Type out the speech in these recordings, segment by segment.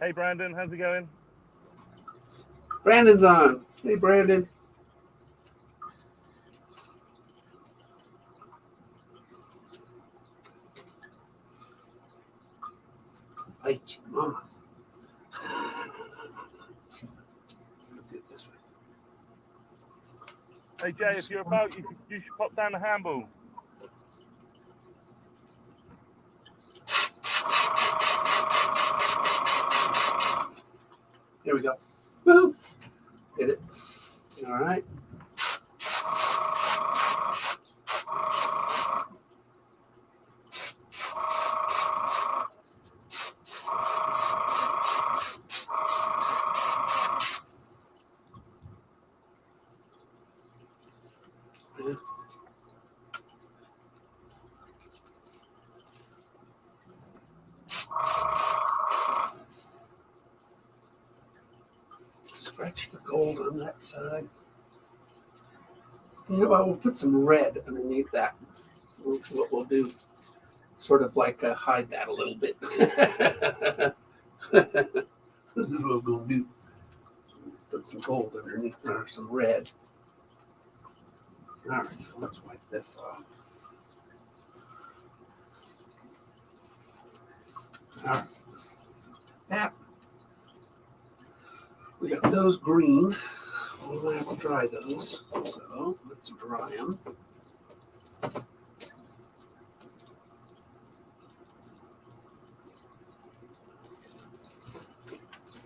Hey, Brandon, how's it going? Brandon's on. Hey, Brandon. Bite you, mama. Let's do it this way. Hey, Jay, if you're about, you should pop down the handball. Here we go. Woo! Hit it. All right. Scratch the gold on that side. You know, I will put some red underneath that. That's what we'll do. Sort of like hide that a little bit. This is what we'll do. Put some gold underneath, or some red. All right, so let's wipe this off. All right, that. We got those green. We're going to have to dry those. So let's dry them.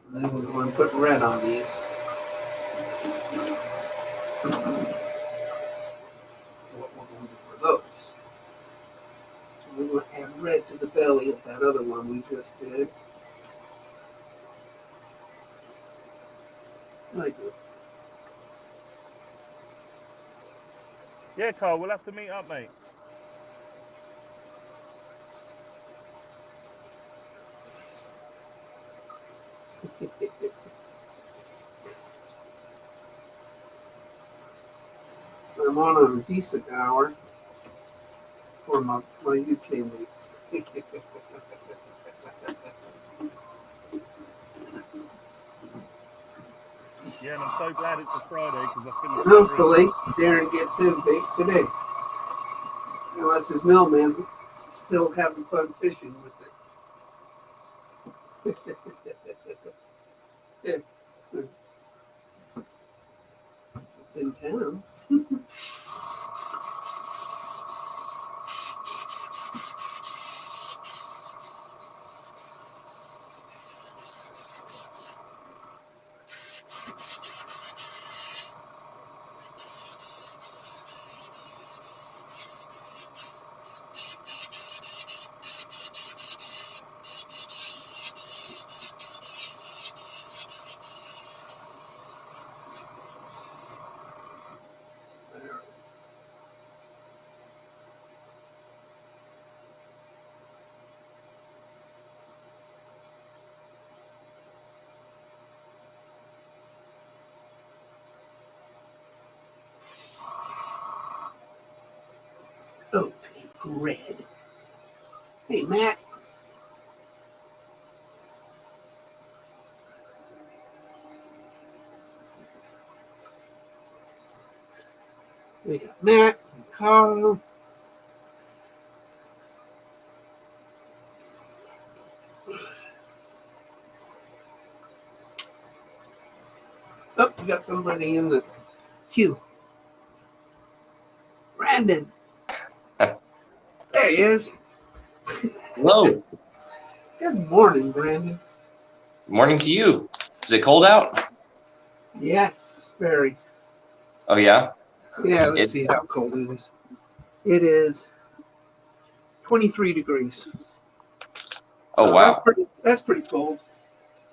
And then we're going to put red on these. What we're going to do for those. So we're going to add red to the belly of that other one we just did. Like it. Yeah, Carl, we'll have to meet up, mate. I'm on a decent hour for my UK mates. Yeah, and I'm so glad it's a Friday because I finished. Hopefully, Darren gets his bait today. Unless his mailman's still having fun fishing with it. Yeah. It's in town. Oh, pink red. Hey, Matt. We got Matt and Carl. Oh, we got somebody in the queue. Brandon. There he is. Hello. Good morning, Brandon. Morning to you. Is it cold out? Yes, very. Oh, yeah? Yeah, let's see how cold it is. It is 23 degrees. Oh, So wow. That's pretty cold.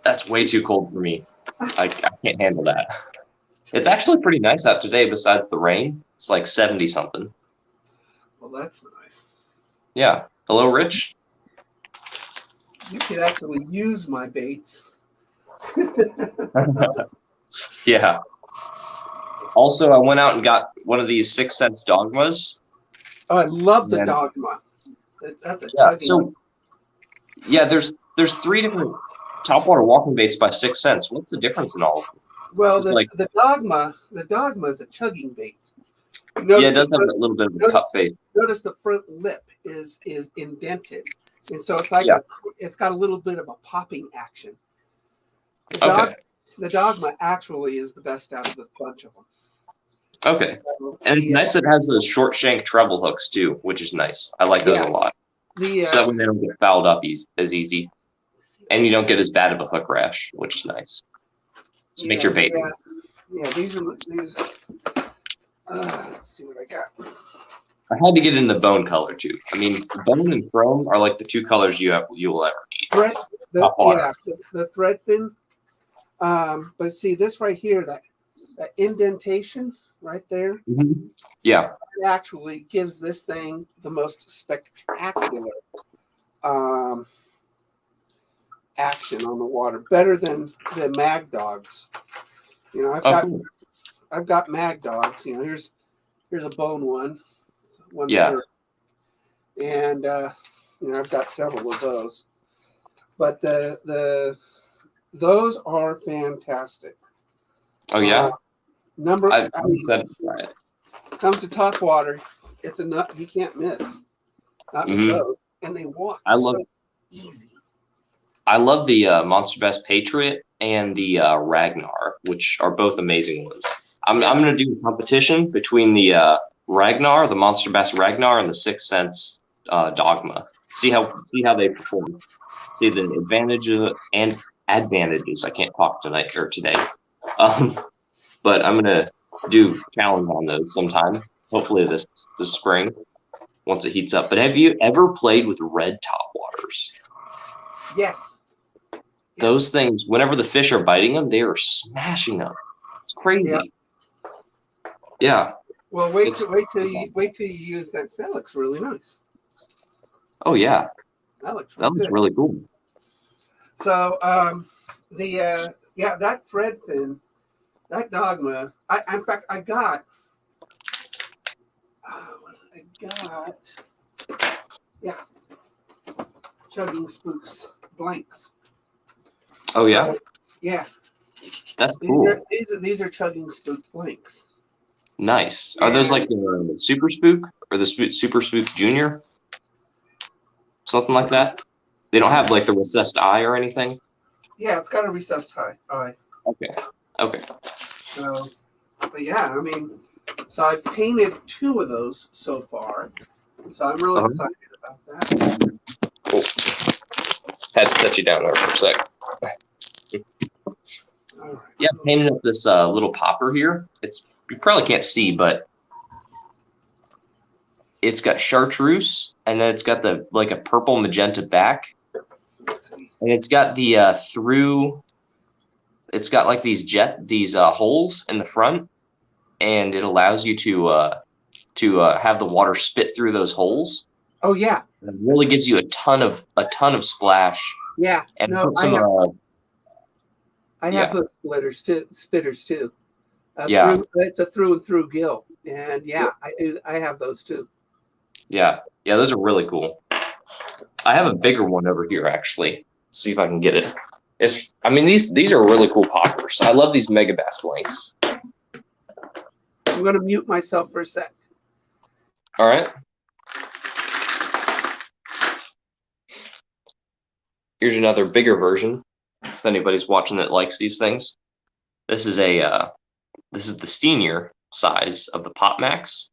That's way too cold for me. I can't handle that. It's actually pretty nice out today besides the rain. It's like 70-something. Well, that's nice. Yeah. Hello, Rich. You could actually use my baits. Yeah. Also, I went out and got one of these 6 cents dogmas. Oh, I love the dogma. That's a yeah. chugging. So, yeah, there's 3 different Topwater walking baits by 6 cents. What's the difference in all of them? Well, It's the dogma is a chugging bait. Yeah, it does have a little bit of a tough face. Notice the front lip is indented, and so it's like it's got a little bit of a popping action. The dogma actually is the best out of the bunch of them. Okay, so, and it's nice that it has those short shank treble hooks too, which is nice. I like those a lot. So that way they don't get fouled up as easy, and you don't get as bad of a hook rash, which is nice. So make your bait. Yeah, these. Let's see what I got. I had to get in the bone color too. I mean, bone and chrome are like the two colors you will ever need. The thread fin. But see this right here, that indentation right there. Mm-hmm. Yeah, it actually gives this thing the most spectacular action on the water, better than the mag dogs. You know, I've got mag dogs. You know, here's a bone one. And you know, I've got several of those. But those are fantastic. Oh yeah. Comes to top water, it's a nut you can't miss. Not with those, and they walk so easy. I love the Monster Bass Patriot and the Ragnar, which are both amazing ones. I'm going to do a competition between the Ragnar, the Monster Bass Ragnar, and the 6 cents Dogma. See how they perform. See the advantages and advantages. I can't talk tonight or today, but I'm gonna do challenge on those sometime. Hopefully this spring, once it heats up. But have you ever played with red topwaters? Yes. Those things, whenever the fish are biting them, they are smashing them. It's crazy. Yeah. Well, wait till you use that. That looks really nice. Oh yeah. That looks really cool. So that thread fin, that dogma. I got chugging spooks blanks. Oh yeah. Yeah. That's cool. These are chugging spook blanks. Nice. Are those like the Super Spook or the Super Spook Junior? Something like that? They don't have like the recessed eye or anything? Yeah, it's got a recessed eye. Okay. So, but yeah, I mean, so I've painted 2 of those so far. So I'm really excited about that. Cool. Had to set you down there for a sec. All right. Yeah, painted up this little popper here. You probably can't see, but it's got chartreuse, and then it's got a purple magenta back, and it's got the it's got like these holes in the front, and it allows you to have the water spit through those holes. Oh yeah, it really gives you a ton of splash. Yeah, and I have those spitters too. It's a through and through gill, and I have those too. Yeah, those are really cool. I have a bigger one over here actually. Let's see if I can get it. These are really cool poppers. I love these Mega Bass blanks. I'm going to mute myself for a sec. All right. Here's another bigger version. If anybody's watching that likes these things, this is the Steenier size of the Pop Max.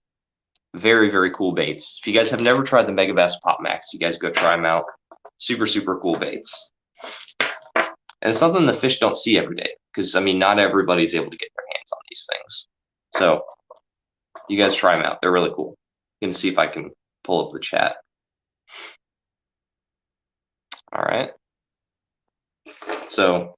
Very, very cool baits. If you guys have never tried the Mega Bass Pop Max, you guys go try them out. Super, super cool baits. And it's something the fish don't see every day because, not everybody's able to get their hands on these things. So you guys try them out. They're really cool. I'm going to see if I can pull up the chat. All right. So,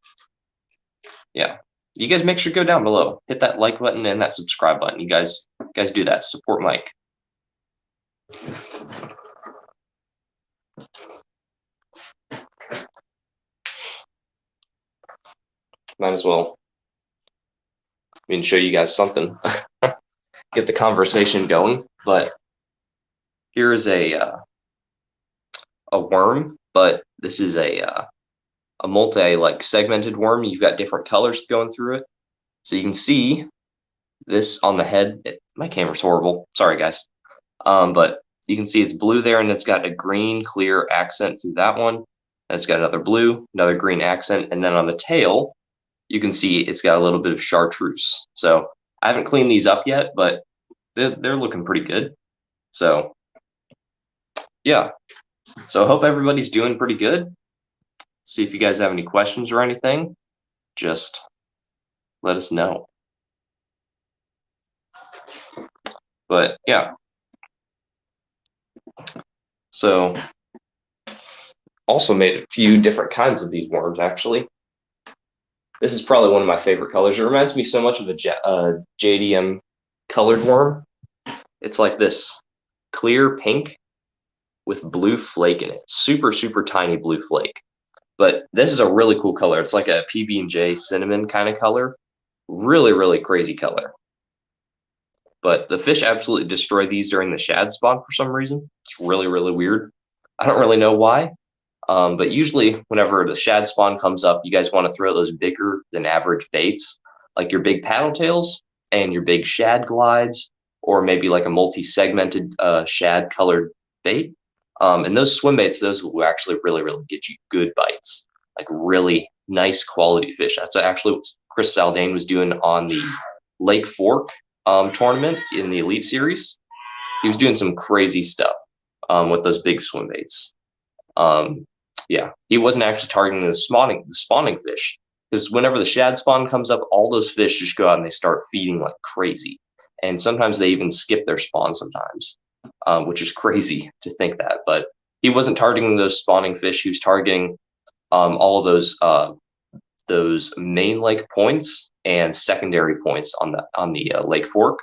yeah. You guys make sure to go down below. Hit that like button and that subscribe button. You guys do that. Support Mike. Might as well show you guys something. Get the conversation going. But here is a worm, but this is a a multi like segmented worm. You've got different colors going through it. So you can see this on the head. My camera's horrible. Sorry, guys. But you can see it's blue there, and it's got a green clear accent through that one. And it's got another blue, another green accent, and then on the tail, you can see it's got a little bit of chartreuse. So I haven't cleaned these up yet, but they're looking pretty good. So yeah. So I hope everybody's doing pretty good. See if you guys have any questions or anything. Just let us know. But yeah. So also made a few different kinds of these worms, actually. This is probably one of my favorite colors. It reminds me so much of a JDM colored worm. It's like this clear pink with blue flake in it. Super, super tiny blue flake. But this is a really cool color. It's like a PB&J cinnamon kind of color. Really, really crazy color. But the fish absolutely destroy these during the shad spawn for some reason. It's really, really weird. I don't really know why. But usually whenever the shad spawn comes up, you guys want to throw those bigger than average baits, like your big paddle tails and your big shad glides, or maybe like a multi-segmented shad colored bait. And those swim baits, those will actually really, really get you good bites, like really nice quality fish. That's actually what Chris Zaldain was doing on the Lake Fork tournament in the Elite Series. He was doing some crazy stuff with those big swim baits. Yeah, he wasn't actually targeting the spawning fish, because whenever the shad spawn comes up, all those fish just go out and they start feeding like crazy. And sometimes they even skip their spawn sometimes, which is crazy to think that. But he wasn't targeting those spawning fish. He was targeting all of those main lake points and secondary points on the Lake Fork.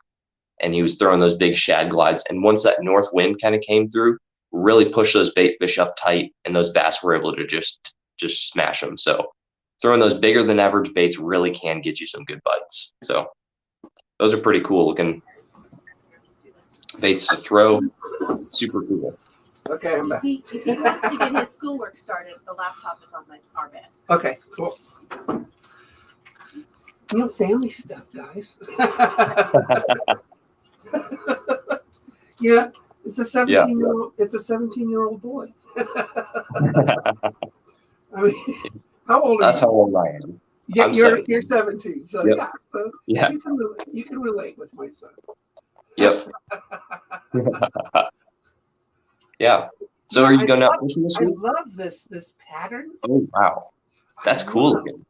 And he was throwing those big shad glides. And once that north wind kind of came through, really push those bait fish up tight, and those bass were able to just smash them. So throwing those bigger than average baits really can get you some good bites. So those are pretty cool looking baits to throw. Super cool. Okay, I'm back. He wants to get his schoolwork started. The laptop is on our bed. Okay, cool. Family stuff, guys. Yeah. It's a 17-year-old. It's a 17-year-old boy. I mean, how old are you? That's how old I am. Yeah, you're 17. So Yep. yeah, so Yeah. you can relate with my son. Yep. Yeah. So Yeah, are you going out fishing this I week? love this pattern. Oh wow, that's cool looking.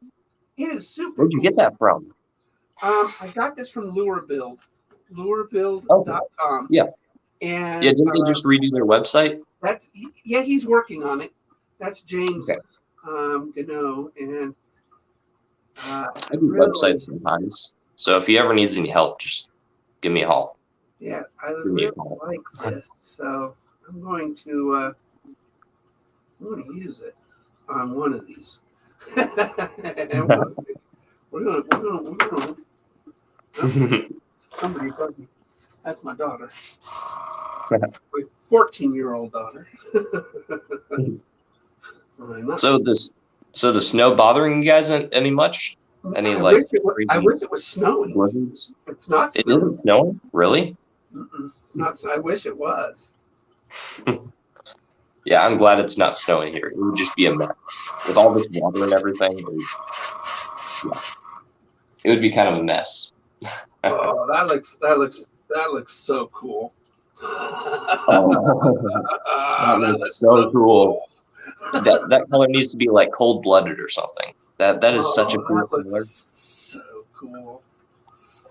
It is super. Where'd you get that from? I got this from lurebuild.com. Yeah. And Yeah, didn't they just redo their website? He's working on it. That's James Okay. Gano, and I do websites sometimes. So if he ever needs any help, just give me a call. Yeah, I Give me a really call. like this, so I'm going to use it on one of these. And we're gonna somebody bug me. That's my daughter. My 14-year-old daughter. So the snow bothering you guys any much? Any I like? wish it was snowing. Blizzards? It's not It snowing. isn't snowing, really? It's not. I wish it was. Yeah, I'm glad it's not snowing here. It would just be a mess with all this water and everything. It would be kind of a mess. Oh, that looks so cool. That looks so cool. That color needs to be like cold-blooded or something. That is such a cool color. So cool.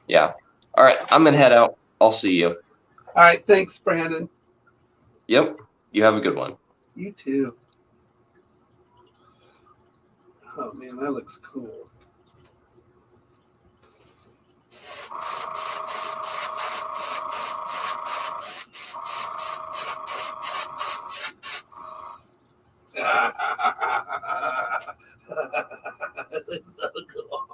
Yeah. All right, I'm gonna head out. I'll see you. All right, thanks, Brandon. Yep. You have a good one. You too. Oh man, that looks cool. That looks so cool.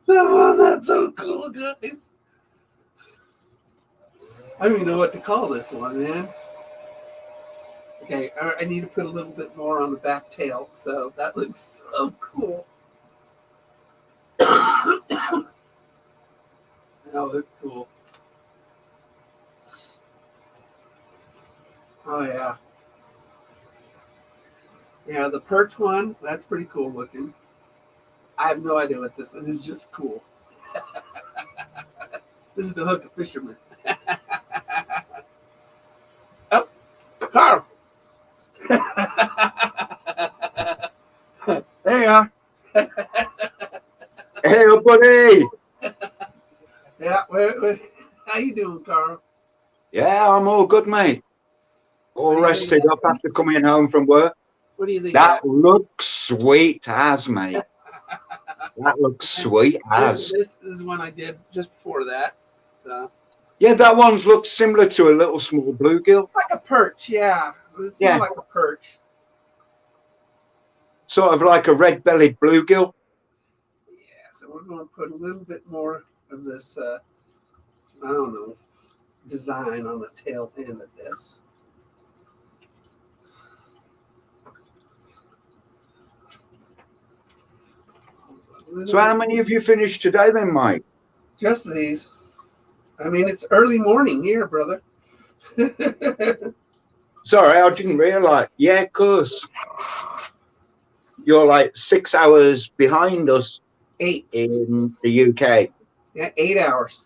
Oh, that's so cool, guys. I don't even know what to call this one, man. Okay, I need to put a little bit more on the back tail, so that looks so cool. That looks cool. Oh yeah. Yeah, the Perch one, that's pretty cool looking. I have no idea what this is. This is just cool. This is to hook a fisherman. Oh, Carl. There you are. Hey, buddy. Yeah, how you doing, Carl? Yeah, I'm all good, mate. All What do you rested think? up after coming home from work. What do you think? That looks sweet as, mate. That looks sweet as. This is one I did just before that. So. Yeah, that one's looks similar to a little small bluegill. It's like a perch, yeah. It's more like a perch. Sort of like a red-bellied bluegill. Yeah, so we're going to put a little bit more of this, I don't know, design on the tail end of this. So how many have you finished today then, Mike? Just these. I mean, it's early morning here, brother. Sorry, I didn't realise. Yeah, of course. You're like 6 hours behind us. 8. In the UK. Yeah, 8 hours.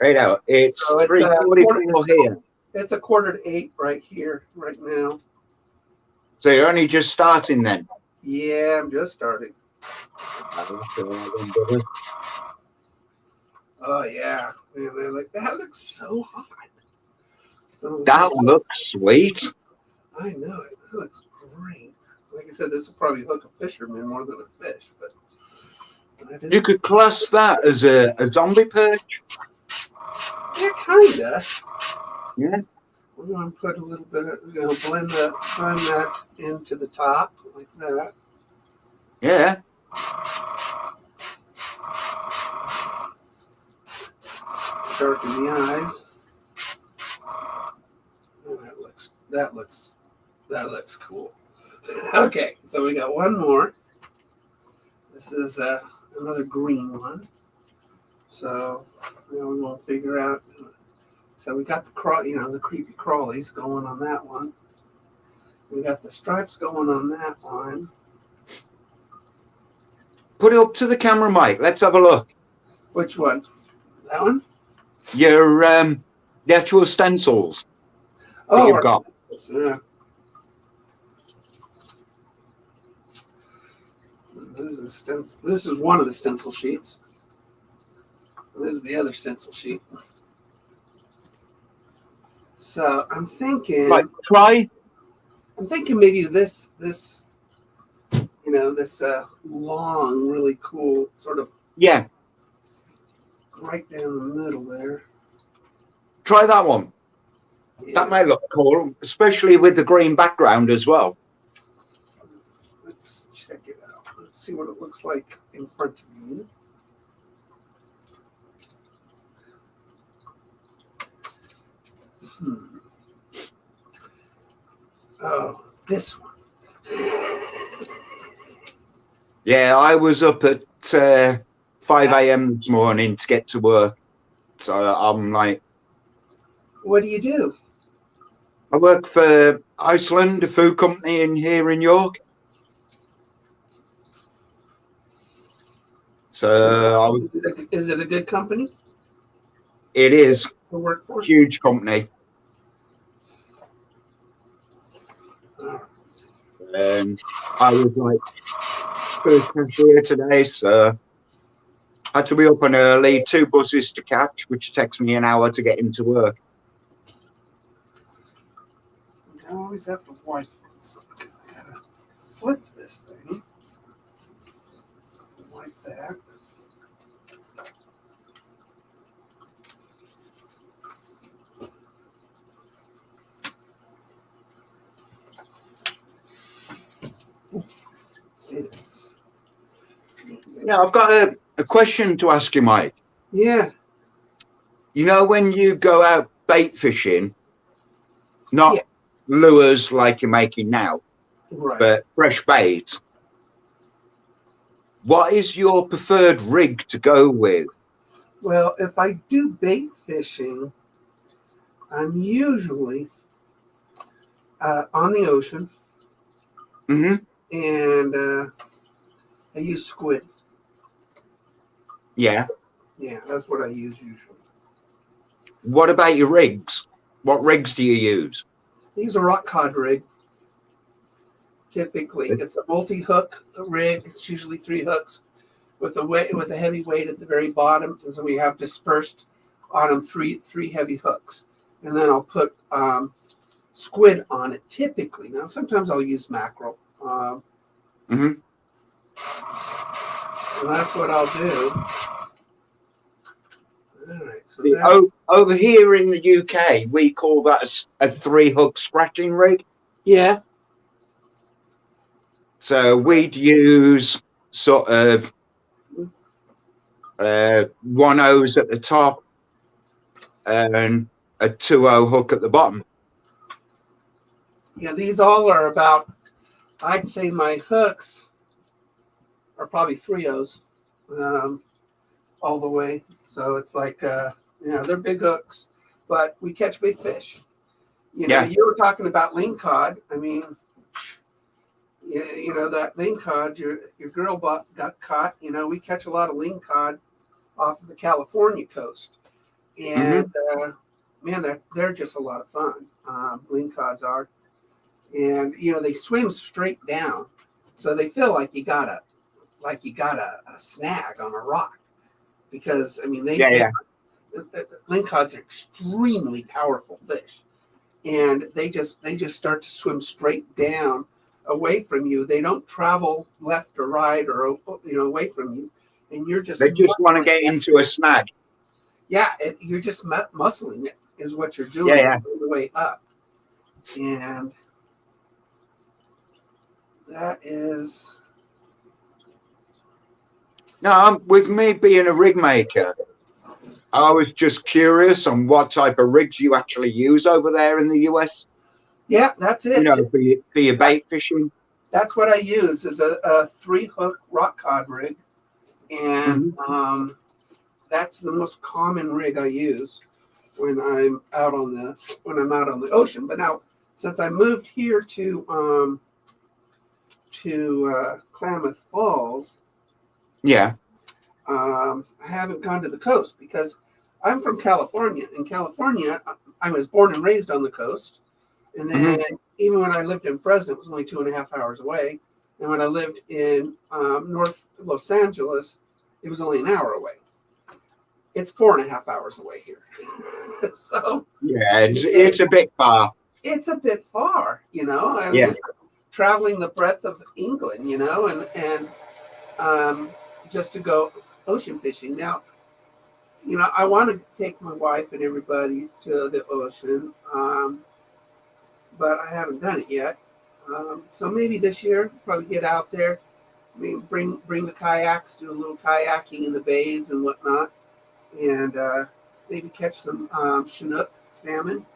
8 hours. It's So it's 3:44 here. It's 7:45 right here, right now. So you're only just starting then? Yeah, I'm just starting. Oh yeah, and they're like, that looks so hot. So That looks sweet. I know it. That looks great. Like I said, this will probably hook a fisherman more than a fish, but You could class that as a zombie perch. Yeah, kinda. Yeah. We're going to put a little bit of, blend that into the top like that. Yeah. Darken the eyes. Oh, that looks cool. Okay, so we got one more. This is another green one. So now we won't figure out. So we got the the creepy crawlies going on that one. We got the stripes going on that one. Put it up to the camera, Mike. Let's have a look. Which one? That one? Your the actual stencils that you've got. Yeah. This is one of the stencil sheets. This is the other stencil sheet. So I'm thinking. Right, try. I'm thinking maybe this long, really cool sort of. Yeah. Right down the middle there. Try that one. Yeah. That may look cool, especially with the green background as well. Let's check it out. Let's see what it looks like in front of you. Oh, this one. Yeah, I was up at 5 a.m. this morning to get to work. So I'm like... What do you do? I work for Iceland, a food company here in York. So I was... Is it a good company It is. to work for? Huge company. I was like first cashier today, so I had to be up and early, 2 buses to catch, which takes me an hour to get into work. I always have to wipe this because I gotta flip this thing. Like that. Yeah, I've got a question to ask you, Mike. Yeah. You know, when you go out bait fishing, not lures like you're making now, Right. but fresh bait. What is your preferred rig to go with? Well, if I do bait fishing, I'm usually on the ocean, Hmm. and I use squid. Yeah. Yeah, that's what I use usually. What about your rigs? What rigs do you use? I use a rock cod rig. Typically, it's a multi-hook rig. It's usually 3 hooks with a heavy weight at the very bottom, and so we have dispersed on them three heavy hooks, and then I'll put squid on it. Typically, now sometimes I'll use mackerel, Hmm. and that's what I'll do. All right, so See, over here in the UK, we call that a 3-hook scratching rig. yeah, So we'd use sort of 1 hose at the top and a 2-0 hook at the bottom. yeah, these all are about. I'd say my hooks are probably 3/0s, all the way. So it's like they're big hooks, but we catch big fish. Yeah. You were talking about ling cod. I mean, that ling cod your girl got caught. We catch a lot of ling cod off of the California coast, and man, they're just a lot of fun. Ling cods are, and they swim straight down, so they feel like you got a snag on a rock, because I mean ling cods are extremely powerful fish, and they just start to swim straight down away from you. They don't travel left or right or away from you, and you're just They just want to get into a snag. Yeah, you're just muscling it is what you're doing on the way up, and that is. No, with me being a rig maker, I was just curious on what type of rigs you actually use over there in the US. Yeah, that's it. For your bait fishing. That's what I use is a 3-hook rock cod rig, and that's the most common rig I use when I'm out on the ocean. But now, since I moved here to Klamath Falls, yeah, I haven't gone to the coast because I'm from California. In California, I was born and raised on the coast, and then even when I lived in Fresno, it was only 2.5 hours away. And when I lived in North Los Angeles, it was only an hour away. It's 4.5 hours away here. So yeah, it's a bit far. It's a bit far, I mean, it's traveling the breadth of England, and just to go ocean fishing. Now, I want to take my wife and everybody to the ocean, but I haven't done it yet. So maybe this year, probably get out there. I mean, bring the kayaks, do a little kayaking in the bays and whatnot, and maybe catch some Chinook salmon.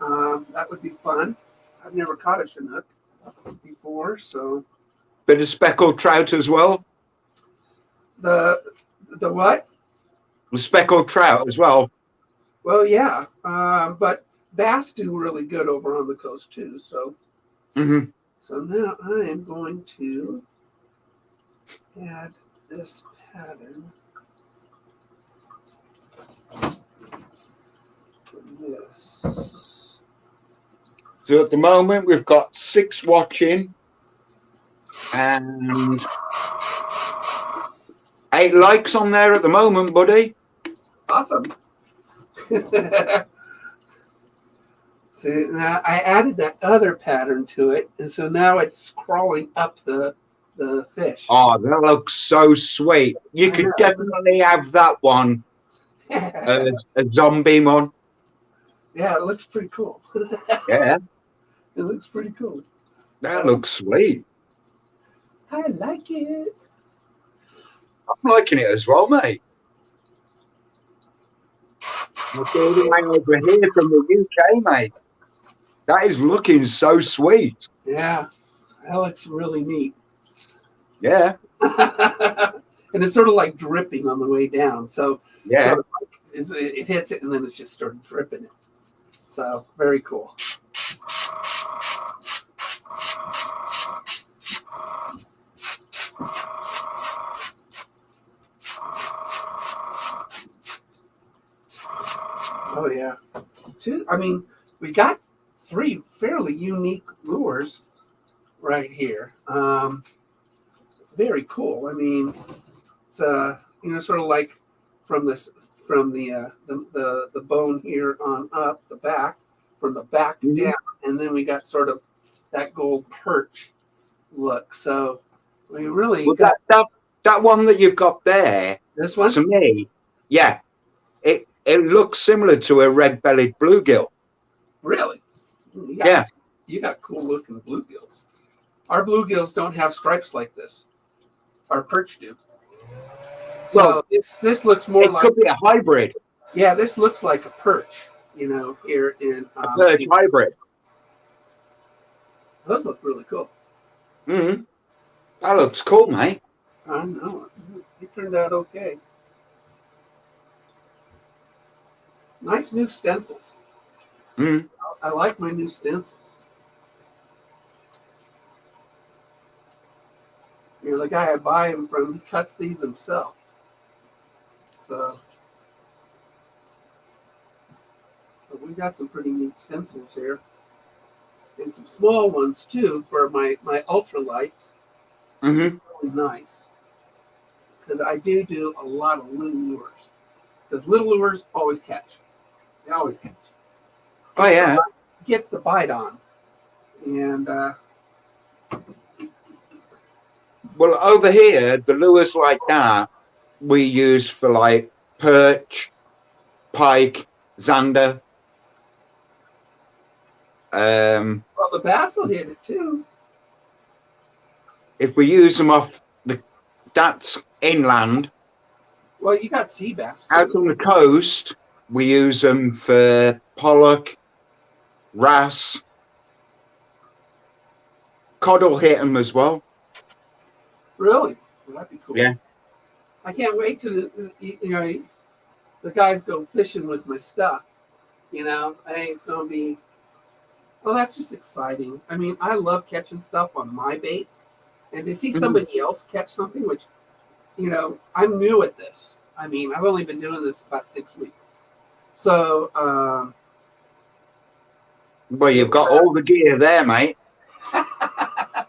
That would be fun. I've never caught a Chinook before, so. Bit of speckled trout as well. The what? The speckled trout as well. Well, yeah, but bass do really good over on the coast too. So, so now I am going to add this pattern to this. So at the moment we've got 6 watching and 8 likes on there at the moment, buddy. Awesome. See, now I added that other pattern to it, and so now it's crawling up the fish. Oh, that looks so sweet. You could definitely have that one as a zombie one. Yeah, it looks pretty cool. Yeah, It looks pretty cool. that looks sweet. I like it. I'm liking it as well, mate. I'm all the way over here from the UK, mate. That is looking so sweet. Yeah, that looks really neat. Yeah, And it's sort of like dripping on the way down. So yeah. sort of like it hits it and then it's just started dripping it. So very cool. Oh yeah. I mean, we got 3 fairly unique lures right here. Very cool. I mean, it's sort of like from the bone here on up the back, from the back down, and then we got sort of that gold perch look. So we really got that one that you've got there. this one. To me, yeah, it looks similar to a red-bellied bluegill. Really? Yeah. You got cool looking bluegills. Our bluegills don't have stripes like this. Our perch do. Well, so this looks more it like, could be a hybrid, yeah, this looks like a perch, here in a perch hybrid. those look really cool. Mm-hmm. That looks cool, mate. I know. It turned out okay. Nice new stencils. Mm. I like my new stencils. The guy I buy them from, he cuts these himself. So, but we got some pretty neat stencils here. And some small ones too for my ultralights. Mm-hmm. Really nice. Because I do a lot of little lures. Because little lures always catch. They always catch. Oh yeah. Gets the bite on. And well, over here, the lures like that we use for like perch, pike, zander. well, the bass will hit it too. If we use them that's inland. Well, you got sea bass too. Out on the coast, we use them for pollock, wrasse. Cod will hit them as well. Really? Well, that'd be cool. Yeah. I can't wait till the guys go fishing with my stuff. I think it's going to be. Well, that's just exciting. I mean, I love catching stuff on my baits, and to see somebody else catch something, which, I'm new at this. I mean, I've only been doing this about 6 weeks. So, well, you've got all the gear there, mate.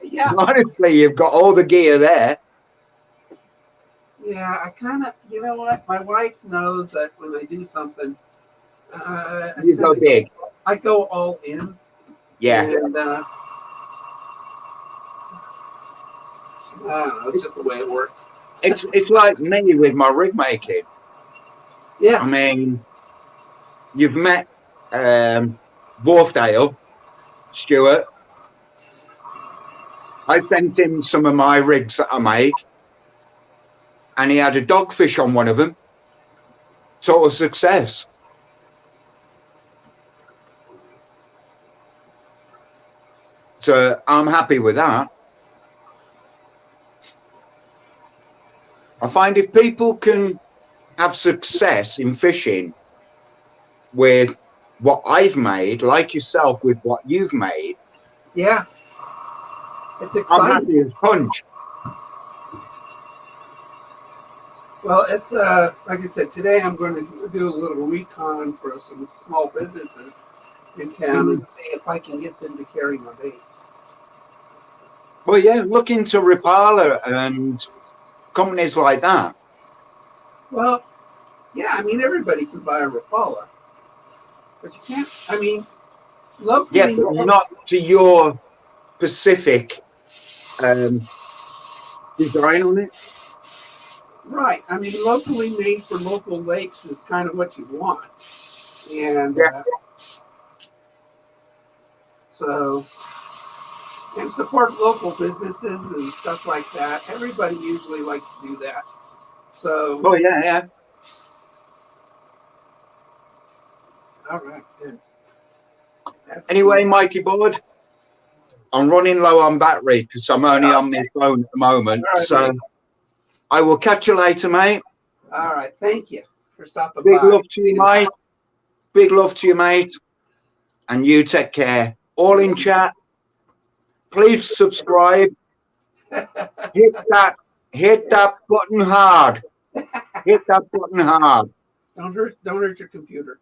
yeah. Honestly, you've got all the gear there. Yeah, I kind of, you know what? My wife knows that when I do something, You go big. I go all in. Yeah. And, I don't know, it's just the way it works. It's like me with my rig making. Yeah. I mean, you've met Wharfdale, Stuart. I sent him some of my rigs that I make, and he had a dogfish on one of them. Total success. So I'm happy with that. I find if people can have success in fishing with what I've made, like yourself with what you've made, Yeah. It's I'm exciting. happy as punch. Well, it's like I said, today I'm going to do a little recon for some small businesses in town and see if I can get them to carry my baits. Well, yeah, look into Rapala and companies like that. Well, yeah, I mean, everybody can buy a Rapala, but you can't, I mean, locally. Yeah, but not to your specific design on it. Right. I mean, locally made for local lakes is kind of what you want. And Yeah. So, and support local businesses and stuff like that. Everybody usually likes to do that. So, Oh, yeah, yeah. all right, good. That's Anyway, cool. Mikey Bud, I'm running low on battery because I'm only on my phone at the moment. All right, So mate. I will catch you later, mate. All right. Thank you for stopping Big by. love to you, mate. Big love to you, mate. And you take care. All in chat. Please subscribe. Hit that button hard. Hit that button hard. Don't hurt your computer.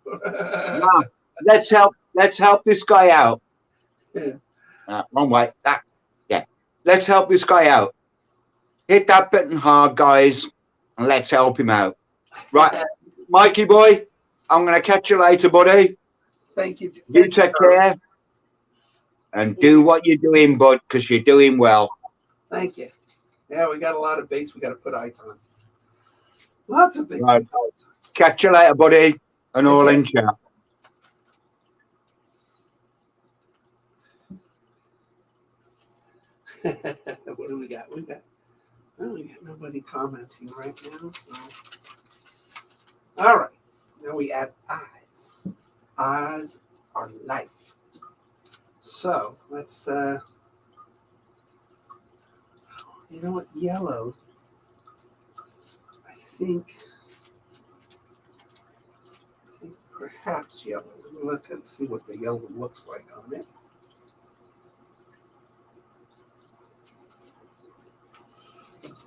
Now, let's help this guy out. Yeah. Wrong way. Yeah. Let's help this guy out. Hit that button hard, guys, and let's help him out. Right, Mikey boy, I'm gonna catch you later, buddy. Thank you. You take care and do what you're doing, bud, because you're doing well. Thank you. Yeah, we got a lot of baits we got to put ice on. Lots of baits. Right. Catch you later, buddy, and all in chat. What do we got? We got nobody commenting right now. So, all right. Now we add eyes. Eyes are life. So let's. You know what? Yellow. I think perhaps yellow. Let me look and see what the yellow looks like on it.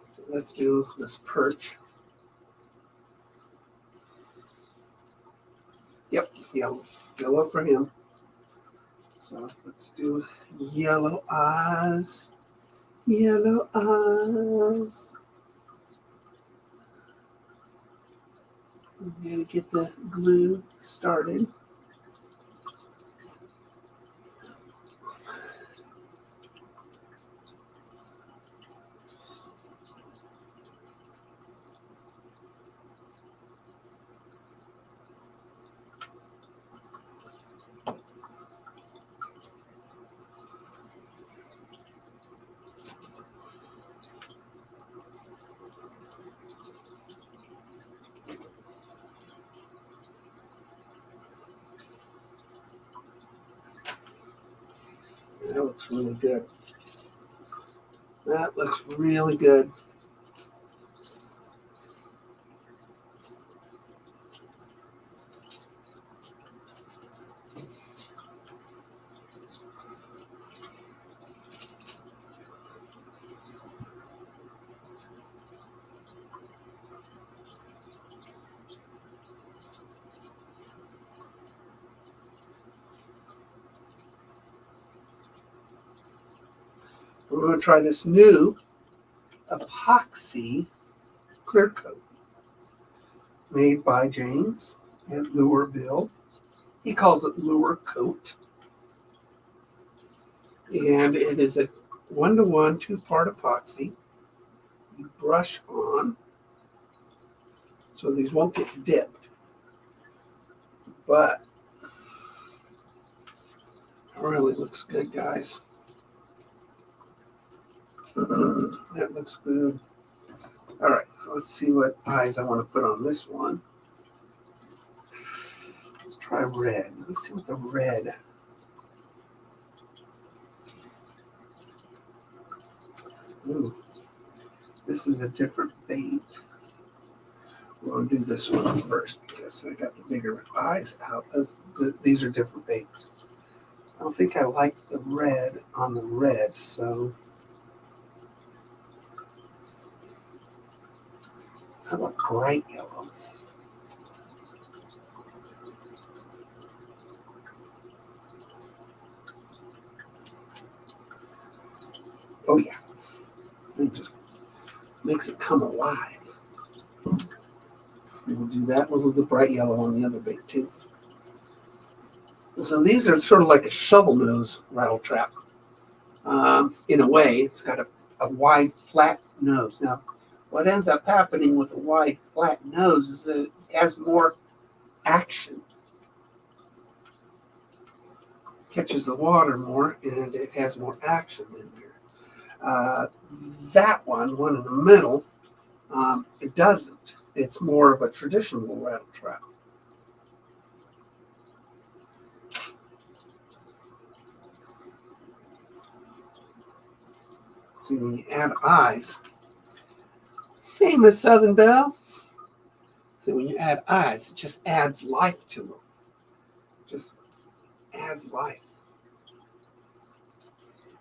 So let's do this perch. Yep, yellow. Yellow for him. So let's do yellow eyes. Yellow eyes. I'm going to get the glue started. That looks really good. That looks really good. We're going to try this new Epoxy clear coat made by James at Lure Bill. He calls it Lure Coat. And it is a 1-to-1 2-part epoxy. You brush on so these won't get dipped. But it really looks good, guys. That looks good. All right, so let's see what eyes I want to put on this one. Let's try red. Let's see what the red. Ooh, this is a different bait. We'll do this one first because I got the bigger eyes out. These are different baits. I don't think I like the red on the red, so how about bright yellow? Oh yeah, it just makes it come alive. We'll do that. We'll do the bright yellow on the other bait too. So these are sort of like a shovel nose rattle trap. In a way, it's got a wide, flat nose. Now, what ends up happening with a wide, flat nose is that it has more action. Catches the water more, and it has more action in there. That one in the middle, it doesn't. It's more of a traditional rattle trap. See, when you add eyes, hey, Miss Southern Belle. So when you add eyes, it just adds life to them. Just adds life.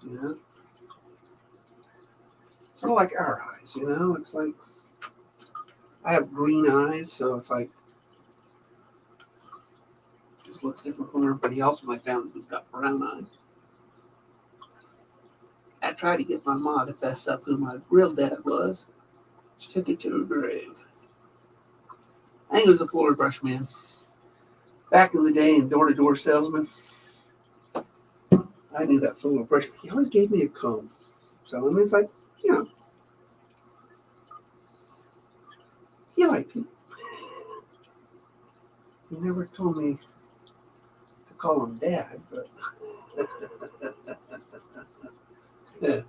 You know? Sort of like our eyes, you know? It's like, I have green eyes, so it's like, just looks different from everybody else in my family who's got brown eyes. I tried to get my mom to fess up who my real dad was. She took it to her grave. I think it was a floor brush man. Back in the day, in door-to-door salesman, I knew that floor brush man. He always gave me a comb. So I mean, it's like, you know, he liked me. He never told me to call him dad, but yeah.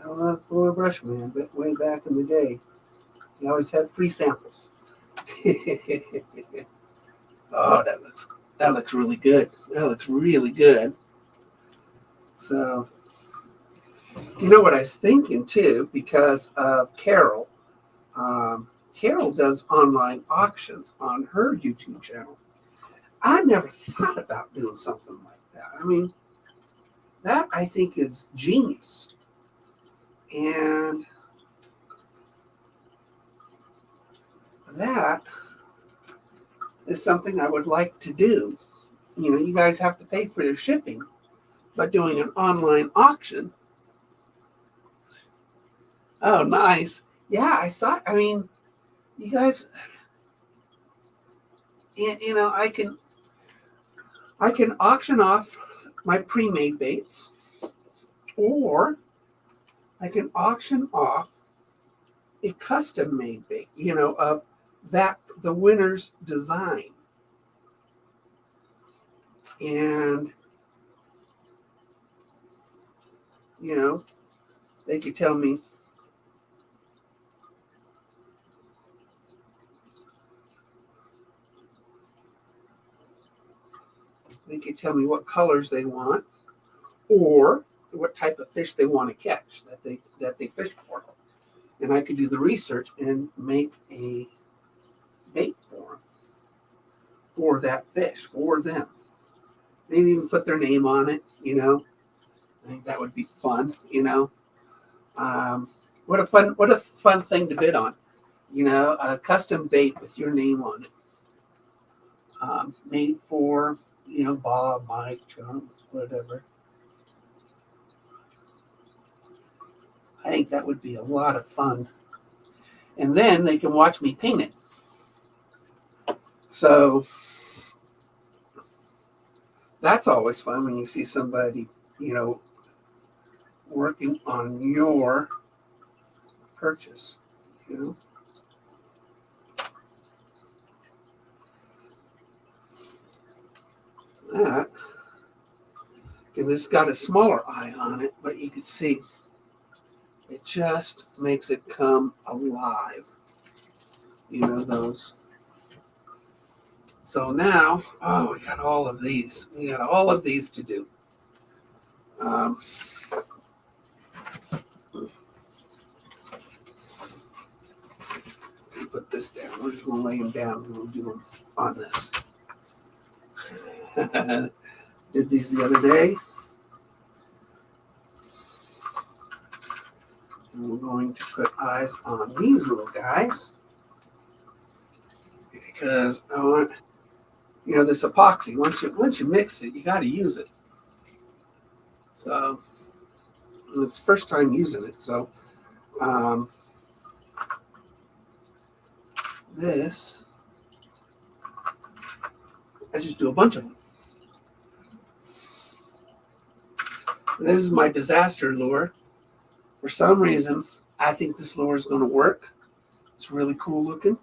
I love floor brush man, but way back in the day, he always had free samples. Oh, that looks really good. That looks really good. So, you know what I was thinking too, because of Carol. Carol does online auctions on her YouTube channel. I never thought about doing something like that. I mean, that I think is genius. And that is something I would like to do. You know, you guys have to pay for your shipping, but doing an online auction. Oh, nice. Yeah, I saw. I mean, you guys, you know, I can auction off my pre-made baits, or I can auction off a custom-made bait. You know, of that the winner's design, and you know, they could tell me. They could tell me what colors they want, or what type of fish they want to catch that they fish for, and I could do the research and make a bait for them, for that fish, for them. Maybe even put their name on it. You know, I think that would be fun. You know, what a fun thing to bid on. You know, a custom bait with your name on it, made for, you know, Bob, Mike, John, whatever. I think that would be a lot of fun. And then they can watch me paint it. So that's always fun when you see somebody, you know, working on your purchase, you know. That, and this got a smaller eye on it, but you can see it just makes it come alive. You know, those. So now, oh, we got all of these. We got all of these to do. Put this down. We're just going to lay them down and we'll do them on this. Did these the other day. And we're going to put eyes on these little guys, because I want, you know, this epoxy. Once you mix it, you got to use it. So it's the first time using it. So this, I just do a bunch of them. This is my disaster lure. For some reason, I think this lure is going to work. It's really cool looking.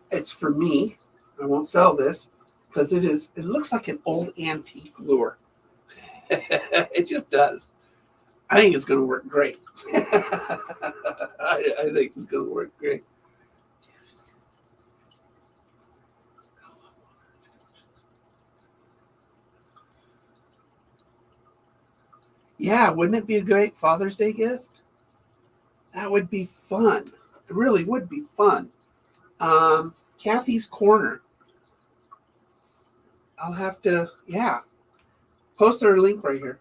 It's for me. I won't sell this because it looks like an old antique lure. It just does. I think it's going to work great. I think it's going to work great. Yeah, wouldn't it be a great Father's Day gift? That would be fun. It really would be fun. Kathy's Corner. I'll have to, yeah. Post her link right here.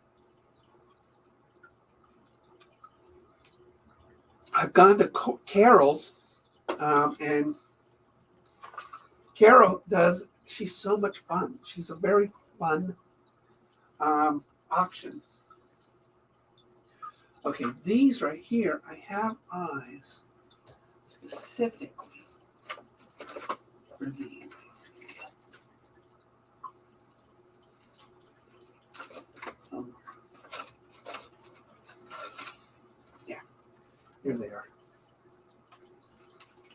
I've gone to Carol's, and Carol she's so much fun. She's a very fun auction. Okay, these right here, I have eyes specifically for these. Somewhere. Yeah, here they are.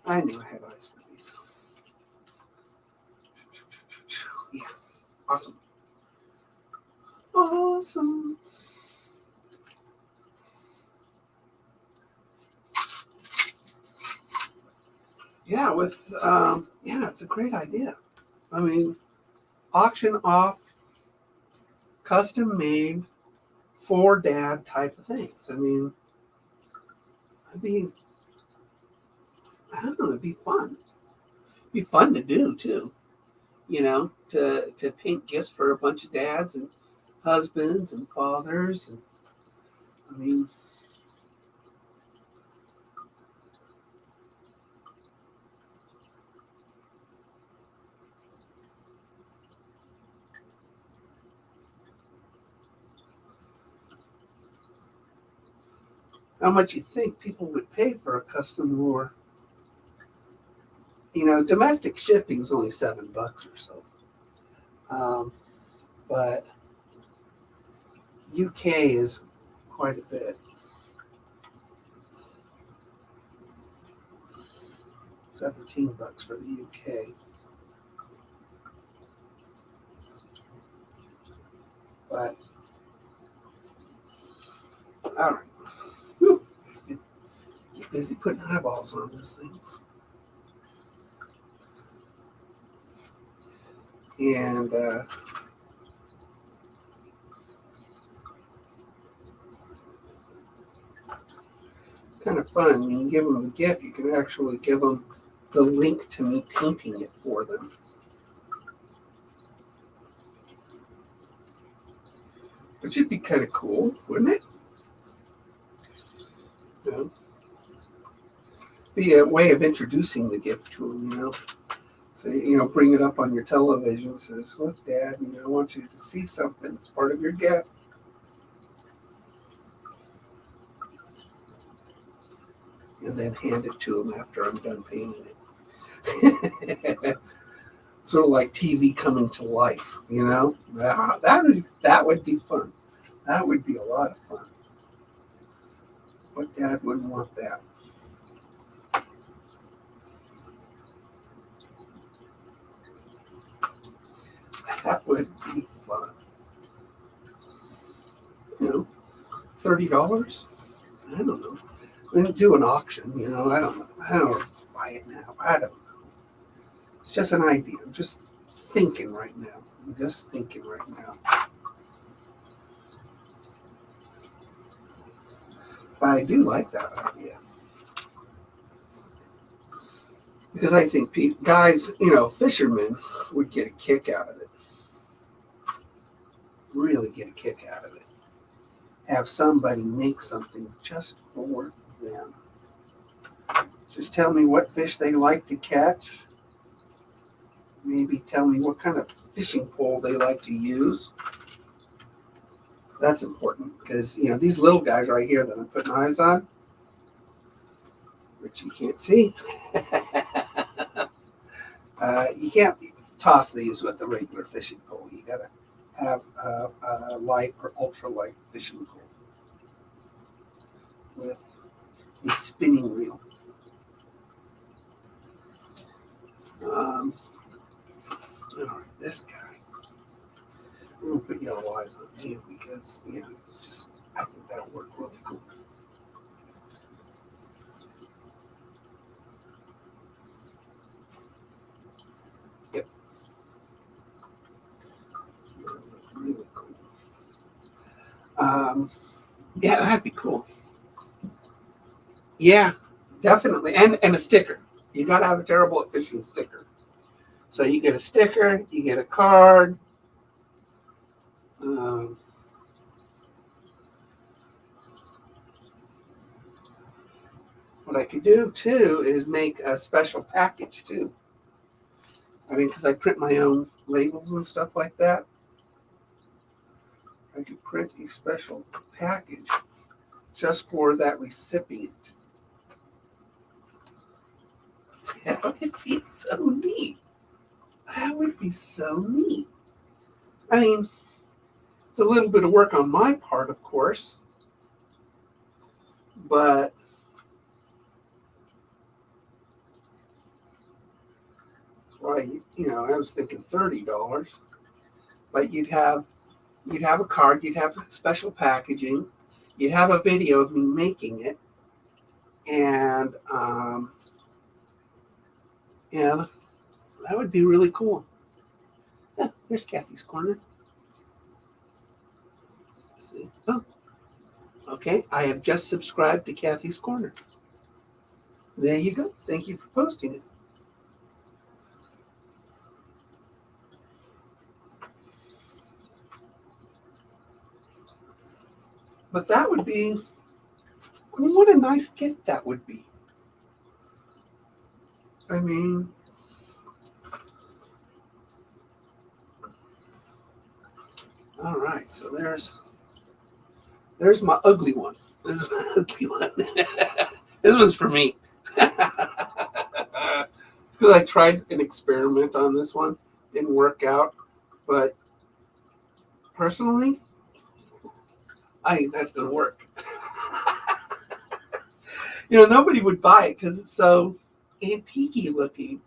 I knew I had eyes for these. Yeah, awesome. Awesome. Yeah, it's a great idea. I mean, auction off custom made for dad type of things. I mean, I don't know, it'd be fun. It'd be fun to do too. You know, to paint gifts for a bunch of dads and husbands and fathers. And I mean, how much you think people would pay for a custom lure? You know, domestic shipping is only $7 or so. But UK is quite a bit. $17 for the UK. But all right. Whew. Get busy putting eyeballs on these things. And kind of fun. You can give them the gift. You can actually give them the link to me painting it for them. Which would be kind of cool, wouldn't it? You know, be a way of introducing the gift to them, you know. Say, you know, bring it up on your television. Says, look, Dad, you know, I want you to see something. It's part of your gift. And then hand it to them after I'm done painting it. Sort of like TV coming to life, you know? That would be fun. That would be a lot of fun. What dad wouldn't want that? That would be fun. You know, $30? I don't know. Then do an auction, you know, I don't know. I don't know. Buy it now. I don't know. It's just an idea. I'm just thinking right now. But I do like that idea. Because I think guys, you know, fishermen would get a kick out of it. Really get a kick out of it. Have somebody make something just for them. Just tell me what fish they like to catch. Maybe tell me what kind of fishing pole they like to use. That's important because, you know, these little guys right here that I'm putting eyes on, which you can't see, you can't toss these with a regular fishing pole. You got to have a light or ultralight fishing pole with a spinning reel. All right, this guy. I'm gonna put yellow eyes on him because, you know, just I think that'll work really cool. Yep. Really cool. Yeah, that'd be cool. Yeah, definitely. And a sticker. You got to have a Terrible at Fishing sticker. So you get a sticker, you get a card. What I could do too is make a special package too. I mean, because I print my own labels and stuff like that. I could print a special package just for that recipient. That would be so neat. That would be so neat. I mean, it's a little bit of work on my part, of course, but that's why, I was thinking $30, but you'd have a card, you'd have special packaging, you'd have a video of me making it, and yeah, that would be really cool. Yeah, there's Kathy's Corner. Let's see. Oh, okay. I have just subscribed to Kathy's Corner. There you go. Thank you for posting it. But that would be, I mean, what a nice gift that would be. I mean, all right. So there's my ugly one. This is my ugly one. This one's for me. It's because I tried an experiment on this one. Didn't work out. But personally, I think that's going to work. Nobody would buy it because it's so antique-y looking.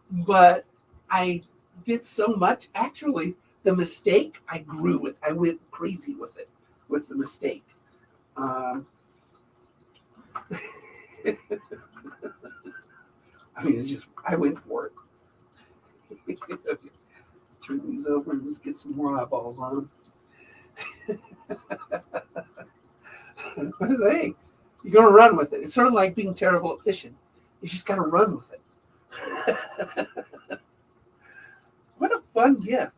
But I did so much. Actually, the mistake I grew with. I went crazy with it, with the mistake. I mean, I went for it. Let's turn these over and let's get some more eyeballs on them. Hey, you're going to run with it. It's sort of like being terrible at fishing. You just got to run with it. What a fun gift.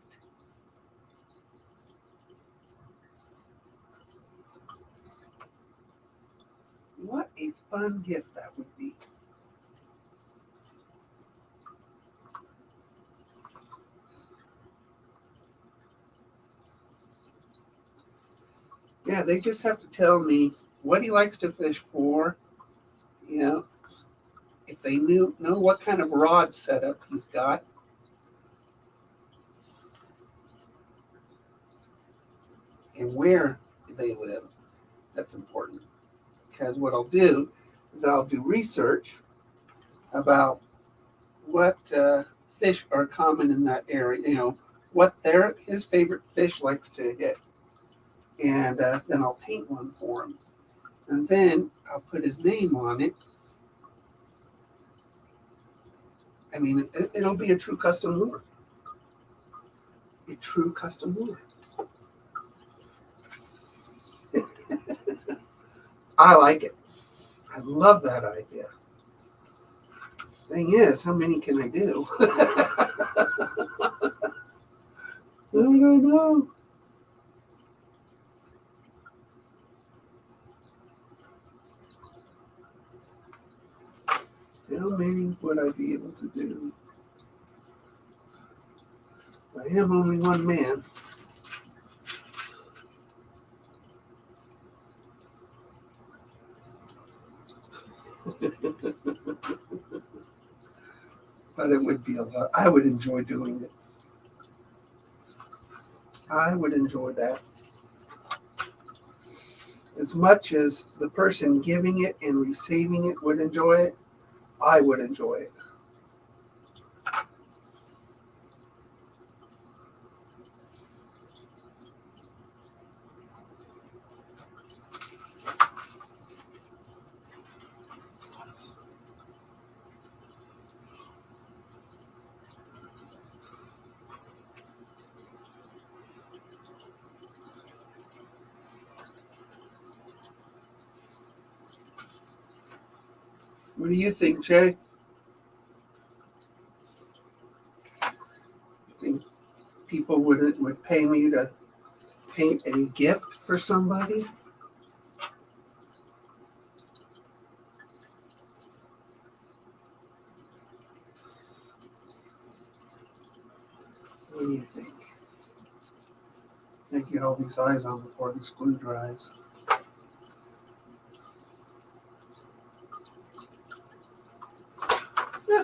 What a fun gift that would be. Yeah, they just have to tell me what he likes to fish for. If they know what kind of rod setup he's got. And where they live. That's important. Because what I'll do is I'll do research about what fish are common in that area, what his favorite fish likes to hit. And then I'll paint one for him. And then I'll put his name on it. I mean, it'll be a true custom lure. A true custom lure. I like it. I love that idea. Thing is, how many can I do? I don't know. How many would I be able to do? I am only one man. But it would be a lot. I would enjoy doing it. I would enjoy that. As much as the person giving it and receiving it would enjoy it, I would enjoy it. What do you think, Jay? You think people would pay me to paint a gift for somebody? What do you think? I get all these eyes on before this glue dries. Yeah.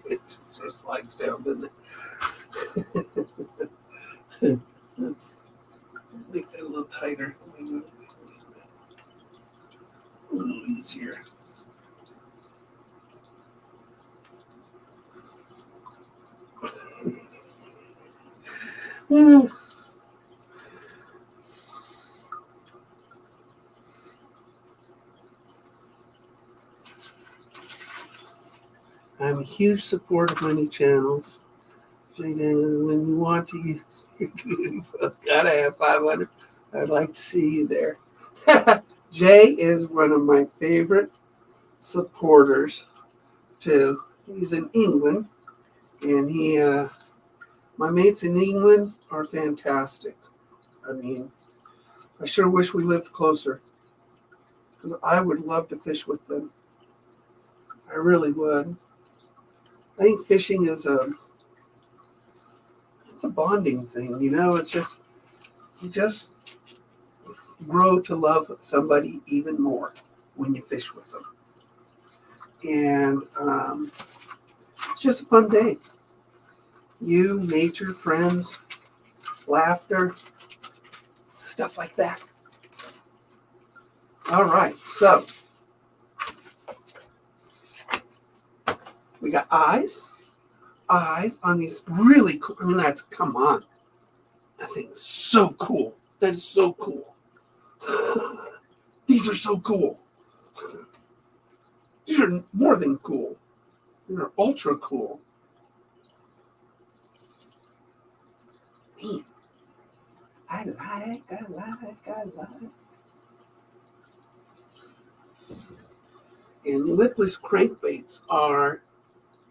It just sort of slides down, doesn't it? Let's make that a little tighter. A little easier. I'm a huge supporter of my new channels. When you want to use your community posts, gotta have 500. I'd like to see you there. Jay is one of my favorite supporters too. He's in England, and my mates in England are fantastic. I mean, I sure wish we lived closer, because I would love to fish with them. I really would. I think fishing is it's a bonding thing, you know. It's just you just grow to love somebody even more when you fish with them, and it's just a fun day. You, nature, friends, laughter, stuff like that. All right, so we got eyes on these really cool. I mean, come on. That thing's so cool. That is so cool. These are so cool. These are more than cool. They're ultra cool. Man, I like. And lipless crankbaits are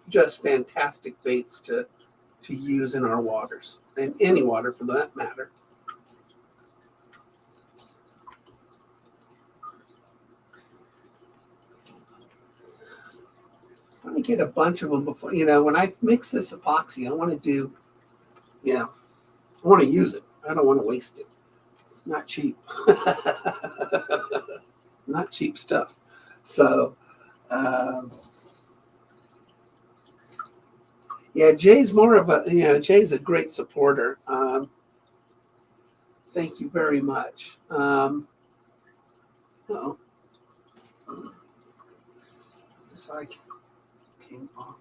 just fantastic baits to use in our waters, and any water for that matter. I want to get a bunch of them before, when I mix this epoxy, I want to do, I want to use it. I don't want to waste it. It's not cheap. Not cheap stuff. So, yeah, Jay's more of Jay's a great supporter. Thank you very much. This eye came off.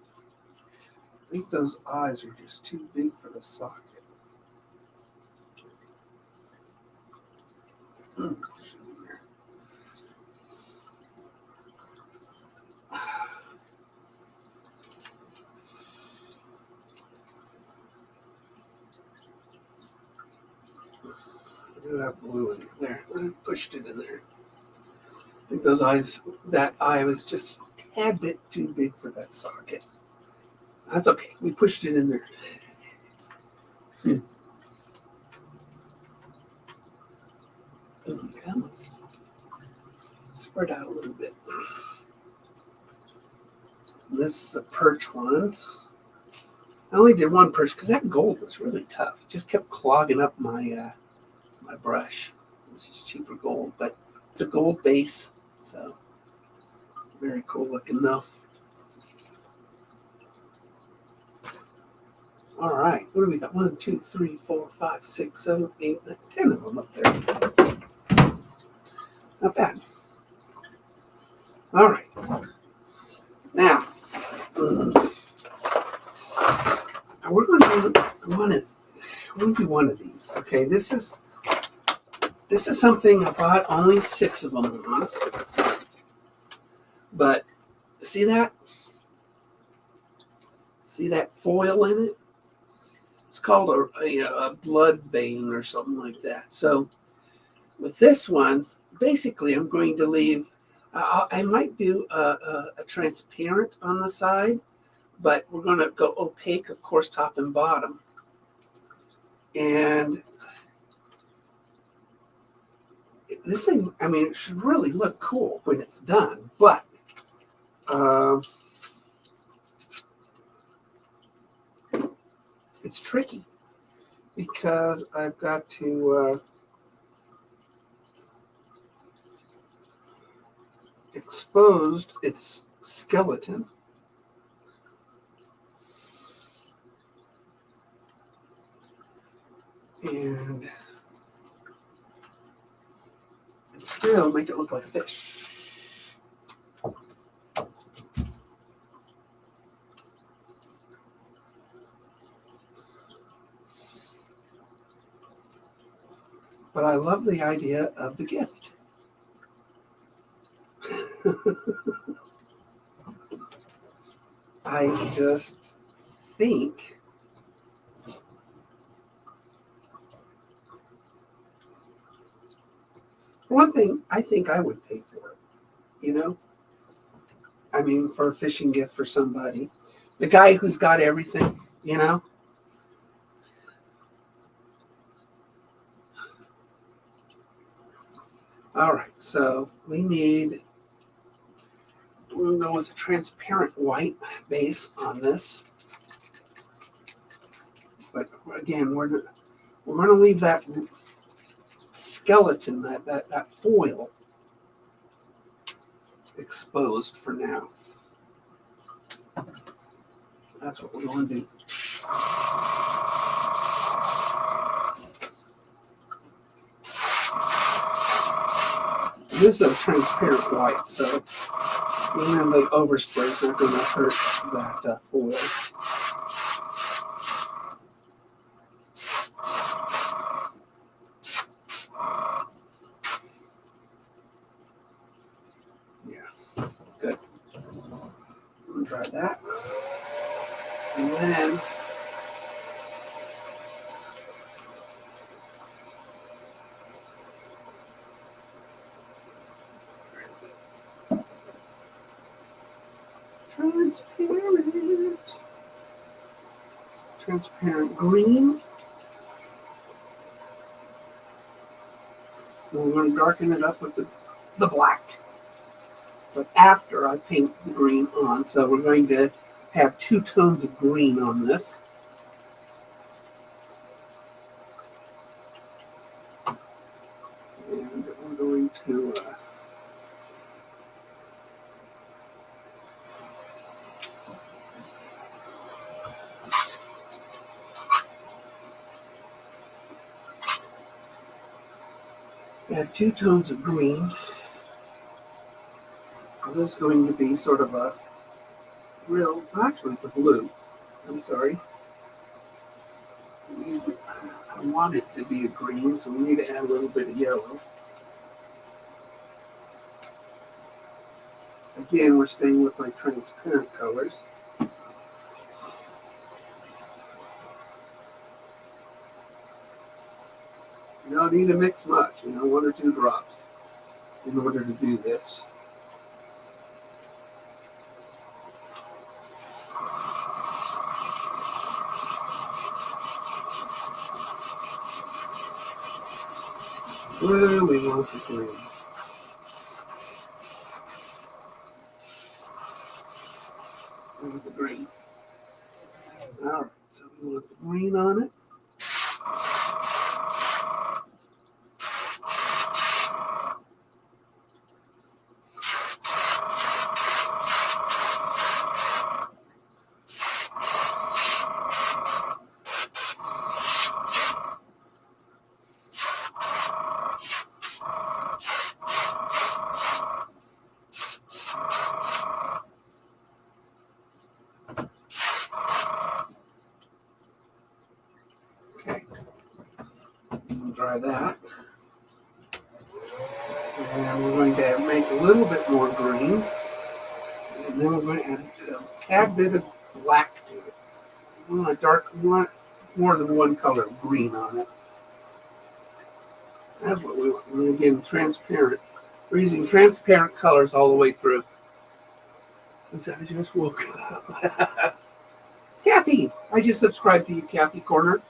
I think those eyes are just too big for the socket. I do have blue in there. I pushed it in there. I think that eye was just a tad bit too big for that socket. That's okay. We pushed it in there. spread out a little bit. And this is a Perch one. I only did one Perch because that gold was really tough. It just kept clogging up my my brush. It's just cheaper gold, but it's a gold base, so very cool looking though. All right, what do we got? 1, 2, 3, 4, 5, 6, 7, 8, 9, 10 of them up there. Not bad. All right. Now, we're going to do one of these. Okay, this is something I bought only 6 of them on. But see that? See that foil in it? It's called a blood vein or something like that. So with this one, basically I'm going to leave, I might do a transparent on the side, but we're going to go opaque, of course, top and bottom. And this thing, I mean, it should really look cool when it's done, but it's tricky because I've got to expose its skeleton. And still make it look like a fish. But I love the idea of the gift. I just think one thing, I think I would pay for it, you know? I mean, for a fishing gift for somebody. The guy who's got everything, you know? All right, so we're going to go with a transparent white base on this. But again, we're going to leave that skeleton, that foil, exposed for now. That's what we're going to do. This is a transparent white, so even the overspray is not going to hurt that foil. Good. I'm going to try that. And then where is it? Transparent green. So we're going to darken it up with the black. But after I paint the green on, so we're going to have 2 tones of green on this. And we're going to add 2 tones of green. This is going to be sort of a real, actually it's a blue. I'm sorry. I want it to be a green, so we need to add a little bit of yellow. Again, we're staying with my transparent colors. You don't need to mix much, 1 or 2 drops in order to do this. Blue, we want the green. with the green on it. Okay, dry that. And we're going to make a little bit more green. And then we're going to add a tad bit of black to it. We want more than one color of green on it. That's what we want. And again, transparent. We're using transparent colors all the way through. Because I just woke up. Kathy, I just subscribed to you, Kathy Corner.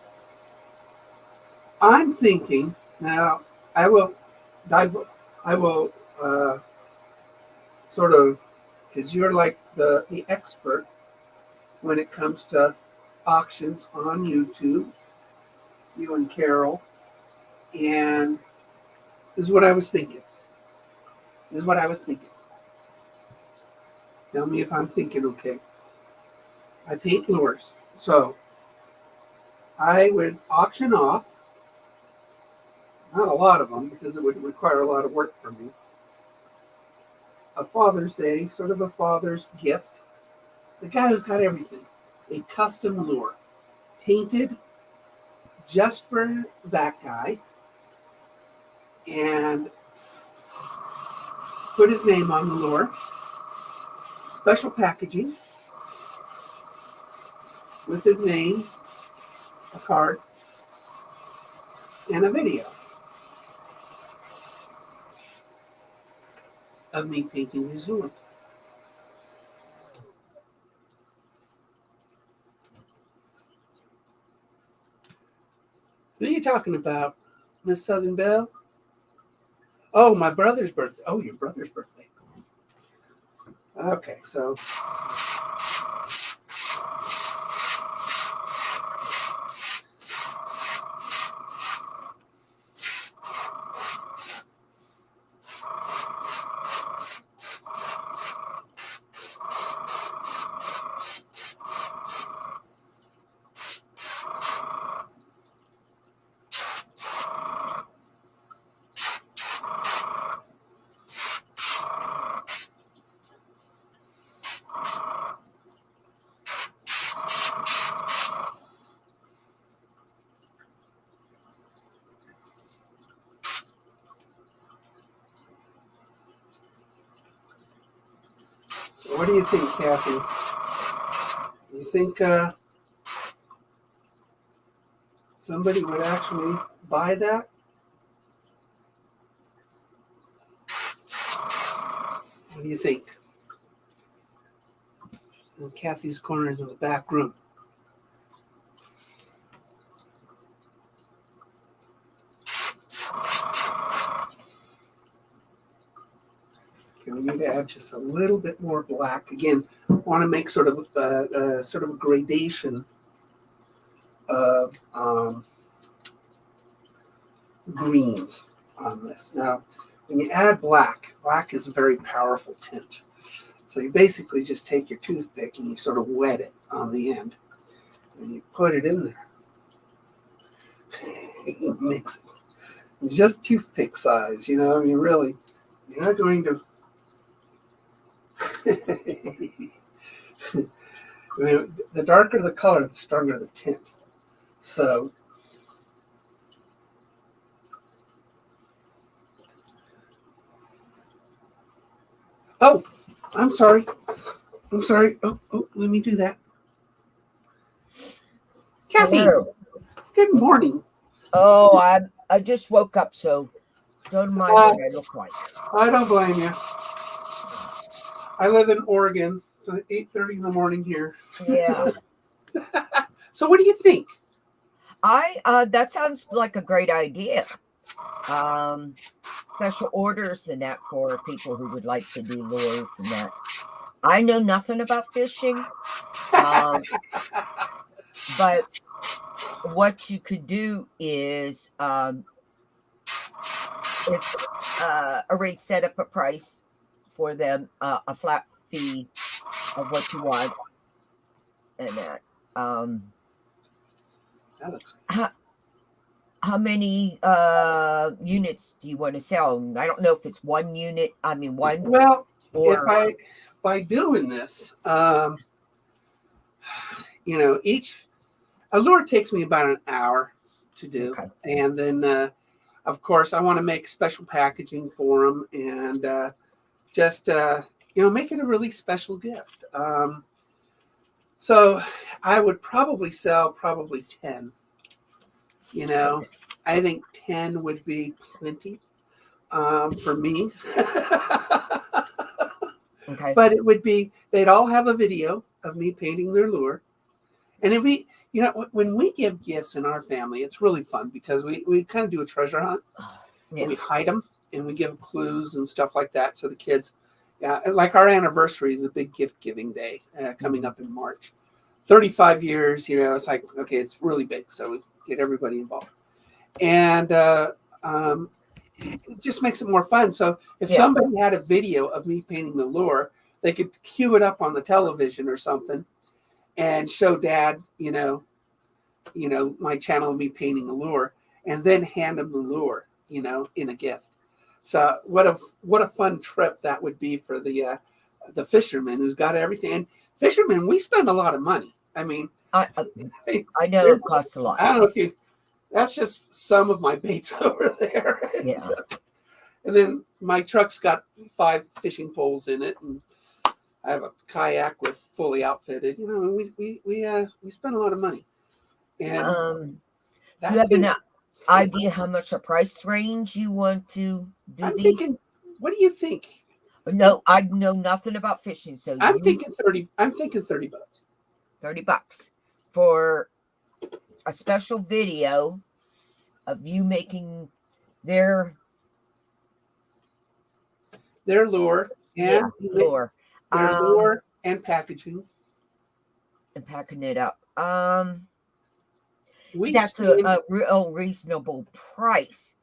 I'm thinking now. I will sort of, because you're like the expert when it comes to auctions on YouTube. You and Carol, and this is what I was thinking. Tell me if I'm thinking okay. I paint lures, so I would auction off. Not a lot of them, because it would require a lot of work from me. A Father's Day, sort of a father's gift. The guy who's got everything. A custom lure. Painted just for that guy. And put his name on the lure. Special packaging. With his name, a card, and a video of me painting his lure. Who are you talking about, Miss Southern Belle? Oh, my brother's birthday. Oh, your brother's birthday. Okay, so what do you think, Kathy? You think somebody would actually buy that? What do you think? And Kathy's corner is in the back room. We need to add just a little bit more black. Again, want to make sort of a gradation of greens on this. Now, when you add black, black is a very powerful tint. So you basically just take your toothpick and you sort of wet it on the end, and you put it in there. You mix it. It's just toothpick size, you know. You're not going to. The darker the color, the stronger the tint. So oh, I'm sorry. Oh, let me do that. Kathy, Hello. good morning. Oh, I just woke up, so don't mind what I look like. I don't blame you. I live in Oregon, so 8:30 in the morning here. Yeah. So what do you think? That sounds like a great idea. Special orders and that for people who would like to do lures and that. I know nothing about fishing, but what you could do is it's already set up a price for them, a flat fee of what you want, and that. That looks How many units do you want to sell? I don't know if it's one unit. I mean, one well. If or I by doing this, each a lure takes me about an hour to do, okay. and then of course I want to make special packaging for them and just make it a really special gift. So I would probably sell 10. I think 10 would be plenty for me. Okay. But it would be, they'd all have a video of me painting their lure. And it'd be, when we give gifts in our family, it's really fun because we kind of do a treasure hunt. Yeah. We hide them and we give clues and stuff like that. So the kids, like our anniversary is a big gift giving day coming up in March. 35 years, it's like, okay, it's really big. So we get everybody involved. And it just makes it more fun. So if somebody had a video of me painting the lure, they could cue it up on the television or something and show Dad, my channel of me painting the lure, and then hand him the lure, in a gift. So what a fun trip that would be for the fisherman who's got everything. And fishermen, we spend a lot of money. I mean, I know it costs a lot. I don't know if that's just some of my baits over there. Yeah. And then my truck's got 5 fishing poles in it, and I have a kayak with fully outfitted. We spend a lot of money. And do you have an idea how much a price range you want to do I'm these? thinking, what do you think? No, I know nothing about fishing, so I'm thinking 30. I'm thinking $30. $30 for a special video of you making their lure and lure, their lure and packaging and packing it up. That's a real reasonable price.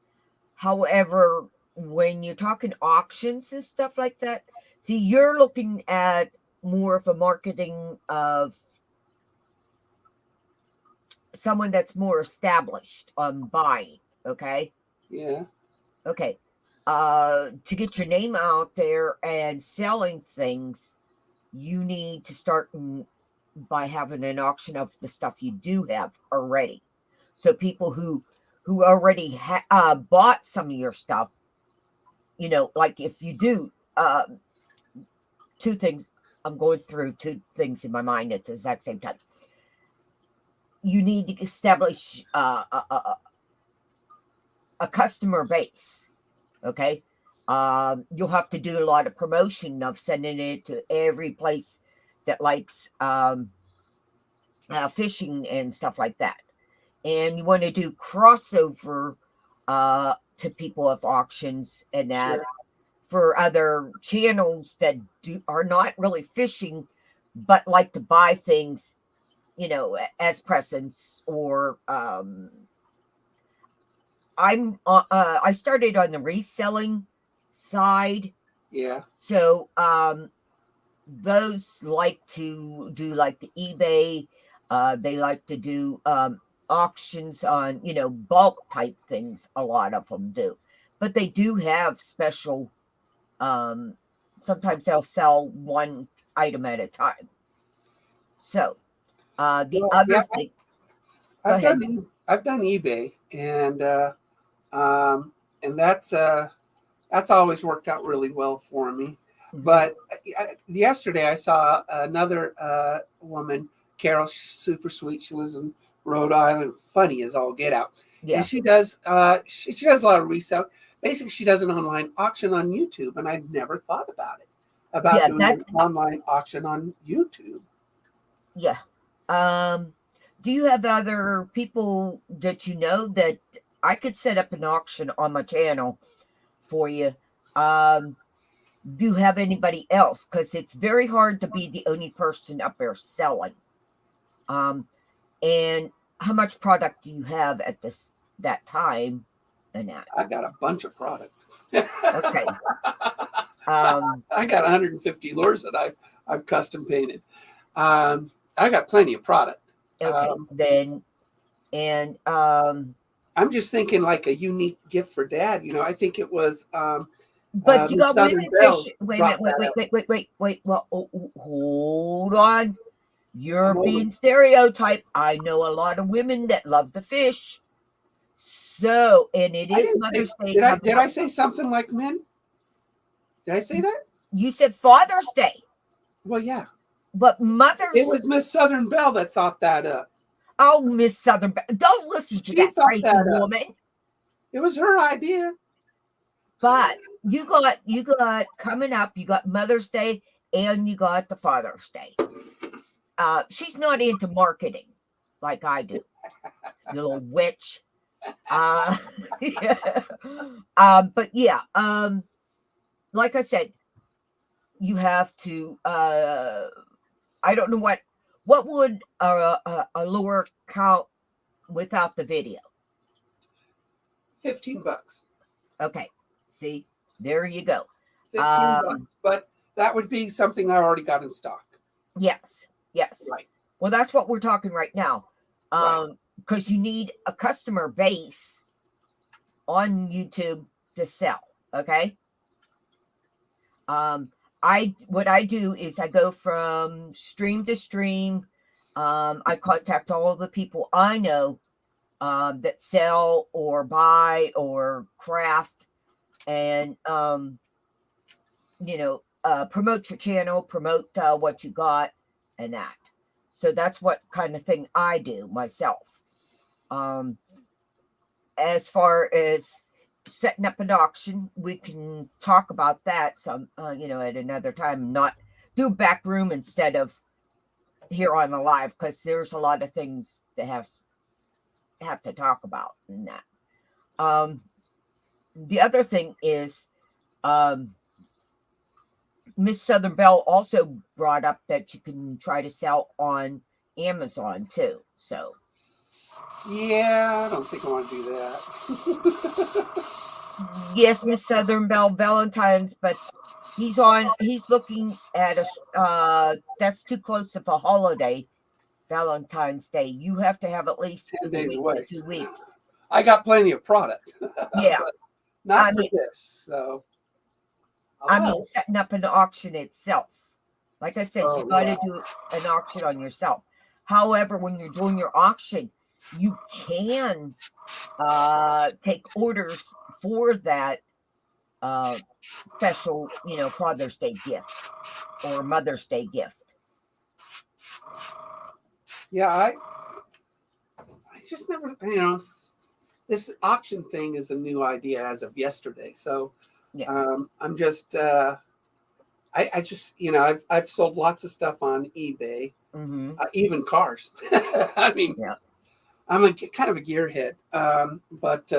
However, when you're talking auctions and stuff like that, see, you're looking at more of a marketing of someone that's more established on buying. Okay. Yeah. Okay. To get your name out there and selling things, you need to start by having an auction of the stuff you do have already. So people who already bought some of your stuff, like if you do, 2 things, I'm going through 2 things in my mind at the exact same time. You need to establish a customer base. Okay. You'll have to do a lot of promotion of sending it to every place that likes fishing and stuff like that. And you want to do crossover to people of auctions and that for other channels that are not really fishing, but like to buy things, as presents or I started on the reselling side. Yeah. So those like to do like the eBay. They like to do auctions on, bulk type things. A lot of them do, but they do have special. Sometimes they'll sell one item at a time. So other thing, I've done eBay, and that's always worked out really well for me. But yesterday I saw another woman, Carol. She's super sweet. She lives in Rhode Island. Funny as all get out. Yeah. And she does a lot of resale. Basically, she does an online auction on YouTube, and I've never thought about it. Doing an online auction on YouTube. Yeah. Do you have other people that that I could set up an auction on my channel for you? Do you have anybody else? Because it's very hard to be the only person up there selling. And how much product do you have at that time? And that. I got a bunch of product. Okay. I got 150 lures that I've custom painted. I got plenty of product. Okay. Then, and I'm just thinking like a unique gift for Dad. You know, I think it was. but you Miss got Southern women Belle fish. Wait a brought minute. that up. Wait. Well, hold on. You're I'm being older. stereotyped. I know a lot of women that love the fish. So, and it I is didn't Mother's say, Day. did I coming did up. I say something like men? Did I say that? You said Father's Day, Well, yeah. but Mother's. It was Miss Southern Belle that thought that up. Oh, Miss Southern. Don't listen to She that thought crazy that up. woman. It was her idea. But you got coming up. You got Mother's Day, and you got the Father's Day. She's not into marketing like I do, you little witch. Yeah. But yeah, like I said, you have to. I don't know what would a lure count without the video. $15. Okay, see, there you go. $15. But that would be something I already got in stock. Yes. Right. Well, that's what we're talking right now. Right. Because you need a customer base on YouTube to sell. Okay. What I do is I go from stream to stream. I contact all of the people I know that sell or buy or craft, and promote your channel, promote what you got, and that. So that's what kind of thing I do myself. As far as setting up an auction, we can talk about that some, at another time. Not do back room instead of here on the live, because there's a lot of things that have to talk about in that. The other thing is, Miss Southern Belle also brought up that you can try to sell on Amazon too. So Yeah, I don't think I want to do that. yes, Miss Southern Belle, Valentine's, but he's looking at that's too close of a holiday, Valentine's Day. You have to have at least 10 days away. 2 weeks. I got plenty of product. Yeah. Not for this. So Setting up an auction itself. Like I said, you got to do an auction on yourself. However, when you're doing your auction, you can take orders for that special, Father's Day gift or Mother's Day gift. Yeah, I just never, this auction thing is a new idea as of yesterday. So yeah. I'm just, I just, I've sold lots of stuff on eBay, even cars. I mean, yeah. I'm kind of a gearhead, but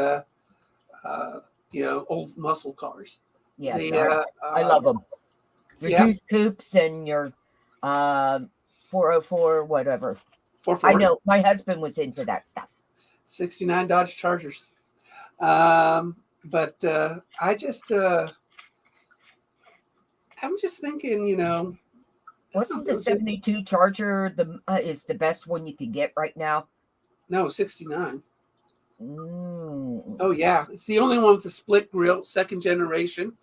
old muscle cars. Yeah, I love them. Your Deuce Coupes and your 404, whatever. 440. I know my husband was into that stuff. 69 Dodge Chargers. But I just, I'm just thinking, wasn't the 72 Charger is the best one you can get right now? No, 69. Mm. Oh yeah, it's the only one with the split grill, second generation.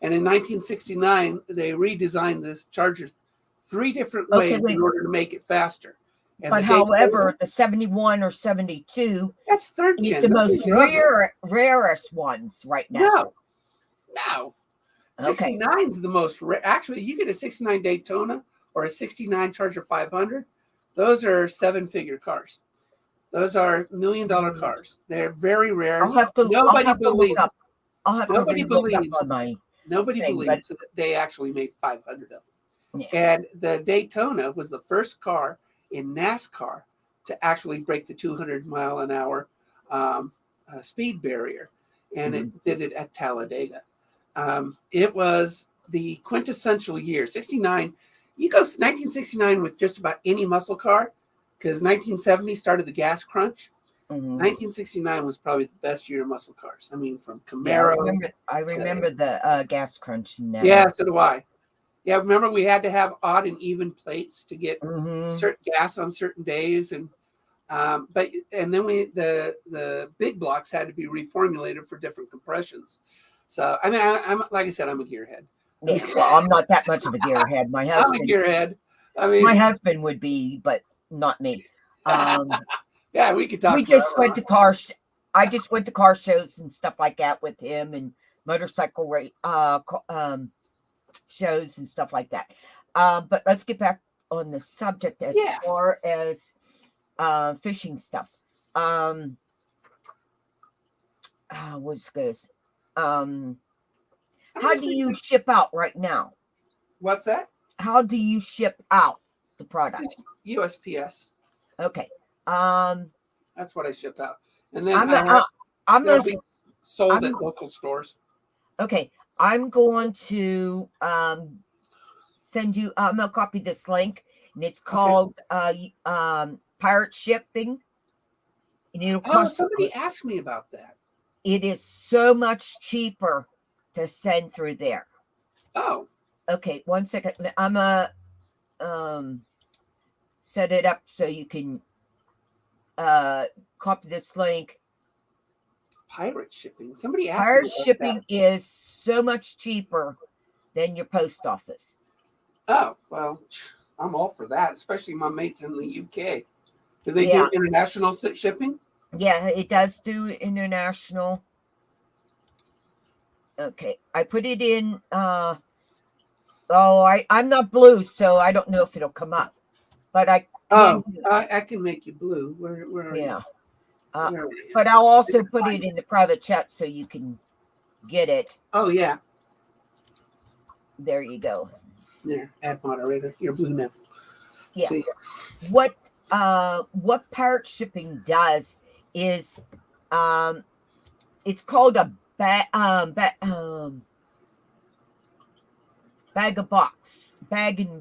And in 1969, they redesigned this Charger 3 different ways in order to make it faster. And but however, the 71 or 72 that's third is gen. the most rarest ones right now. No. 69 is the most rare. Actually, you get a 69 Daytona or a 69 Charger 500. Those are 7-figure cars. Those are $1 million cars. They're very rare. Nobody believes that they actually made 500 of them. Yeah. And the Daytona was the first car in NASCAR to actually break the 200-mile-an-hour speed barrier, and it did it at Talladega. It was the quintessential year. 69. You go 1969 with just about any muscle car, because 1970 started the gas crunch. Mhm. 1969 was probably the best year of muscle cars. I mean, from Yeah, Camaro. I remember the gas crunch now. Yeah, so do I. Yeah, remember we had to have odd and even plates to get Mhm. certain gas on certain days, and then the big blocks had to be reformulated for different compressions. So I mean, I'm like I said, I'm a gearhead. Yeah, well, I'm not that much of a gearhead. I'm a gearhead. I mean, my husband would be, but not me. yeah, we could talk. We just forever. went to car. I just went to car shows and stuff like that with him, and motorcycle shows and stuff like that. But let's get back on the subject as Yeah. far as fishing stuff. What's good? How do you ship out right now? What's that? How do you ship out the product? Just USPS. Okay. That's what I ship out, and then I'm it'll gonna be sold at local stores. Okay, I'm going to send you. I'm gonna copy this link, and it's called pirate shipping. And it'll cost. Somebody asked me about that. It is so much cheaper to send through there. Oh, okay. 1 second. I'm gonna set it up so you can copy this link. Pirate shipping. Somebody asked Pirate me about shipping that. is so much cheaper than your post office. Oh, well, I'm all for that, especially my mates in the UK. Do they Yeah. do international shipping? Yeah, it does do international. Okay, I put it in. I'm not blue, so I don't know if it'll come up. But I can. I can make you blue. Where are Yeah. you? Where are you? But I'll also put it in the private chat so you can get it. Oh yeah. There you go. There, add moderator. You're blue now. Yeah. See. What pirate shipping does is it's called a bag and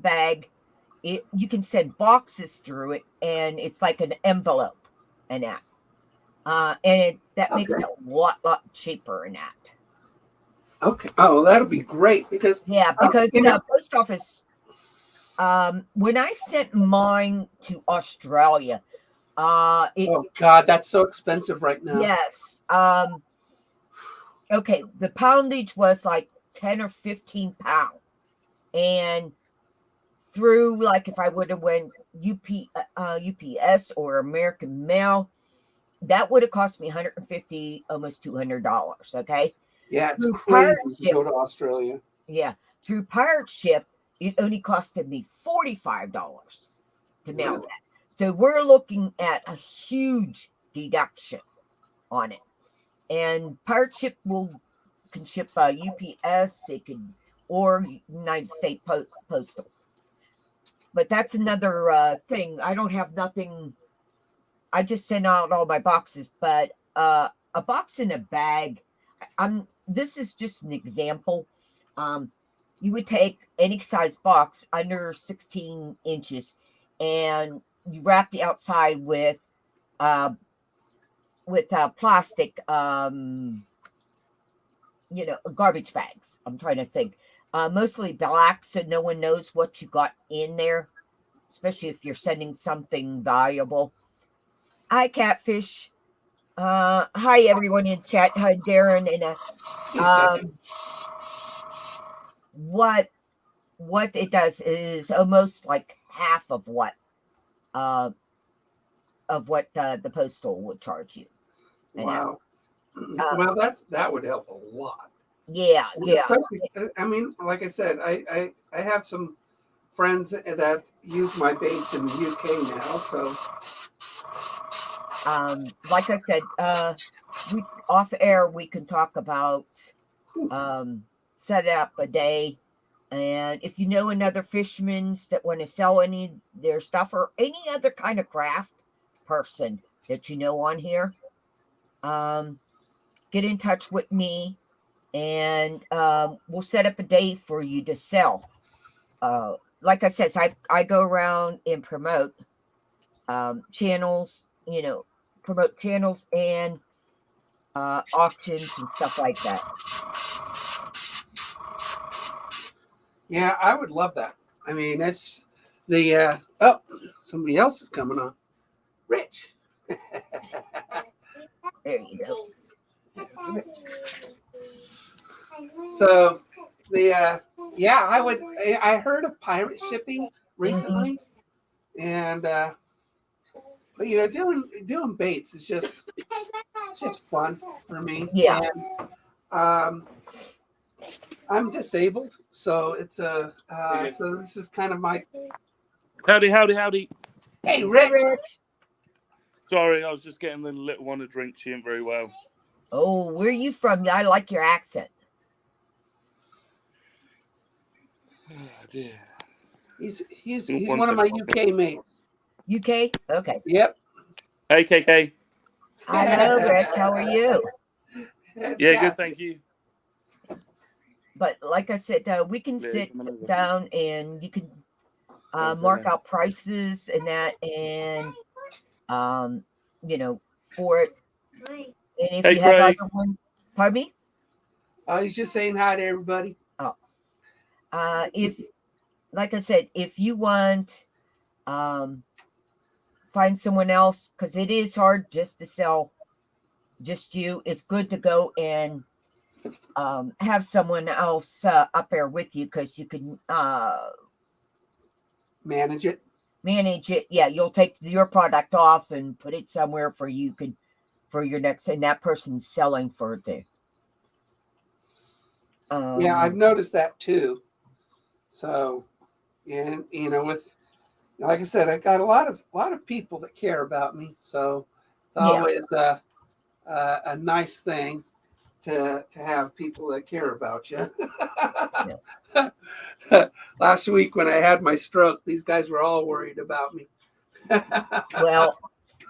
bag. You can send boxes through it, and it's like an envelope and that. That makes it a lot cheaper in that. Okay. Oh, well, that'll be great because the post office. When I sent mine to Australia, oh God, that's so expensive right now. Yes. Okay, the poundage was like 10 or 15 pounds, and through like if I would have went UPS or American Mail, that would have cost me $150, almost $200. Okay. Yeah, it's Through crazy to go to Australia. Yeah, through pirate ship, it only costed me $45 to mail that. So we're looking at a huge deduction on it. And pirate ship can ship UPS, it could, or United States Postal. But that's another thing. I don't have nothing. I just send out all my boxes, but a box in a bag. This is just an example. You would take any size box under 16 inches, and you wrap the outside with plastic, garbage bags. I'm trying to think. Mostly black, so no one knows what you got in there, especially if you're sending something valuable. Hi, Catfish. Hi, everyone in chat. Hi, Darren. And what it does is almost like half of what the postal would charge you. Wow. Well, that would help a lot. Yeah. Especially, I mean, like I said, I have some friends that use my baits in the UK now, so. Like I said, off air we can talk about set up a day, and if you know another fishermen that want to sell any of their stuff or any other kind of craft person that you know on here, get in touch with me, and we'll set up a day for you to sell. Like I said, I go around and promote channels, promote channels and auctions and stuff like that. Yeah, I would love that. I mean, it's the somebody else is coming on. Rich. There you go. So the I heard of pirate shipping recently, and but doing baits is just fun for me. Yeah. And I'm disabled, so it's so this is kind of my Howdy. hey Rich. Sorry, I was just getting the little one a drink. She ain't very well. Oh, where are you from? I like your accent. Oh, dear. He's one of my UK mates. UK? Okay. Yep. Hey, KK. Hello, Rich. How are you? Yeah, good, thank you. But like I said, we can sit down and you can mark out prices and that, and for it. And if you have other ones, pardon me. He's just saying hi to everybody. Oh, if, like I said, if you want, find someone else, because it is hard just to sell just you. It's good to go and have someone else up there with you, because you can manage it. Yeah, you'll take your product off and put it somewhere for your next, and that person's selling for it. Yeah, I've noticed that too. So, and with, like I said, I've got a lot of people that care about me. So it's always a nice thing to have people that care about you. Yeah. Last week when I had my stroke, these guys were all worried about me. Well,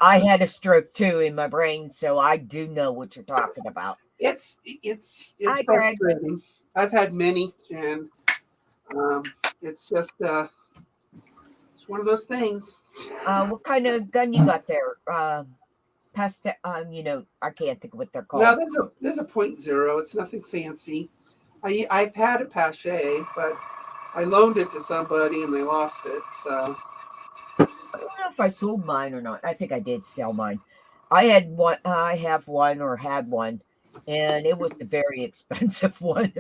I had a stroke too in my brain, so I do know what you're talking about. It's frustrating. I've had many, and it's just it's one of those things. What kind of gun you got there? Past I can't think of what they're called. No, there's a .0. It's nothing fancy. I've had a Pache, but I loaned it to somebody and they lost it. So I don't know if I sold mine or not. I think I did sell mine. I had one. I have one or had one, and it was a very expensive one.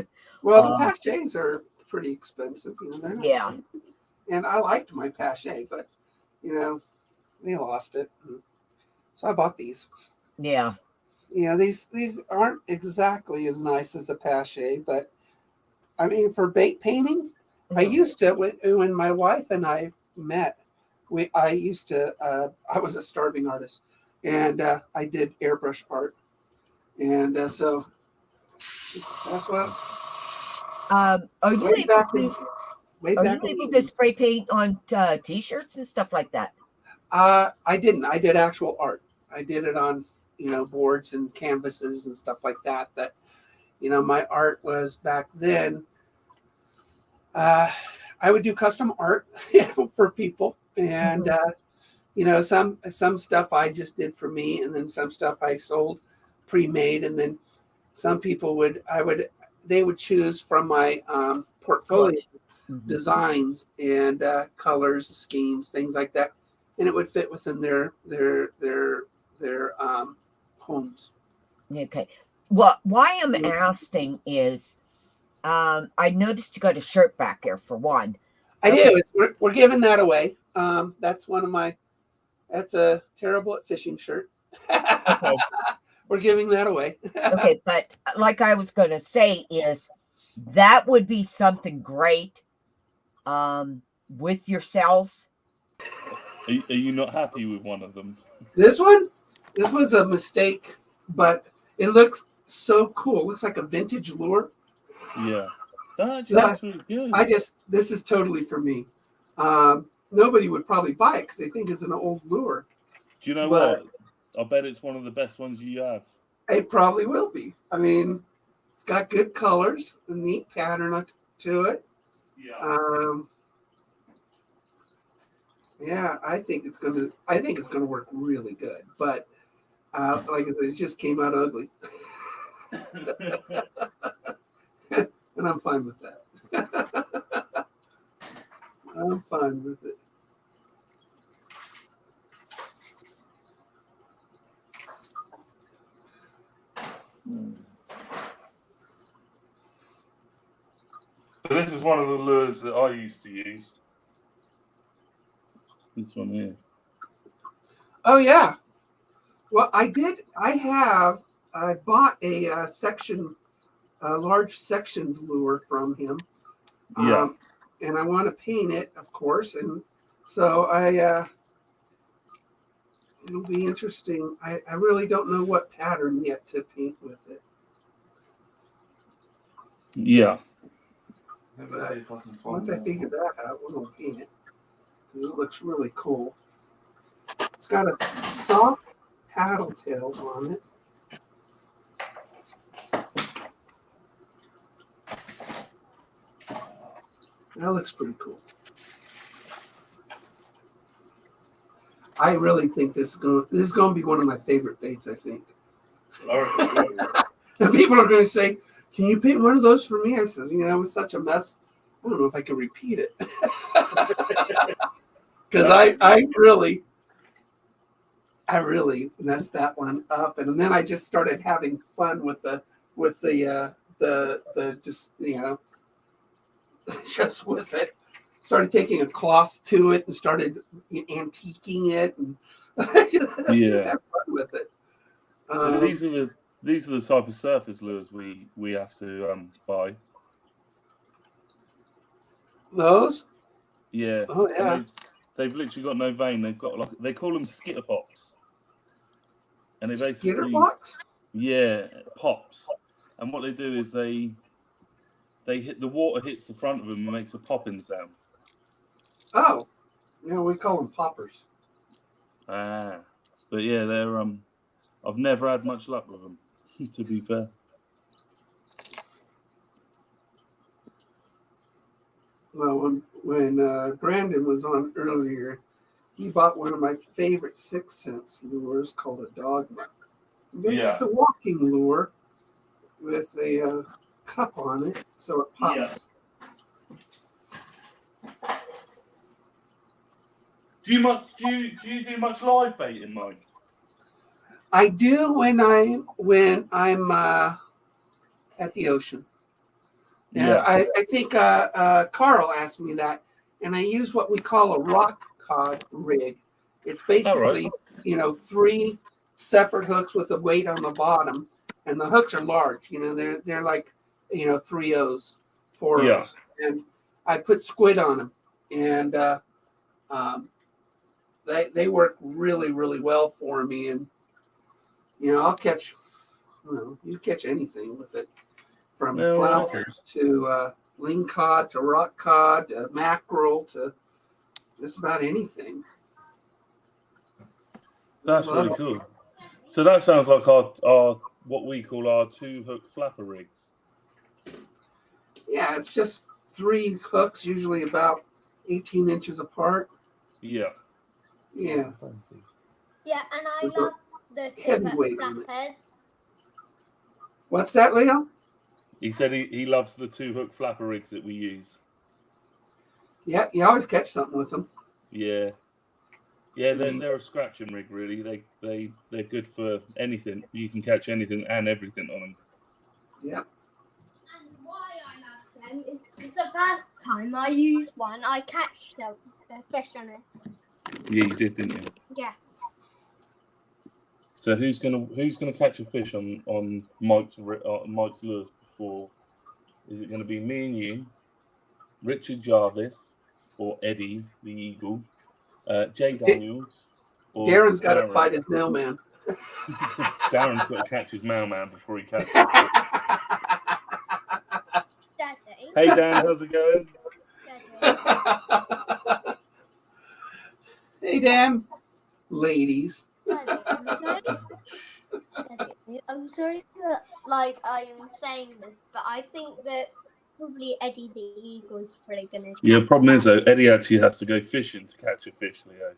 Well, the Paches are pretty expensive. They're not yeah. cheap. And I liked my Pache, but they lost it. So I bought these. Yeah. These aren't exactly as nice as a Pache, but I mean, for bait painting, I used to, when my wife and I met, I was a starving artist, and I did airbrush art. And so that's what. Are you able to spray paint on t-shirts and stuff like that? I didn't. I did actual art. I did it on, boards and canvases and stuff like that. That, my art was back then. I would do custom art for people, and some stuff I just did for me, and then some stuff I sold pre-made, and then some people would choose from my portfolio designs and colors, schemes, things like that, and it would fit within their homes. Okay. Well, why I'm asking is, I noticed you got a shirt back there for one. I do. We're giving that away. That's that's a terrible at fishing shirt. Okay. We're giving that away. Okay, but like I was going to say is that would be something great with yourselves. Are you not happy with one of them? This was a mistake, but it looks so cool. It looks like a vintage lure. Yeah. That's really good. This is totally for me. Nobody would probably buy it because they think it's an old lure. Do you know what? I bet it's one of the best ones you have. It probably will be. I mean, it's got good colors, a neat pattern to it. Yeah. Yeah, I think it's gonna work really good. But like I said, it just came out ugly, and I'm fine with that. I'm fine with it. So this is one of the lures that I used to use. This one here. Oh yeah. Well, I bought a large sectioned lure from him. Yeah. And I want to paint it, of course. And so it'll be interesting. I really don't know what pattern yet to paint with it. Yeah. But once I figure that out, we're going to paint it. Because it looks really cool. It's got a soft paddle tail on it. That looks pretty cool. I really think this is going to be one of my favorite baits, I think. And people are going to say, "Can you paint one of those for me?" I said, it was such a mess. I don't know if I can repeat it. Because I really messed that one up. And then I just started having fun with the just, just with it. Started taking a cloth to it and started antiquing it, and just have fun with it. So these are the type of surface lures we have to buy. Those? Yeah. Oh yeah. They've literally got no vein. They've got they call them skitter pops. And they basically Skitter pops? Yeah, pops. And what they do is they hit the water hits the front of them and makes a popping sound. Oh, we call them poppers. Ah, but yeah, they're I've never had much luck with them, to be fair. Well, when Brandon was on earlier, he bought one of my favorite 6th Sense lures called a dogma. Basically, it's a walking lure with a cup on it, so it pops. Yeah. Do you do much live baiting, Mike? I do when I'm at the ocean. Yeah. I think Carl asked me that, and I use what we call a rock cod rig. It's basically 3 separate hooks with a weight on the bottom, and the hooks are large. They're like 3 O's, 4 O's, and I put squid on them, and they work really, really well for me. And I'll catch, you catch anything with it, from flounders to ling cod to rock cod to mackerel to just about anything. That's really cool. So that sounds like our what we call our 2-hook flapper rigs. Yeah, it's just 3 hooks, usually about 18 inches apart. Yeah. Yeah. Yeah, and I love the heavyweight flappers. What's that, Leo? He said he loves the 2-hook flapper rigs that we use. Yeah, you always catch something with them. Yeah. Yeah, they're a scratching rig, really. They're good for anything. You can catch anything and everything on them. Yeah. And why I love them is because the first time I used one, I catched a fish on it. Yeah, you did, didn't you? Yeah. So who's gonna catch a fish on Mike's lures before? Is it going to be me and you, Richard Jarvis, or Eddie the Eagle, Jay Daniels? Or Darren's got to fight his mailman. Darren's got to catch his mailman before he catches. Daddy. Hey Dan, how's it going? Daddy. Hey Dan, ladies. Daddy, I'm sorry that I'm saying this, but I think that probably Eddie the Eagle's probably gonna. Yeah, catch problem is that. though, Eddie actually has to go fishing to catch a fish, Leo.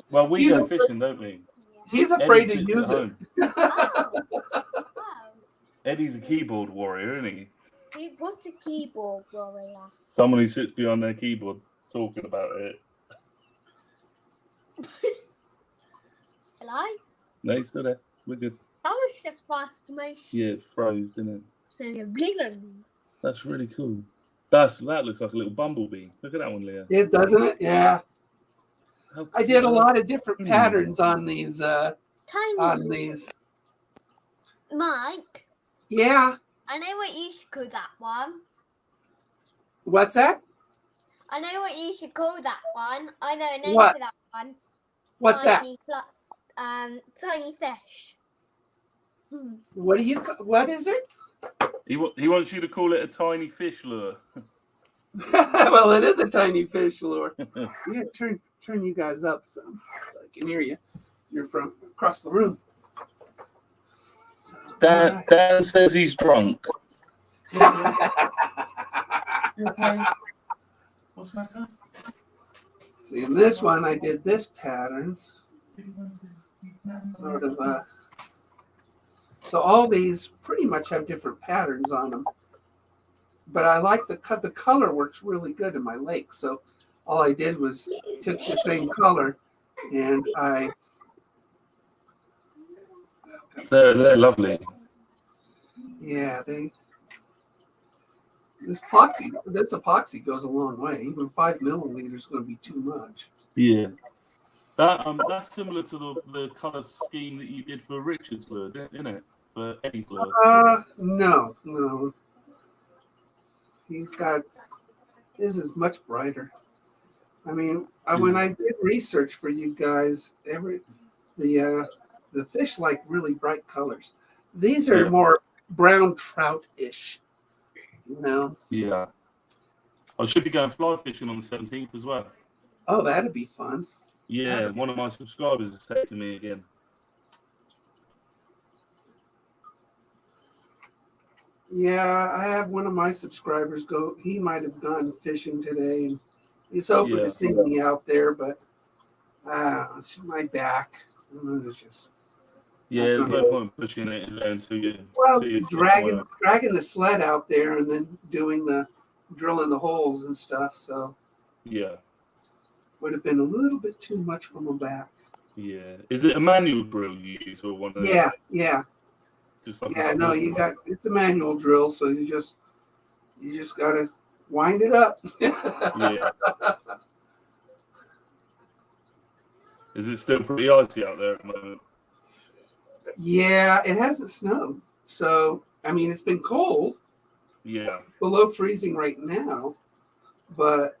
Well, we He's go a- fishing, don't we? He's Eddie afraid to sits use at it. home. Oh. Oh. Eddie's a keyboard warrior, isn't he? What's a keyboard warrior? Someone who sits behind their keyboard talking about it. Hello? No, he's still there. We're good. That was just fast motion. Yeah, it froze, didn't it? So you're bleeding. That's really cool. That looks like a little bumblebee. Look at that one, Leo. It doesn't it? Yeah. How I did a cute. lot of different patterns on these. Tiny. Mike, Yeah. I know what you should call that one. What's that? I know what you should call that one. I know a name What? for that one. What's that? Tiny fish. What is it? He wants you to call it a tiny fish lure. Well, it is a tiny fish lure. Yeah, turn you guys up some so I can hear you. You're from across the room. So, Dan says he's drunk. What's that? See, in this one, I did this pattern. Sort of. So all these pretty much have different patterns on them. But I like the color works really good in my lake. So all I did was took the same color and I. They're lovely. Yeah, this epoxy goes a long way. Even 5 milliliters is going to be too much. Yeah. That's similar to the colour scheme that you did for Richard's lure, isn't it? For Eddie's lure. No. His is much brighter. I mean, when I did research for you guys, the fish like really bright colors. These are more brown trout-ish, you know. Yeah. I should be going fly fishing on the 17th as well. Oh, that'd be fun. Yeah, one of my subscribers is texting me again. Yeah, I have one of my subscribers go. He might have gone fishing today, and he's hoping to see me out there, but it's my back. It's just. Yeah, there's no point pushing it until you. Well, dragging the sled out there and then drilling the holes and stuff. So. Yeah. Would have been a little bit too much for my back. Yeah. Is it a manual drill you use or one of those? Yeah. Just like it's a manual drill, so you just gotta wind it up. Yeah. Is it still pretty icy out there at the moment? Yeah, it hasn't snowed. So I mean it's been cold. Yeah. It's below freezing right now. But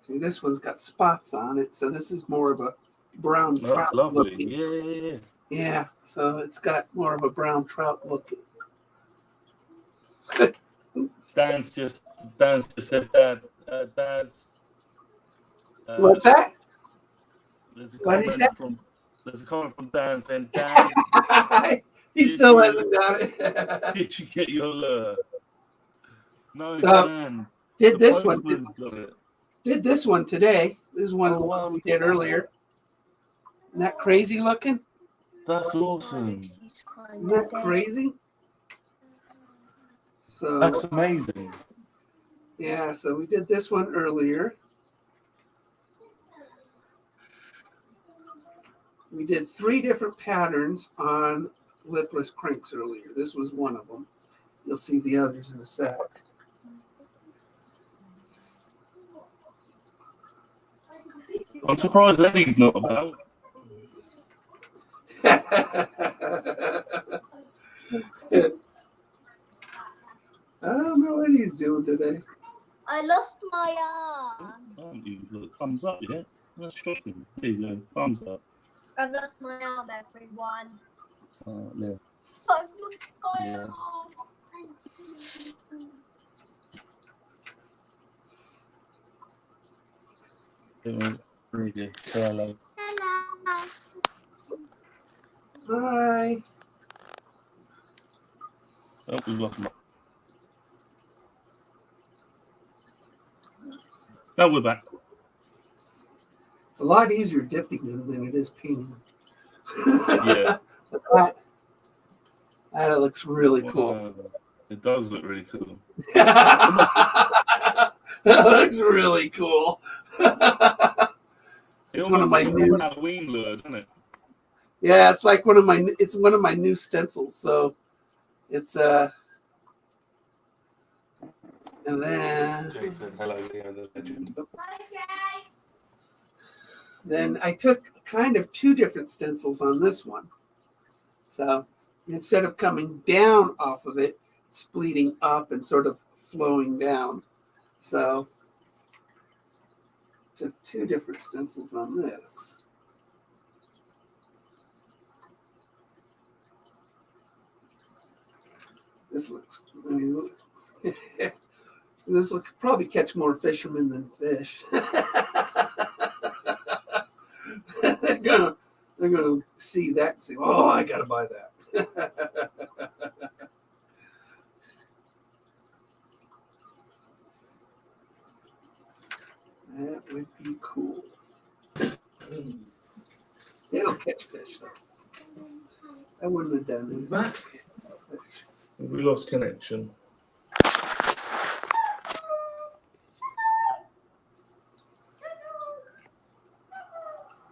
see, this one's got spots on it, so this is more of a brown trout. That's lovely. Looking. Yeah. Yeah, so it's got more of a brown trout look. Dan's just said that. Daz. What's that? There's a What did he comment there's a comment from Dan saying, Daz, he still hasn't done it. did you get your lure? No, So, Dan. Did The this one? postman's got it. Did this one today? This is one of the ones we did earlier. Isn't that crazy looking? That's awesome. Isn't that crazy? So That's amazing. yeah, so we did this one earlier. We did 3 different patterns on Lipless Cranks earlier. This was one of them. You'll see the others in a sec. I'm surprised Eddie's not about. I don't know what he's doing today. I lost my arm. Aren't you? Look, thumbs up, yeah? That's shocking. There you go. Thumbs up. I've lost my arm, everyone. Yeah. I've lost my Yeah. arm. Really good. Say hello. Hello. Hi. Oh, we lost Mike. Now we're back. It's a lot easier dipping them than it is painting them. Yeah. That looks really cool. It does look really cool. That looks really cool. It's one of my new Halloween lure, doesn't it? Yeah, it's like one of my new stencils. So it's and then Jay said hello, Leo the legend. then I took kind of two different stencils on this one. So instead of coming down off of it, it's bleeding up and sort of flowing down. So took two different stencils on this. This looks, I mean, this will probably catch more fishermen than fish. they're gonna see that and say, "Oh, I gotta buy that." That would be cool. They don't catch fish though. I wouldn't have done it. Back. We lost connection.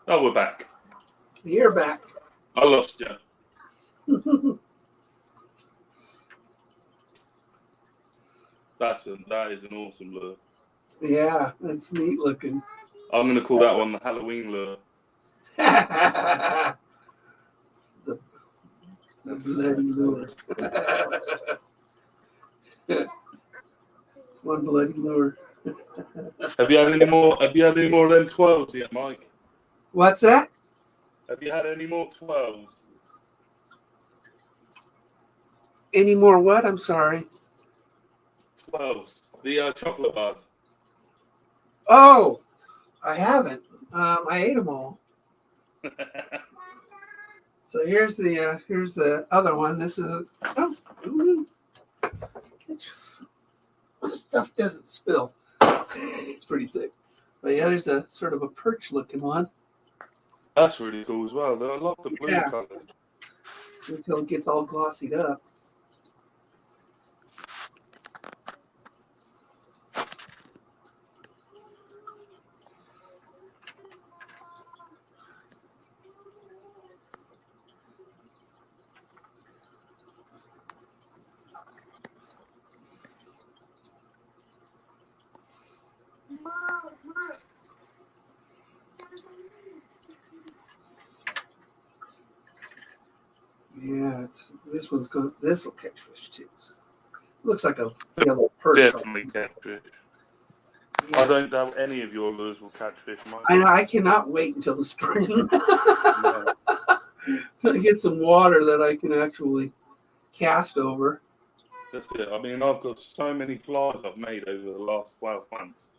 Oh, we're back. You're back. I lost you. That is an awesome lure. Yeah, that's neat looking. I'm going to call that one the Halloween lure. the bloody lure. It's one bloody lure. Have you had any more? Have you had any more of them 12s yet, Mike? What's that? Have you had any more 12s? Any more what? I'm sorry. 12s. The chocolate bars. Oh, I haven't. I ate them all. So here's the other one. This is stuff doesn't spill. It's pretty thick. But yeah, there's a sort of a perch looking one. That's really cool as well. I love the blue colours. Until it gets all glossied up. Yeah, this one's going. This will catch fish too. So looks like a yellow perch. Definitely catch fish. Yeah. I don't doubt any of your lures will catch fish, Mike. I know. I cannot wait until the spring to get some water that I can actually cast over. That's it. I mean, I've got so many flies I've made over the last 12 months,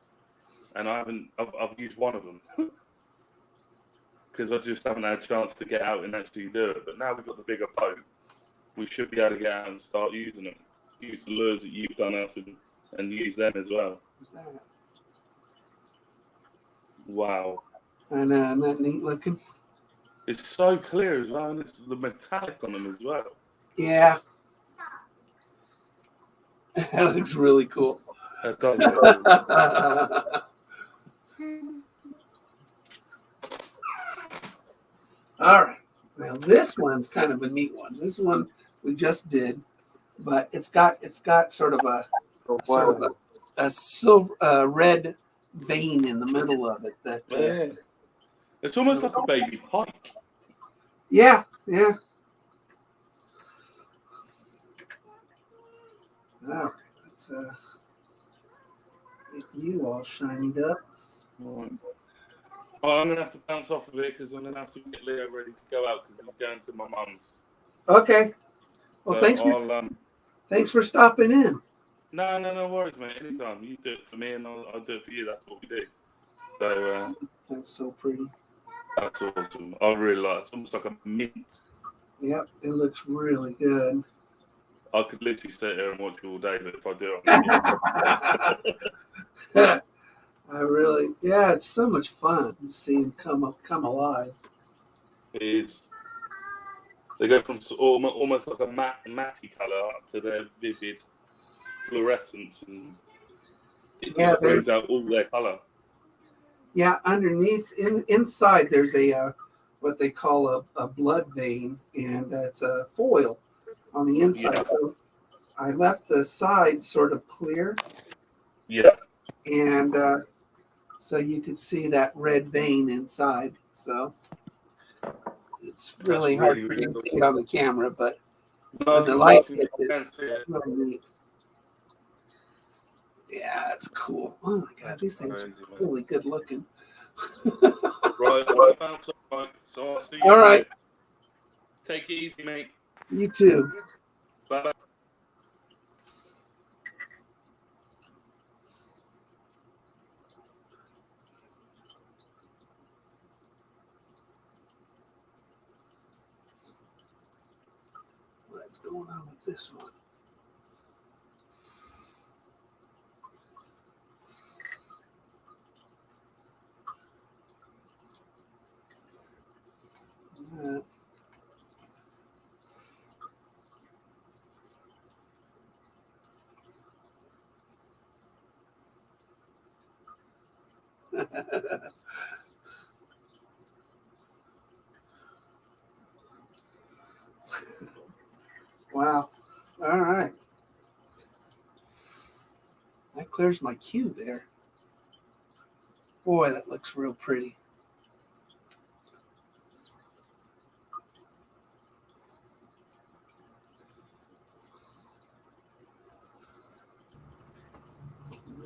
and I've used one of them because I just haven't had a chance to get out and actually do it. But now we've got the bigger boat, we should be able to get out and start using them. Use the lures that you've done us and use them as well. What's that? Wow. And isn't that neat looking? It's so clear as well, and it's the metallic on them as well. Yeah. That looks really cool. That does look cool. All right. Now this one's kind of a neat one. This one we just did, but it's got sort of a silver red vein in the middle of it. That it's almost like a baby pike. Yeah. All right. Let's get you all shined up. Right. Well, I'm going to have to bounce off of it because I'm going to have to get Leo ready to go out because he's going to my mum's. Okay. Well, so thanks for stopping in. No worries, mate. Anytime. You do it for me and I'll do it for you. That's what we do. So that's so pretty. That's awesome. I really like it. It's almost like a mint. Yep, it looks really good. I could literally sit here and watch you all day, but if I do it, Yeah, it's so much fun to see them come alive. it is. They go from almost like a matty colour up to their vivid fluorescence, and it Yeah, just brings out all their colour. Yeah, underneath, inside, there's a what they call a blood vein, and it's a foil on the inside. Yeah. So I left the sides sort of clear, Yeah. and so you could see that red vein inside. So it's really hard for you to see it on the camera, but when the light hits it, it's really neat. Yeah, that's cool. Oh my God, these things are really good looking. Right, I'm about to, right, so I'll see you. All right. Take it easy, mate. You too. Bye bye. What's going on with this one? Wow. All right. That clears my cue there. Boy, that looks real pretty.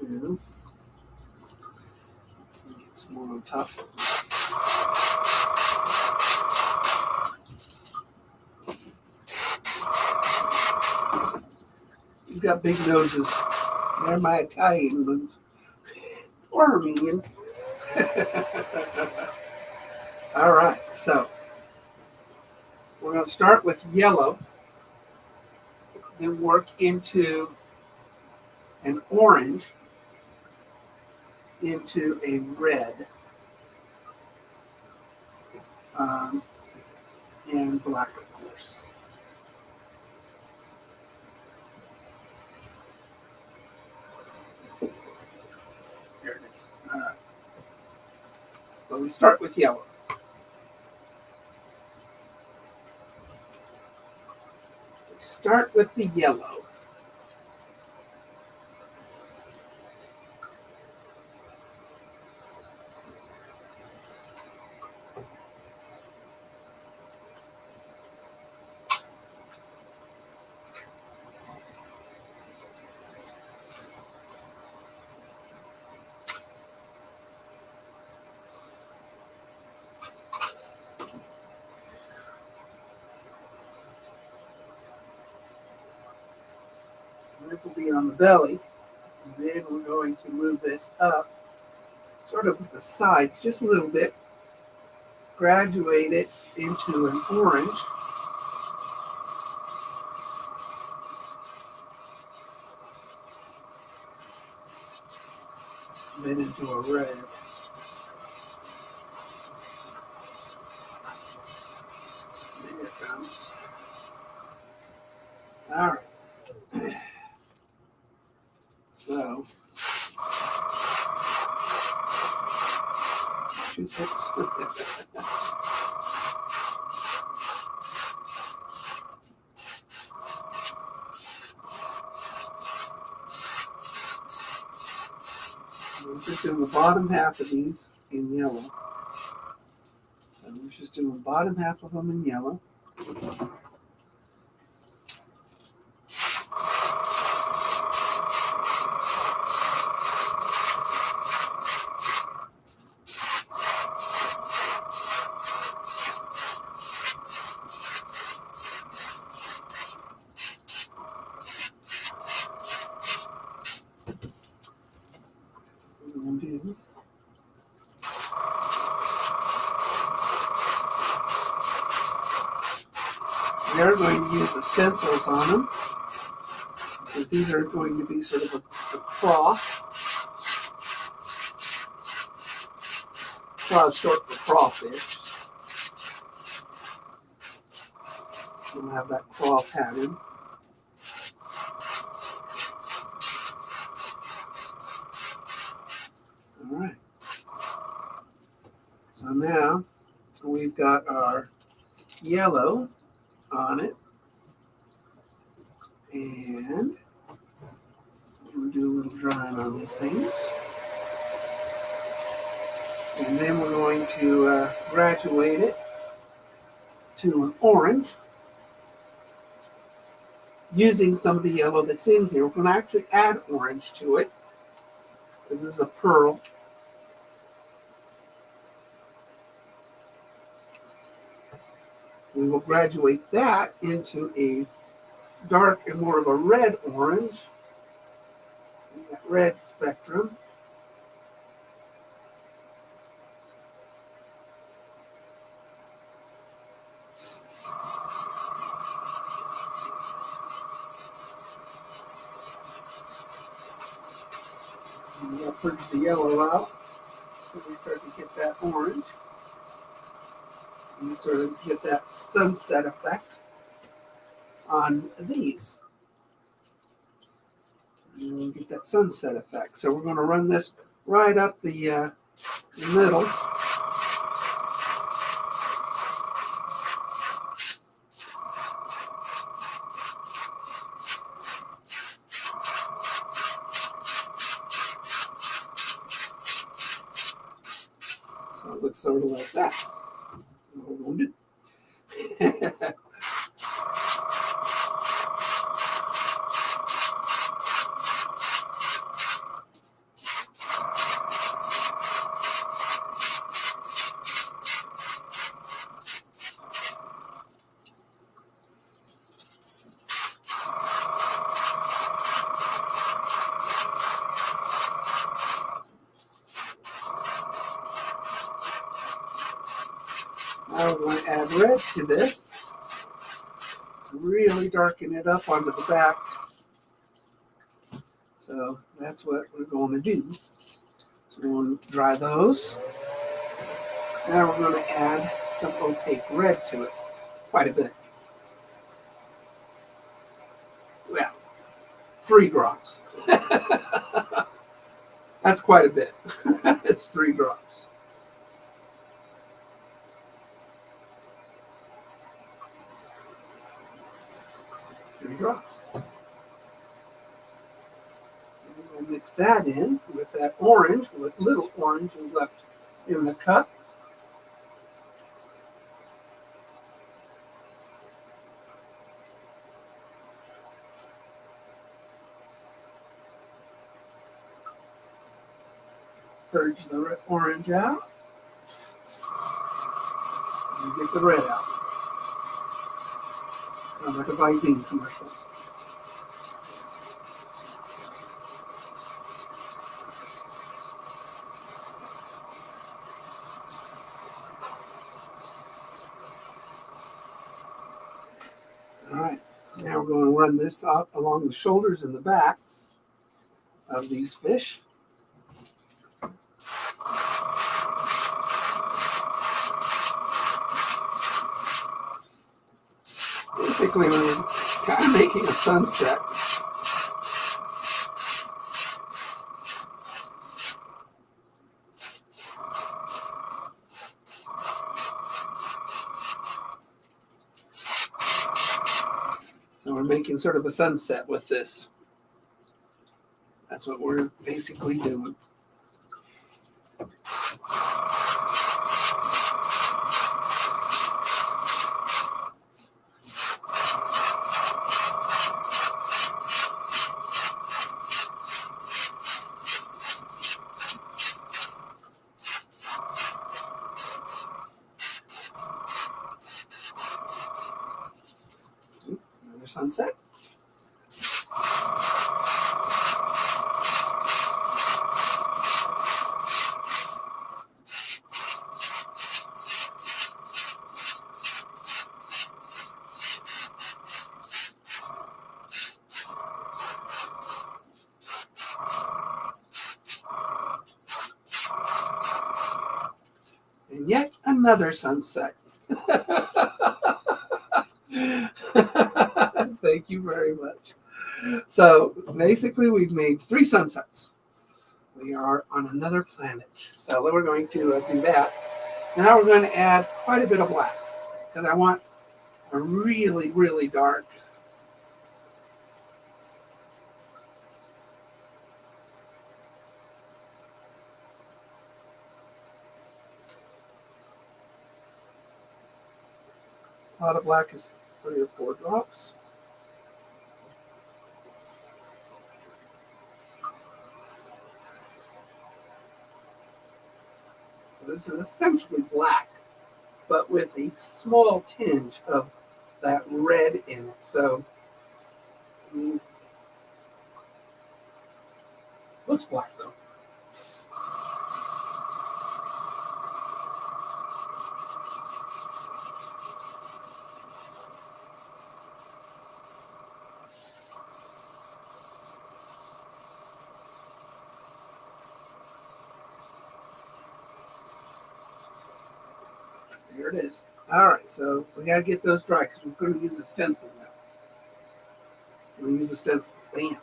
Yeah. Get some more on top. He's got big noses. They're my Italian ones. Or Armenian. All right, so we're going to start with yellow, then work into an orange, into a red, and black, of course. There it is. All right. So we start with yellow. We start with the yellow. This will be on the belly. And then we're going to move this up, sort of with the sides, just a little bit. Graduate it into an orange. Then into a red. There it comes. All right. So, toothpicks. We're just doing the bottom half of these in yellow. So we're just doing the bottom half of them in yellow. Do. They're going to use the stencils on them, because these are going to be sort of a short for crawfish. We'll have that craw pattern. All right. So now we've got our yellow on it, and we'll do a little drying on these things. And then we're going to graduate it to an orange using some of the yellow that's in here. We're going to actually add orange to it. This is a pearl. We will graduate that into a dark and more of a red orange. That red spectrum. And we'll purge the yellow out so we start to get that orange. And sort of get that sunset effect on these. And we'll get that sunset effect. So we're going to run this right up the middle. So it looks sort of like that. What we're going to do. Now we're going to add red to this, really darken it up onto the back. So that's what we're going to do. So we're going to dry those. Now we're going to add some opaque red to it, quite a bit. Well, 3 drops. That's quite a bit. It's 3 drops. Drops. We'll mix that in with that orange, with little oranges left in the cup. Purge the orange out. And get the red out. Sounds like a Visine commercial. All right, now we're going to run this out along the shoulders and the backs of these fish. Basically, we're kind of making a sunset. So we're making sort of a sunset with this. That's what we're basically doing. Sunset. And yet another sunset. Thank you very much. So basically we've made 3 sunsets. We are on another planet. So we're going to do that. Now we're going to add quite a bit of black because I want a really, really dark. A lot of black is 3 or 4 drops. So this is essentially black, but with a small tinge of that red in it. So looks black though. There it is. All right, so we got to get those dry because we're going to use a stencil now. We're going to use a stencil. Bam.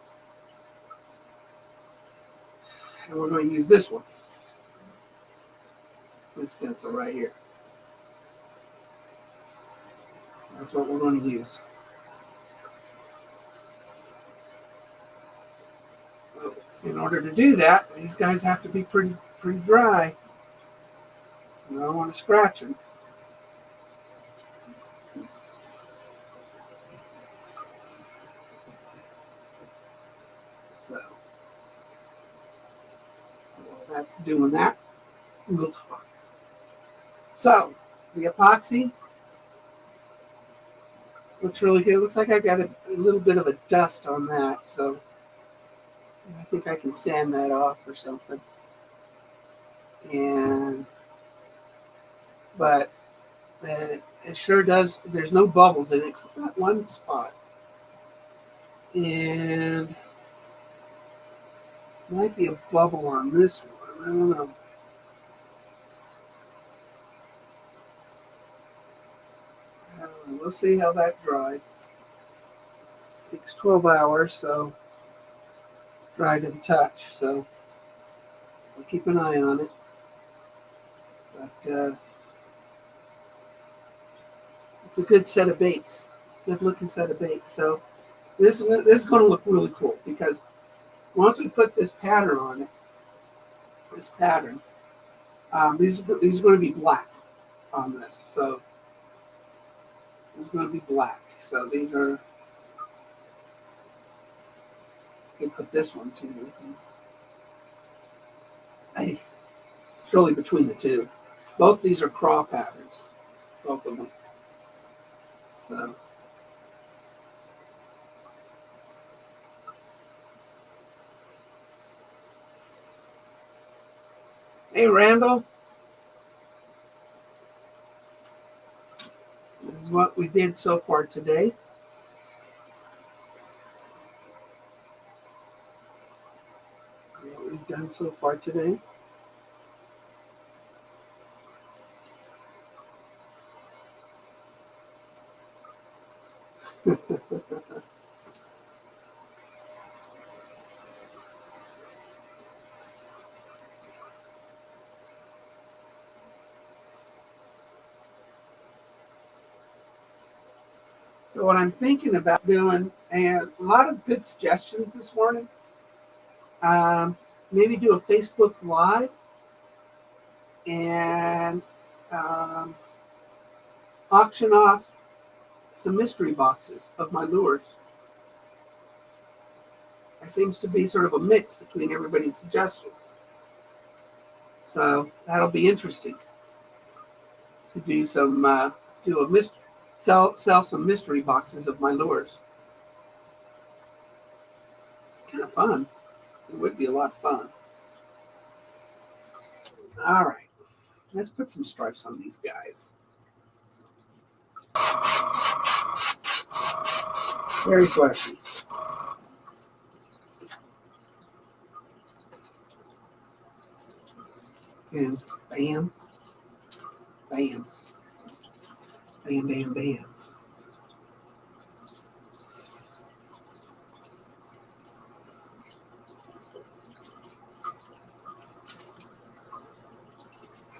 And we're going to use this one. This stencil right here. That's what we're going to use. In order to do that, these guys have to be pretty dry. I don't want to scratch them. So while that's doing that, we'll talk. So the epoxy looks really good. Looks like I got a little bit of a dust on that, so I think I can sand that off or something. But it sure does. There's no bubbles in it except that one spot, and might be a bubble on this one. I don't know. We'll see how that dries. It takes 12 hours, so dry to the touch. So we'll keep an eye on it. But it's a good set of baits, good looking set of baits. So this is going to look really cool because once we put this pattern on it, these are going to be black on this. So this is going to be black. So these are. You can put this one too. It's really between the two. Both these are craw patterns, both of them. So hey, Randall. This is what we did so far today. What we've done so far today. So what I'm thinking about doing, and a lot of good suggestions this morning, maybe do a Facebook Live and auction off some mystery boxes of my lures. There seems to be sort of a mix between everybody's suggestions. So that'll be interesting to do some, sell some mystery boxes of my lures. Kind of fun. It would be a lot of fun. All right, let's put some stripes on these guys. Very flashy. And bam. Bam. Bam, bam, bam.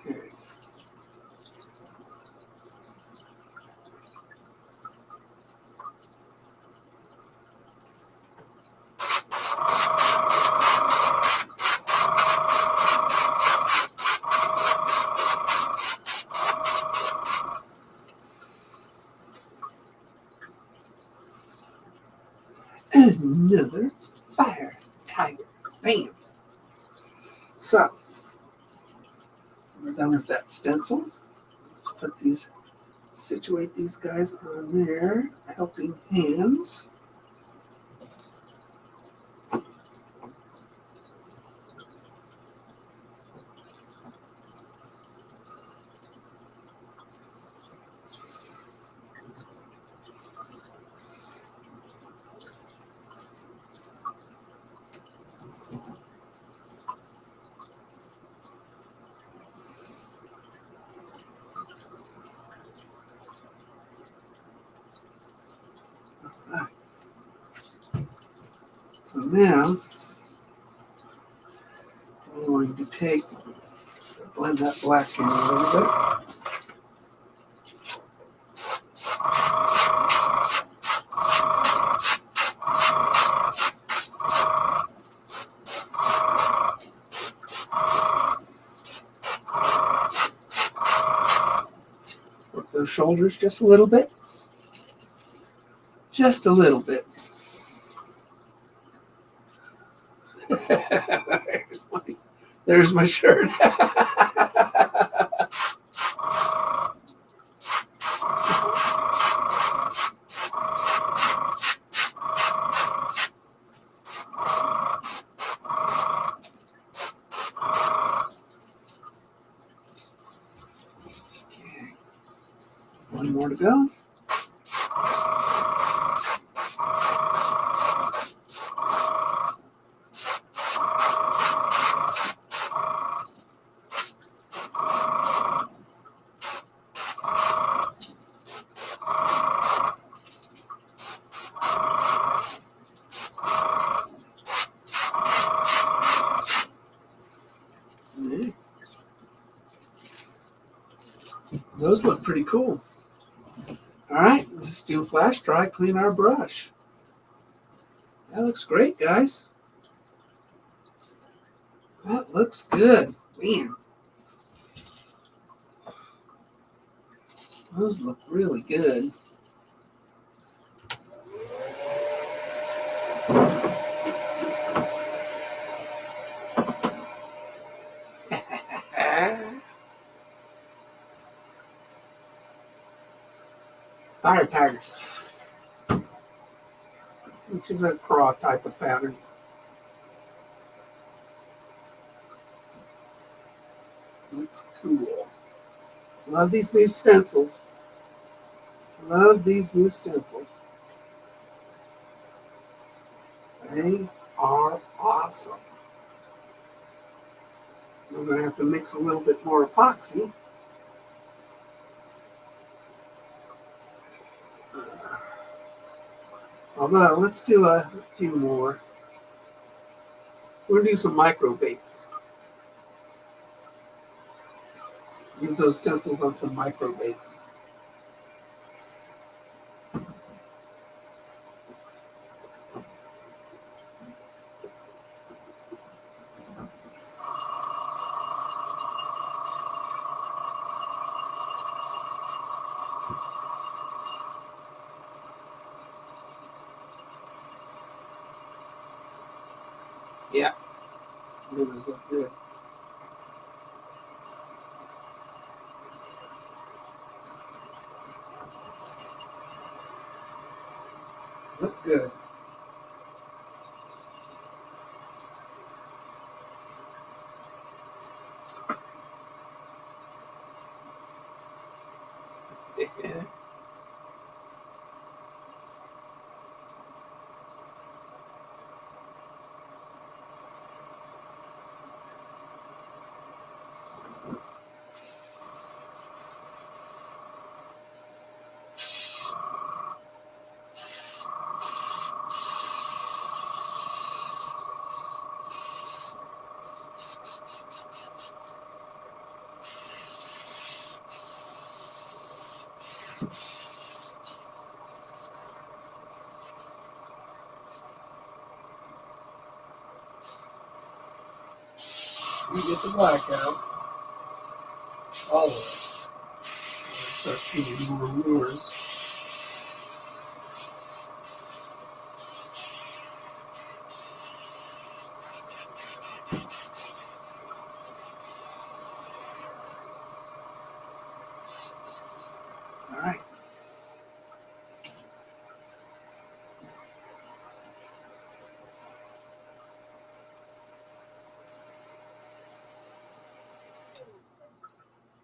Okay. Another fire tiger. Bam. So, we're done with that stencil. Let's put these, situate these guys on there. Helping hands. Alright. So now, I'm going to take, blend that black in a little bit. Work those shoulders just a little bit. Just a little bit. There's my shirt. Okay. One more to go. Those look pretty cool. All right, let's do flash dry, clean our brush. That looks great, guys. That looks good. Man. Those look really good. Fire tigers, which is a craw type of pattern. Looks cool. Love these new stencils. Love these new stencils. They are awesome. We're going to have to mix a little bit more epoxy. Although, let's do a few more. We're going to do some micro baits. Use those stencils on some micro baits. Yeah, those look good. Look good. Yeah. You get the black out. All of it. Start feeding more lures. All right.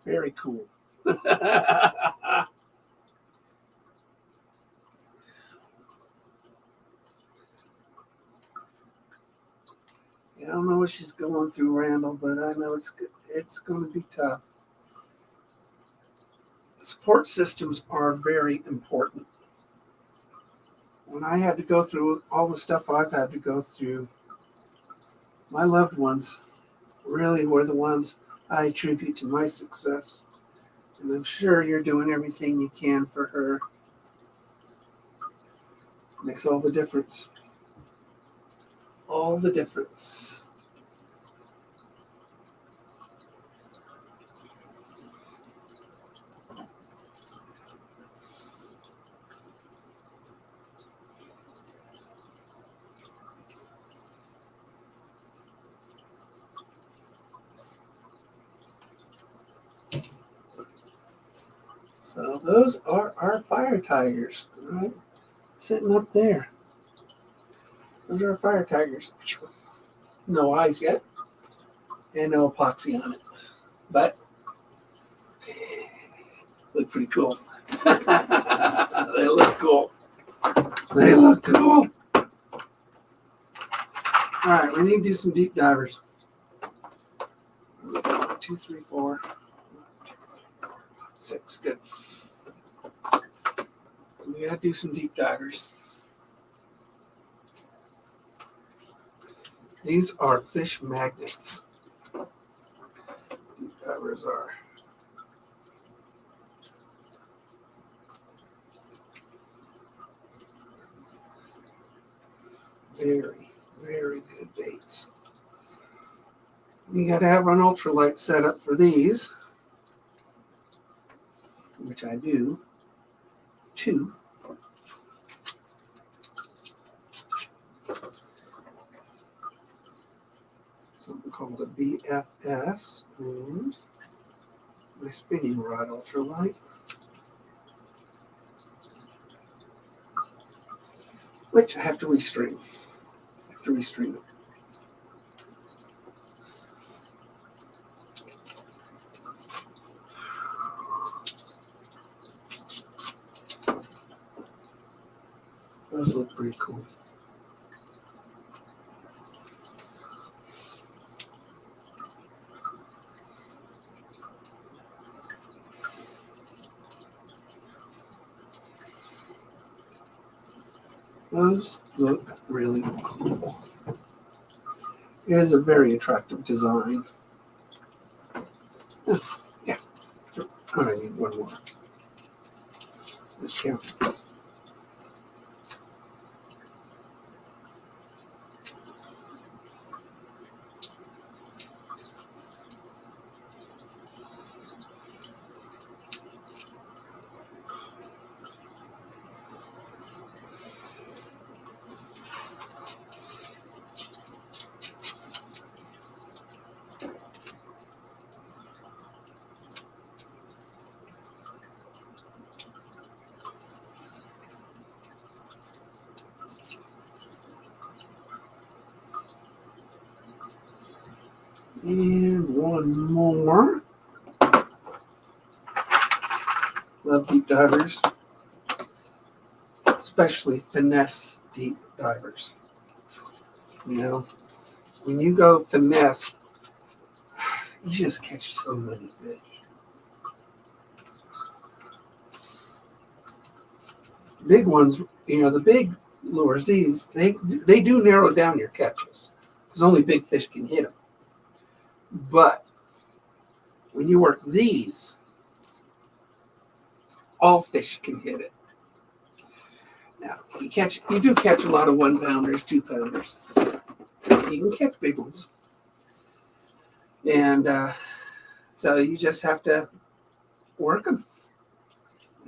Very cool. I don't know what she's going through, Randall, but I know it's going to be tough. Support systems are very important. When I had to go through all the stuff I've had to go through, my loved ones really were the ones I attribute to my success. And I'm sure you're doing everything you can for her. Makes all the difference. All the difference. So those are our fire tigers, right? Sitting up there. Those are our fire tigers. No eyes yet, and no epoxy on it, but look pretty cool. They look cool. They look cool. All right, we need to do some deep divers. 1, 2, 3, 4, 6. Good. We gotta do some deep divers. These are fish magnets. Deep divers are. Very, very good baits. You got to have an ultralight setup for these, which I do. 2. Something called a BFS and my spinning rod ultralight, which I have to restring. It. Those look pretty cool. Those look really cool. It is a very attractive design. Yeah, I need one more. This count. And one more. Love deep divers, especially finesse deep divers. You know, when you go finesse, you just catch so many fish. Big ones, you know, the big lures, these, they do narrow down your catches because only big fish can hit them. But when you work these, all fish can hit it. Now, you do catch a lot of 1 pounders, 2 pounders. You can catch big ones. And so you just have to work them.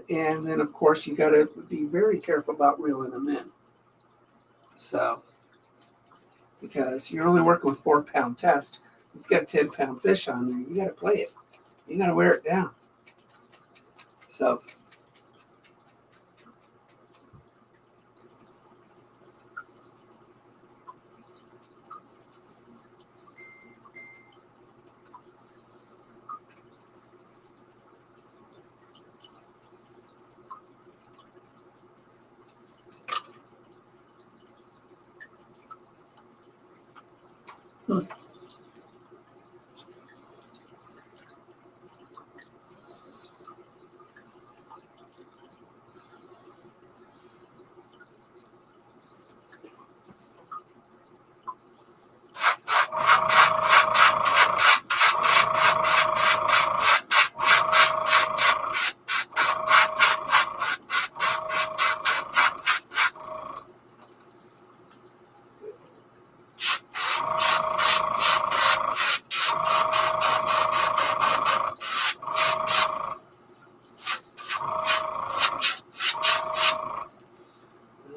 And then, of course, you got to be very careful about reeling them in. So, because you're only working with 4-pound test, you've got a 10-pound fish on there, you got to play it. You got to wear it down. So,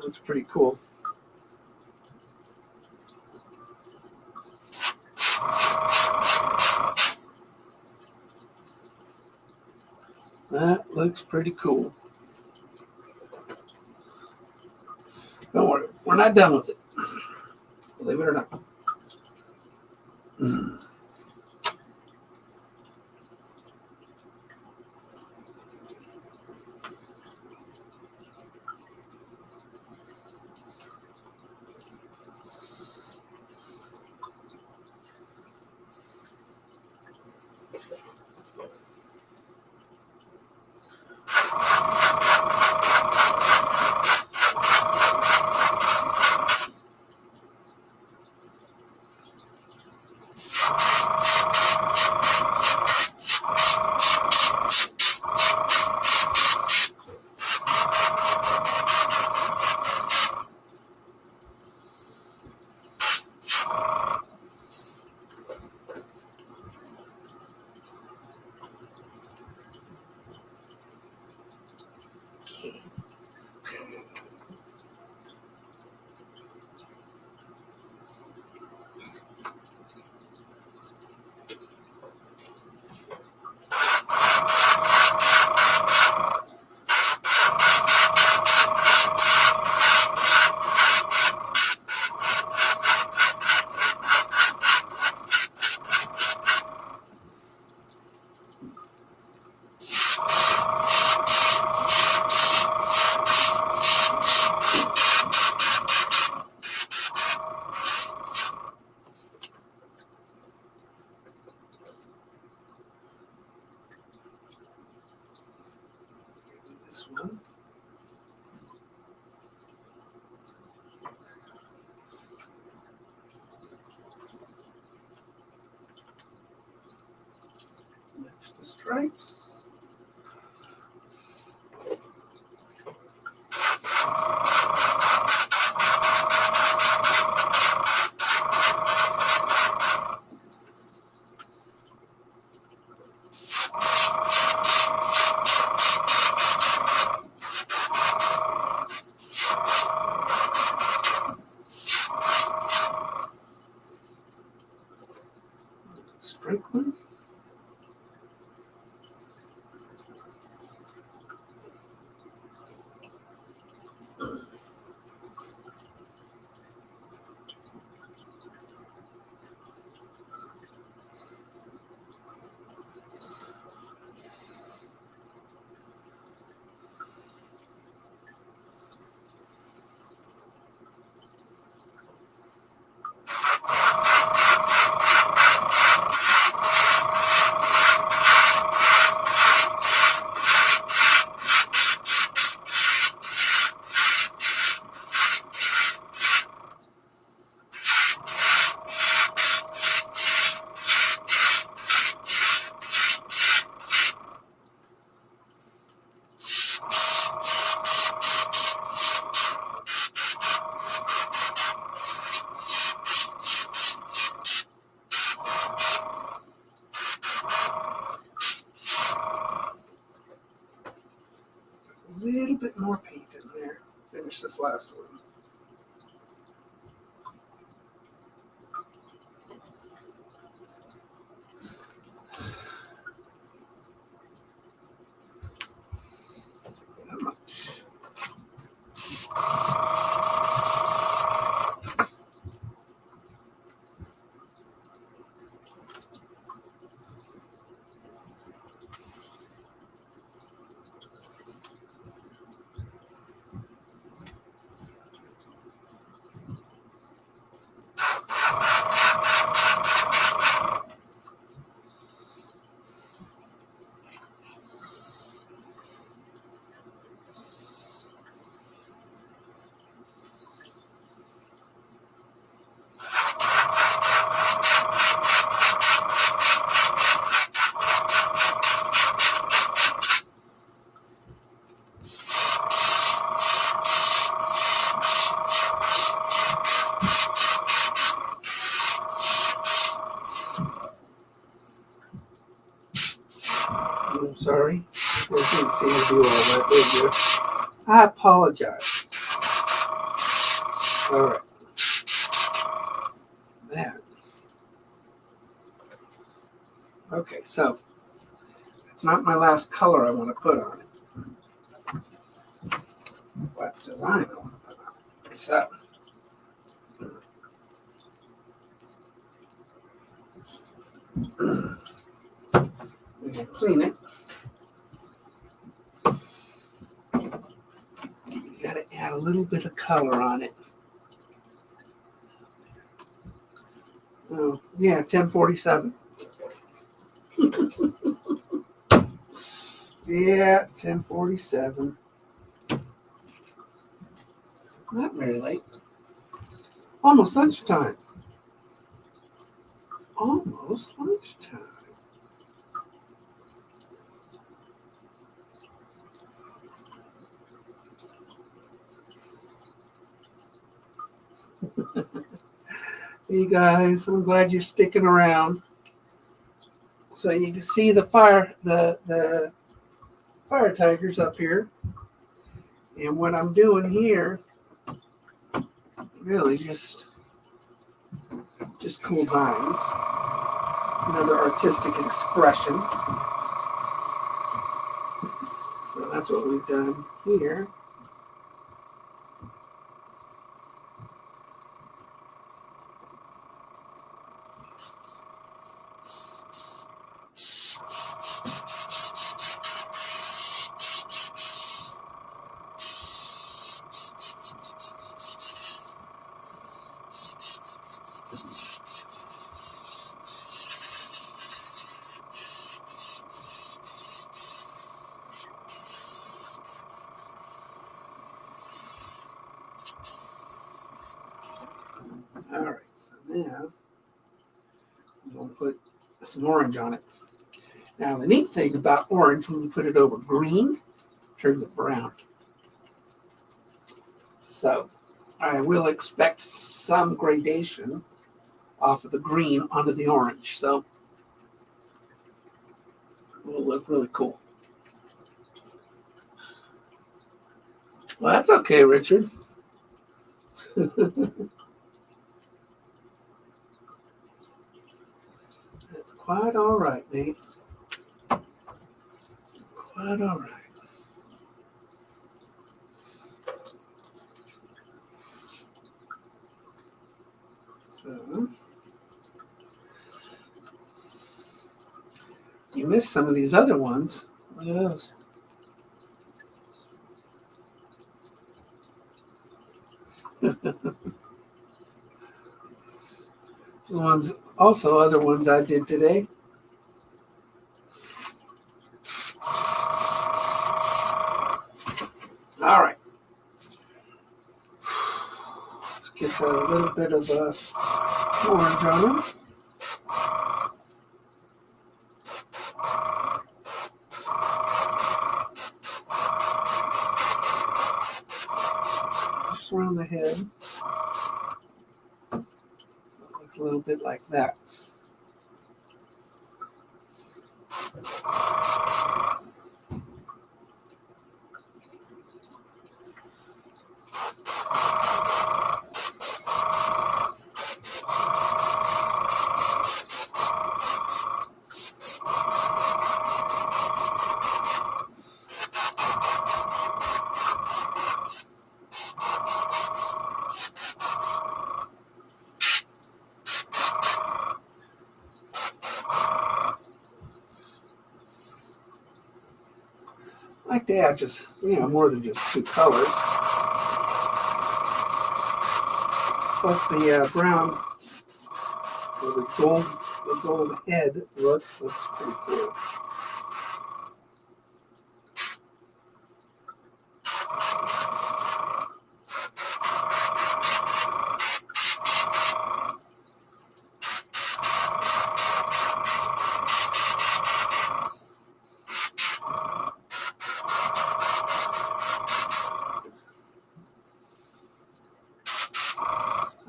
looks pretty cool. That looks pretty cool. Don't worry, we're not done with it. Believe it or not. This one. Match the stripes. Stripe one. a little bit more paint in there. Finish this last one. That much. I'm sorry. You didn't see me do all that, did you? I apologize. All right. That. Okay, so it's not my last color I want to put on it. Last design I want to put on it. So. We can clean it. You gotta add a little bit of color on it. Oh, yeah, 1047. Yeah, 1047. Not very late. Almost lunchtime. Almost lunchtime. You guys, I'm glad you're sticking around. So you can see the fire tigers up here. And what I'm doing here, really just cool vines. Another artistic expression. So that's what we've done here. All right, so now I'm going to put some orange on it. Now, the neat thing about orange, when you put it over green, turns it brown. So I will expect some gradation off of the green onto the orange. So it will look really cool. Well, that's okay, Richard. That's quite all right, mate. Quite all right. So you missed some of these other ones. Look at those. The ones, also other ones I did today. All right. Let's get a little bit of orange on them. Just around the head. Looks a little bit like that. I like to add just, more than just two colors. Plus the brown or the gold head looks pretty cool.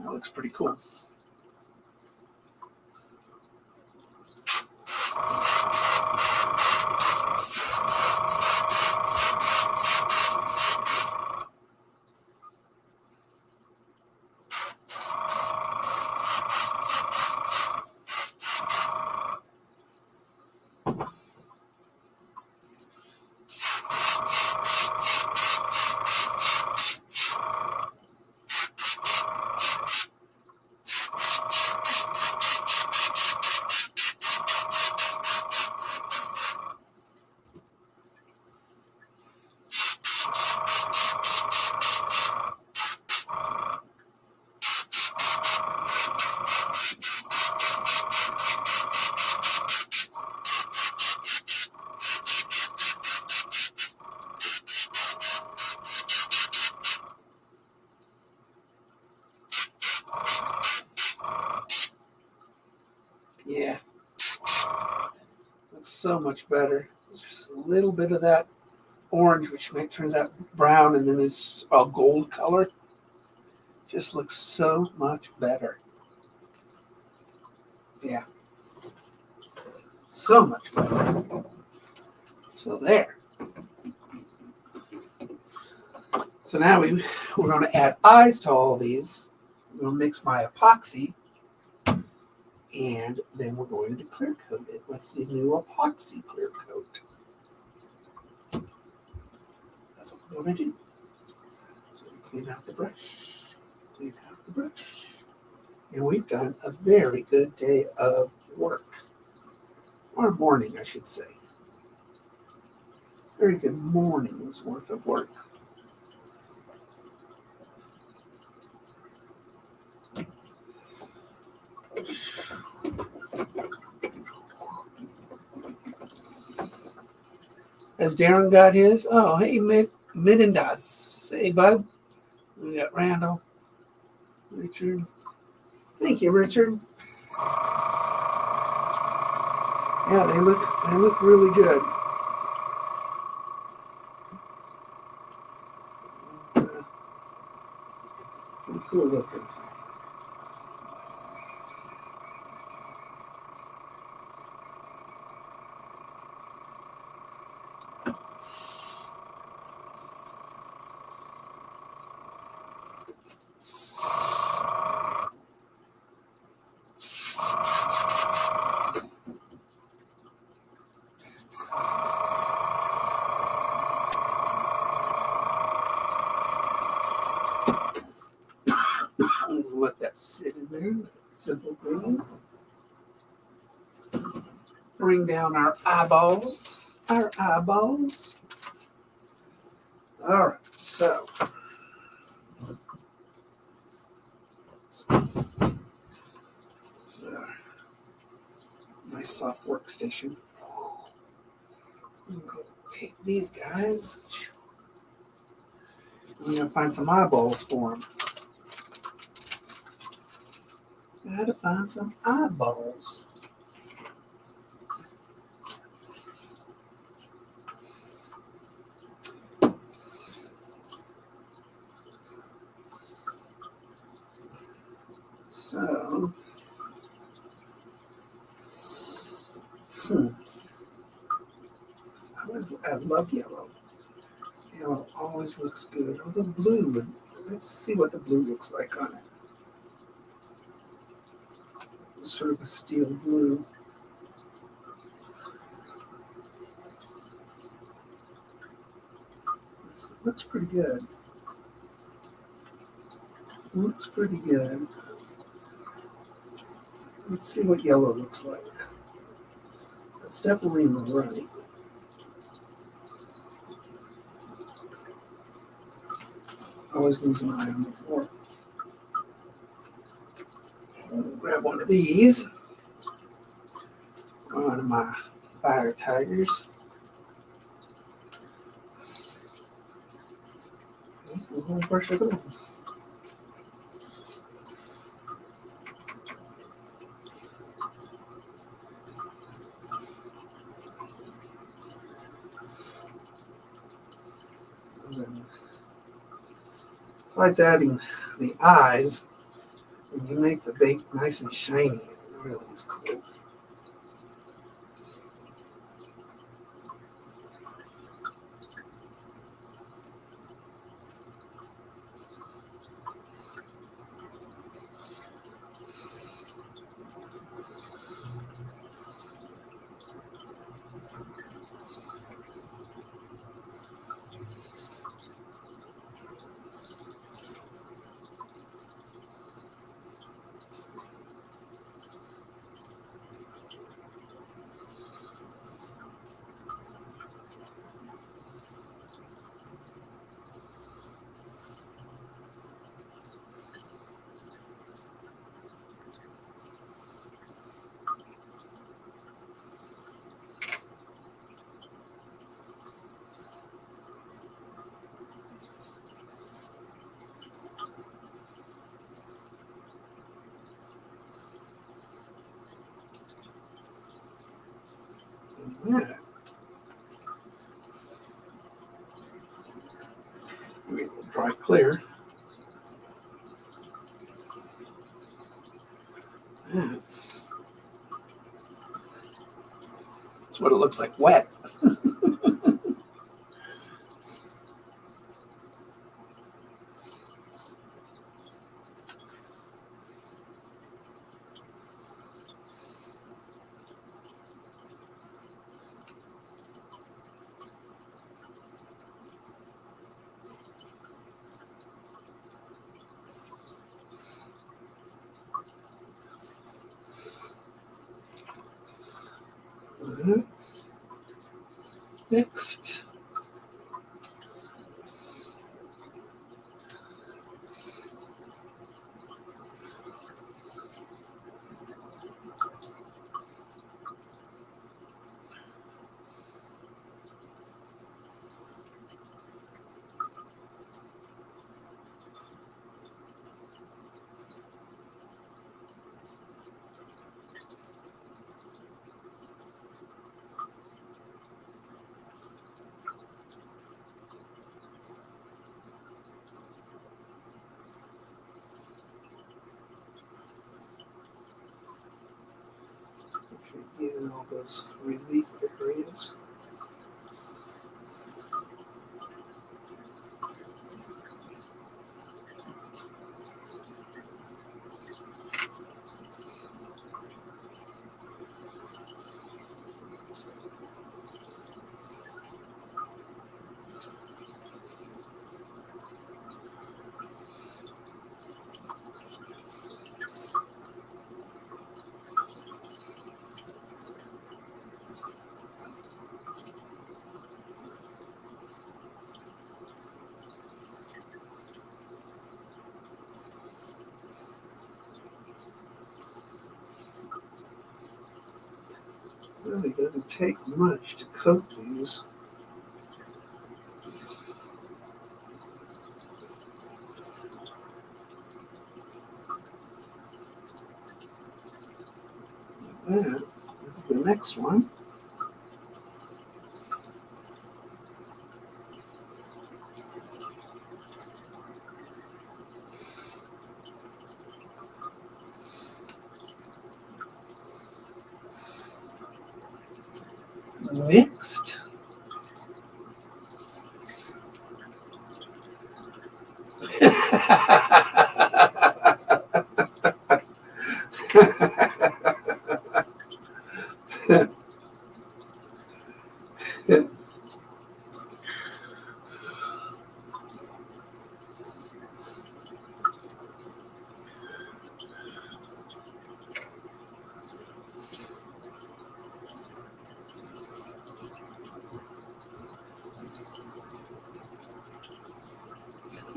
That looks pretty cool. Yeah, looks so much better. There's just a little bit of that orange, which turns out brown, and then it's a gold color. Just looks so much better. Yeah, so much better. So there. So now we're going to add eyes to all of these. I'm going to mix my epoxy, and then we're going to clear coat it with the new epoxy clear coat. That's what we're going to do. So we clean out the brush, and we've done a very good day of work, or morning, I should say. Very good morning's worth of work. Has Darren got his? Oh, hey, Midendas. Hey, bud. We got Randall. Richard. Thank you, Richard. Yeah, they look really good. Pretty cool looking. Let that sit in there. Simple green. Bring down our eyeballs. All right, so nice soft workstation. I'm going to take these guys. I'm going to find some eyeballs for them. Gotta find some eyeballs. So, I love yellow. Yellow always looks good. Oh, the blue. Let's see what the blue looks like on it. Sort of a steel blue. This looks pretty good. Looks pretty good. Let's see what yellow looks like. That's definitely in the running. Always lose an eye on the floor. Grab one of these. One of my fire tigers. We'll brush it over. Besides adding the eyes, and you make the bait nice and shiny. It really is cool. Yeah. We will dry clear. Yeah. That's what it looks like wet. Next. In all those relief areas. Really doesn't take much to coat these. That is the next one. Next.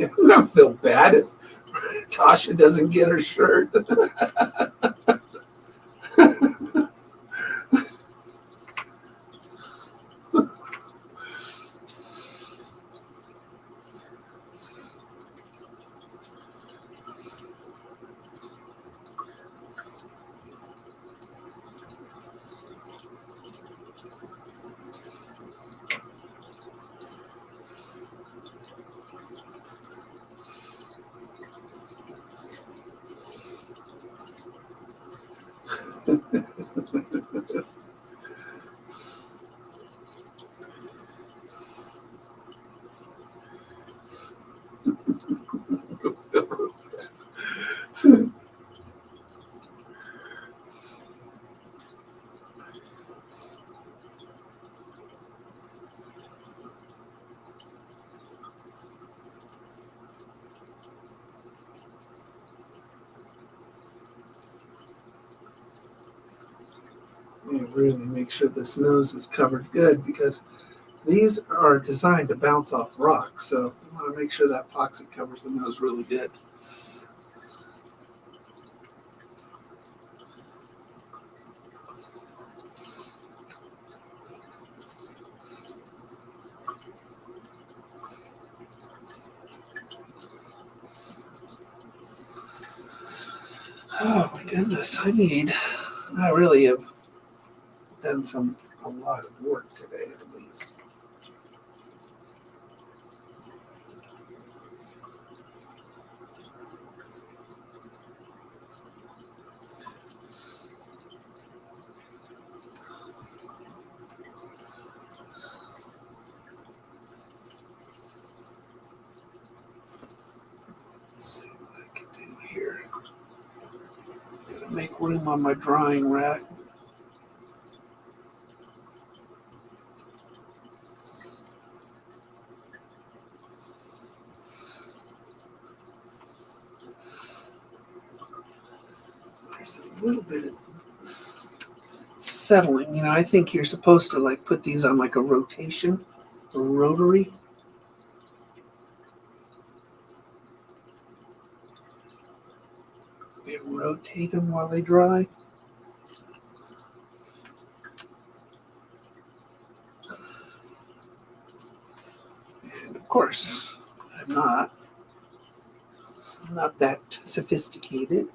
I'm gonna feel bad if Tasha doesn't get her shirt. Really make sure this nose is covered good because these are designed to bounce off rocks. So you want to make sure that epoxy covers the nose really good. Oh my goodness, I really have done a lot of work today on these. Let's see what I can do here. Gotta make room on my drying rack. There's a little bit of settling. You know, I think you're supposed to like put these on like a rotation, a rotary. And rotate them while they dry. And of course, I'm not that sophisticated.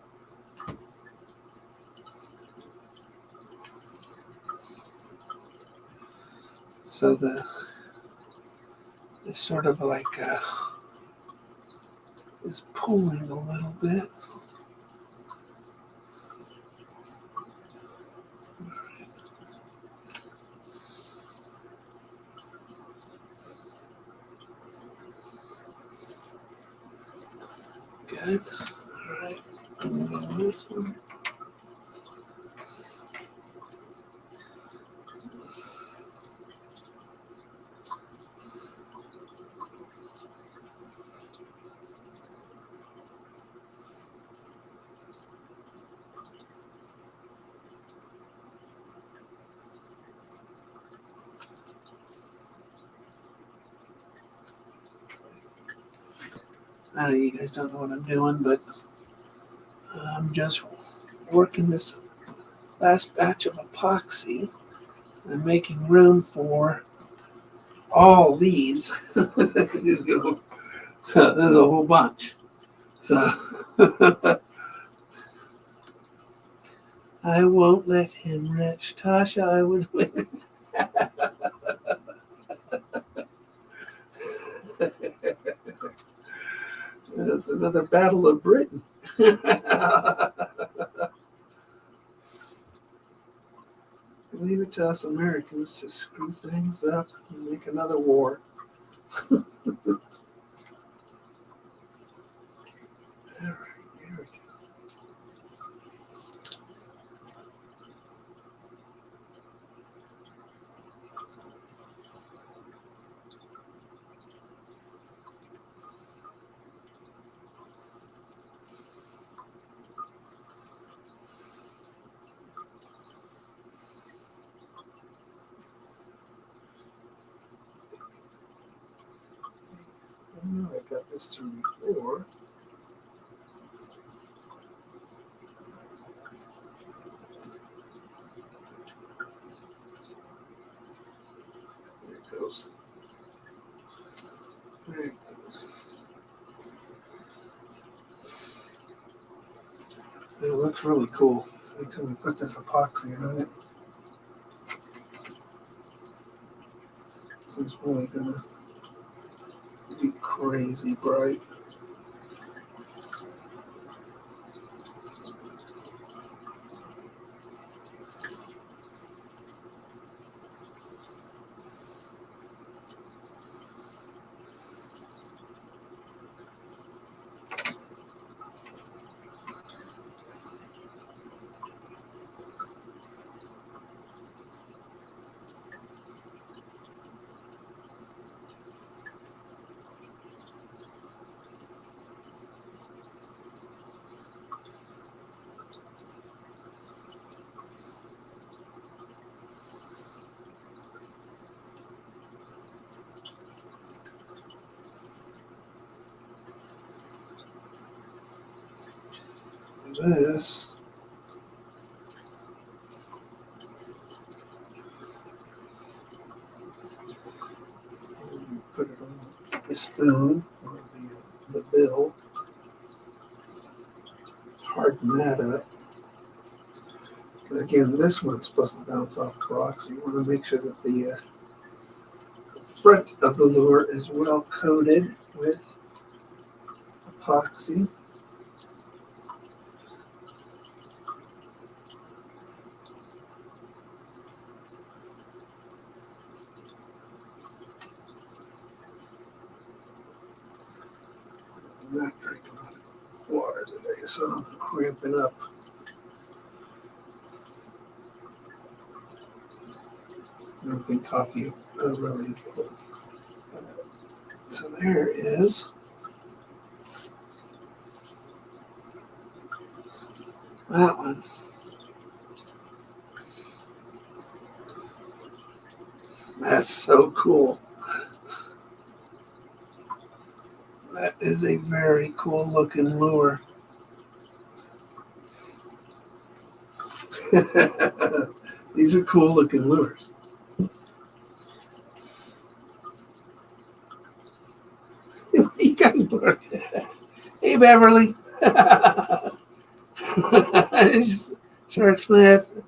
So the sort of like is pulling a little bit. Good. All right. And then this one. I know you guys don't know what I'm doing, but I'm just working this last batch of epoxy and making room for all these. There's a whole bunch. So I won't let him rich. Tasha, I would win. That's another battle of Britain. Leave it to us Americans to screw things up and make another war. All right, here we go. know I got this through before. There it goes. There it goes. It looks really cool. Wait till we put this epoxy on it. This is really gonna be crazy bright. This put it on the spoon or the bill, harden that up. And again, this one's supposed to bounce off the rock, so you want to make sure that the front of the lure is well coated with epoxy. I'm not drinking a lot of water today, so I'm cramping up. I don't think coffee really. So there is that one. That's so cool. That is a very cool looking lure. These are cool looking lures. You guys bark. Hey, Beverly. Shark Smith.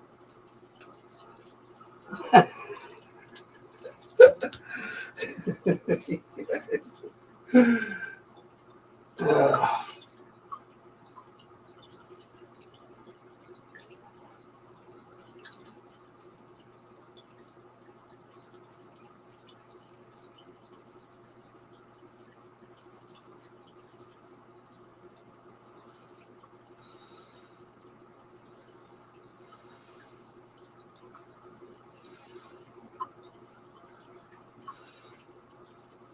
Yes.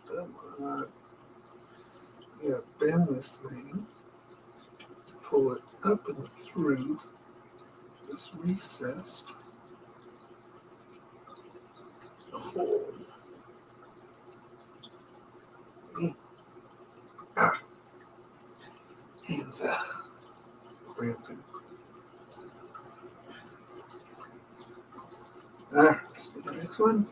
Come on. You gotta bend this thing to pull it up and through this recessed hole. Ah, hands cramping. All right, let's do the next one.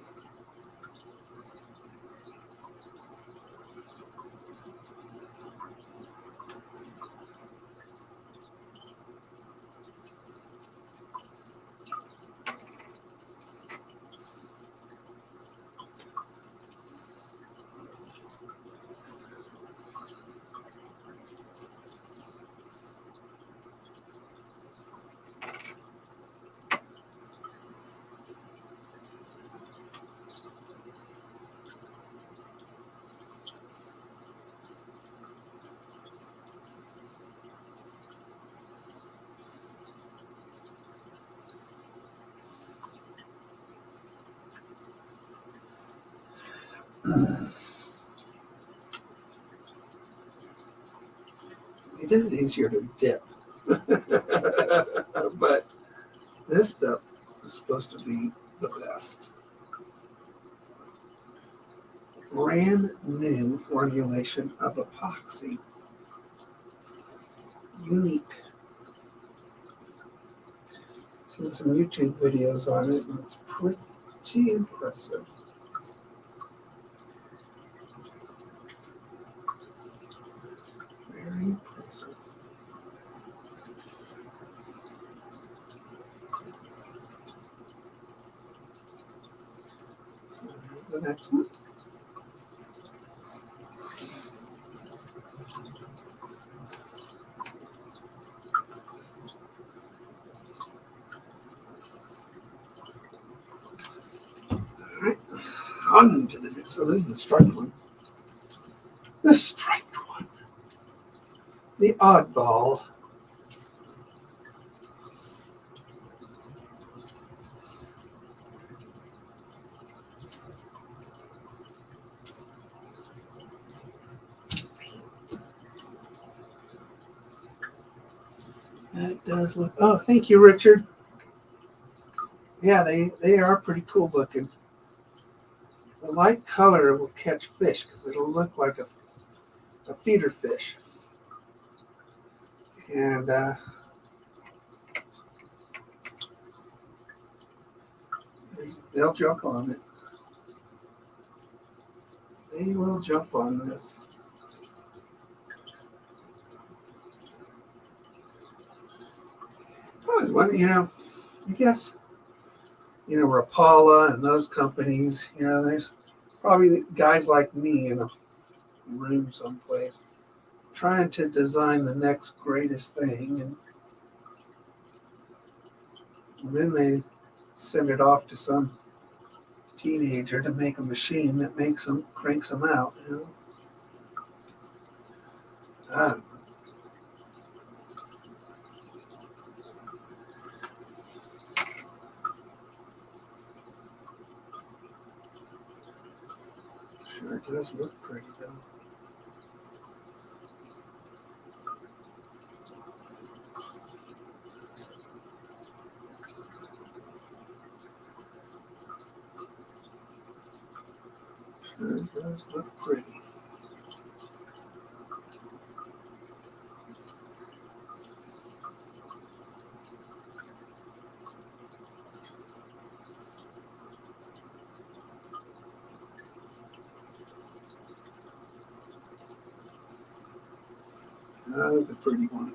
It is easier to dip, but this stuff is supposed to be the best. brand new formulation of epoxy. Unique. Seen some YouTube videos on it, and it's pretty impressive. Very impressive. So here's the next one. Alright, on to the next. So this is the striped one. The striped one. The oddball. That does look. Oh, thank you, Richard. Yeah, they are pretty cool looking. The light color will catch fish because it'll look like a feeder fish. And they'll jump on it. They will jump on this. I always wonder, I guess, Rapala and those companies, there's probably guys like me in a room someplace trying to design the next greatest thing, and then they send it off to some teenager to make a machine that cranks them out. I don't know. Sure, it does look pretty though. Sure, it does look pretty. The pretty one.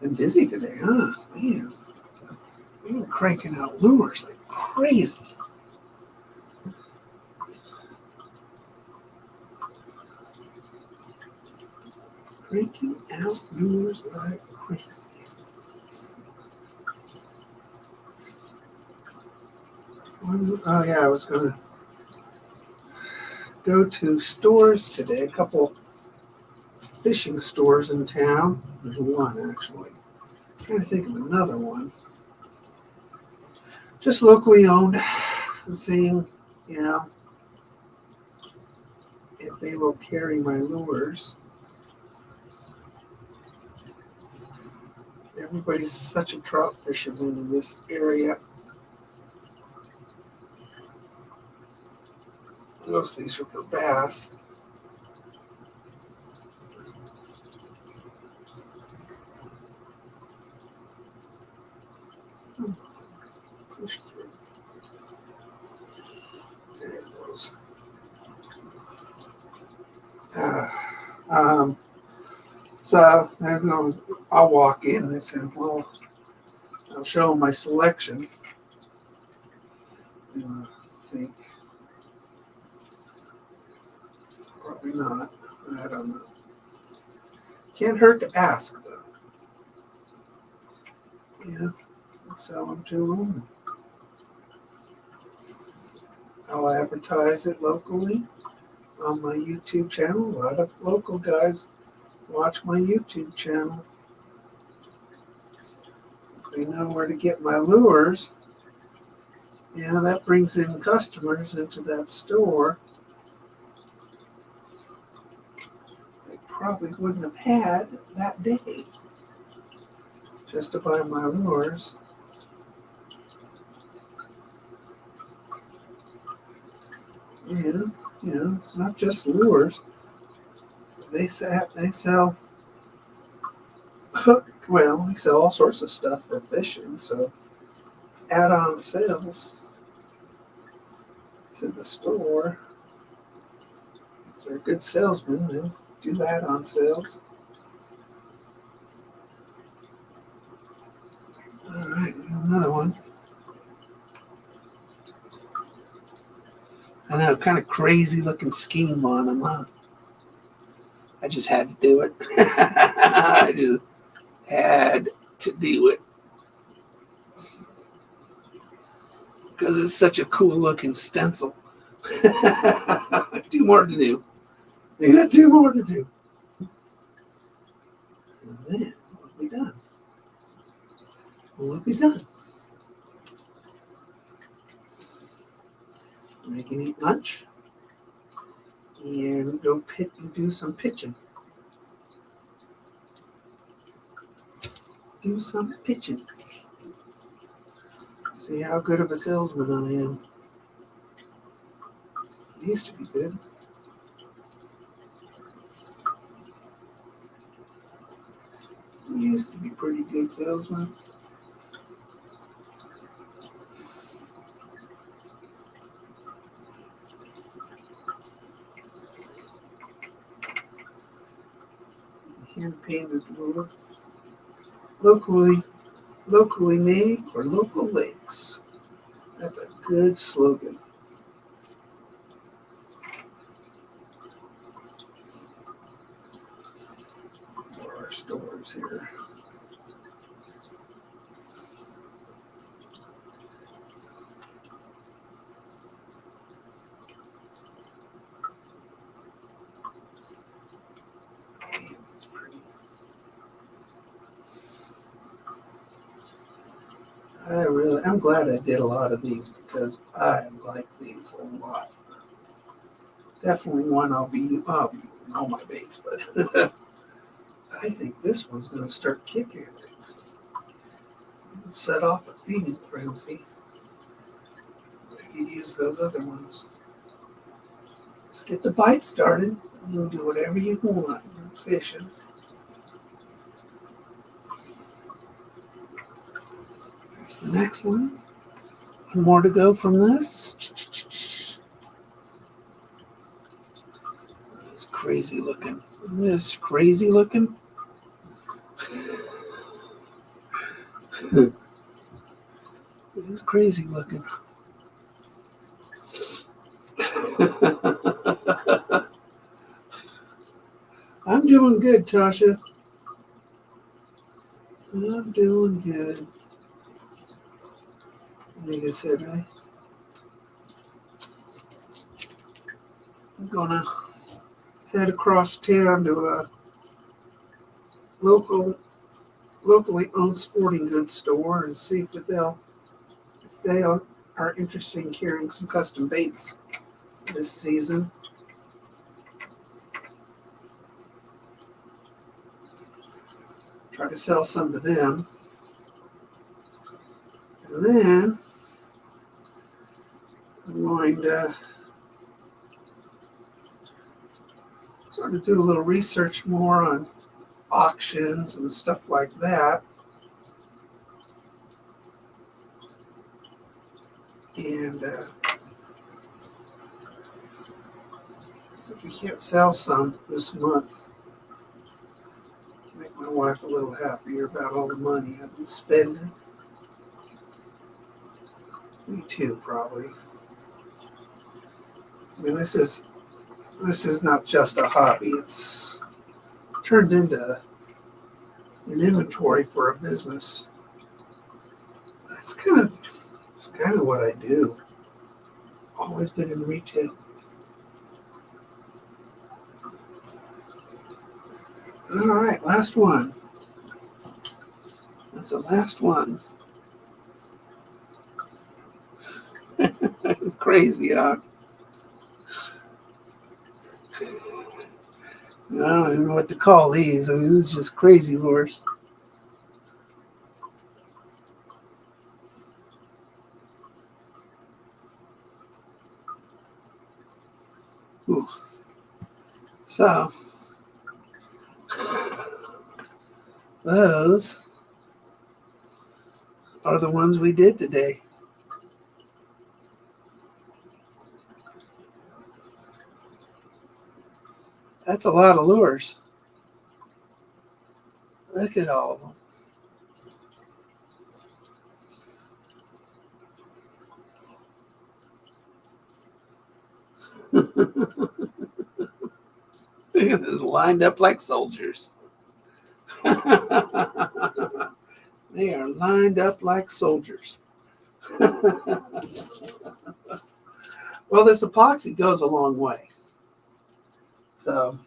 I'm busy today, huh? Man, we're cranking out lures like crazy. Cranking out lures like crazy. Oh yeah, I was gonna go to stores today. A couple fishing stores in town. There's one actually. I'm trying to think of another one. Just locally owned, and seeing, if they will carry my lures. Everybody's such a trout fisherman in this area. Most of these are for bass. Push through. There it goes. So I'll walk in this and I'll show them my selection. I think probably not. I don't know. Can't hurt to ask though. Yeah, I'll sell them to them. I'll advertise it locally on my YouTube channel. A lot of local guys watch my YouTube channel. If they know where to get my lures, that brings in customers into that store they probably wouldn't have had that day. just to buy my lures. And, it's not just lures. They sell hook. Well, they sell all sorts of stuff for fishing, so it's add-on sales to the store. If they're a good salesman, they'll do add-on sales. All right, another one. I know, kind of crazy looking scheme on them, huh? I just had to do it. I just had to do it. Because it's such a cool looking stencil. 2 more to do. We got 2 more to do. And then we'll be done. We'll be done. Make an eat lunch and go do some pitching. Do some pitching. See how good of a salesman I am. I used to be good. I used to be pretty good salesman. Hand painted lure. Locally made for local lakes. That's a good slogan. For our stores here. That's pretty. I'm glad I did a lot of these because I like these a lot. Definitely one I'll be using all my baits, but I think this one's going to start kicking. Set off a feeding frenzy. I could use those other ones. Just get the bite started. You can do whatever you want when fishing. There's the next one. One more to go from this. It's crazy looking. It's crazy looking. It's crazy looking. I'm doing good, Tasha. I'm doing good. Like I said, I'm gonna head across town to a locally owned sporting goods store and see if they are interested in carrying some custom baits this season. Try to sell some to them. And then I'm going to sort of do a little research more on auctions and stuff like that. And so if we can't sell some this month, make my wife a little happier about all the money I've been spending. Me too, probably. I mean, this is not just a hobby. It's turned into an inventory for a business. It's kind of what I do. Always been in retail. All right, last one. That's the last one. Crazy, huh? I don't even know what to call these. I mean, this is just crazy lures. Whew. So those are the ones we did today. That's a lot of lures. Look at all of them. Look at this, lined up like soldiers. They are lined up like soldiers. Well, this epoxy goes a long way. So,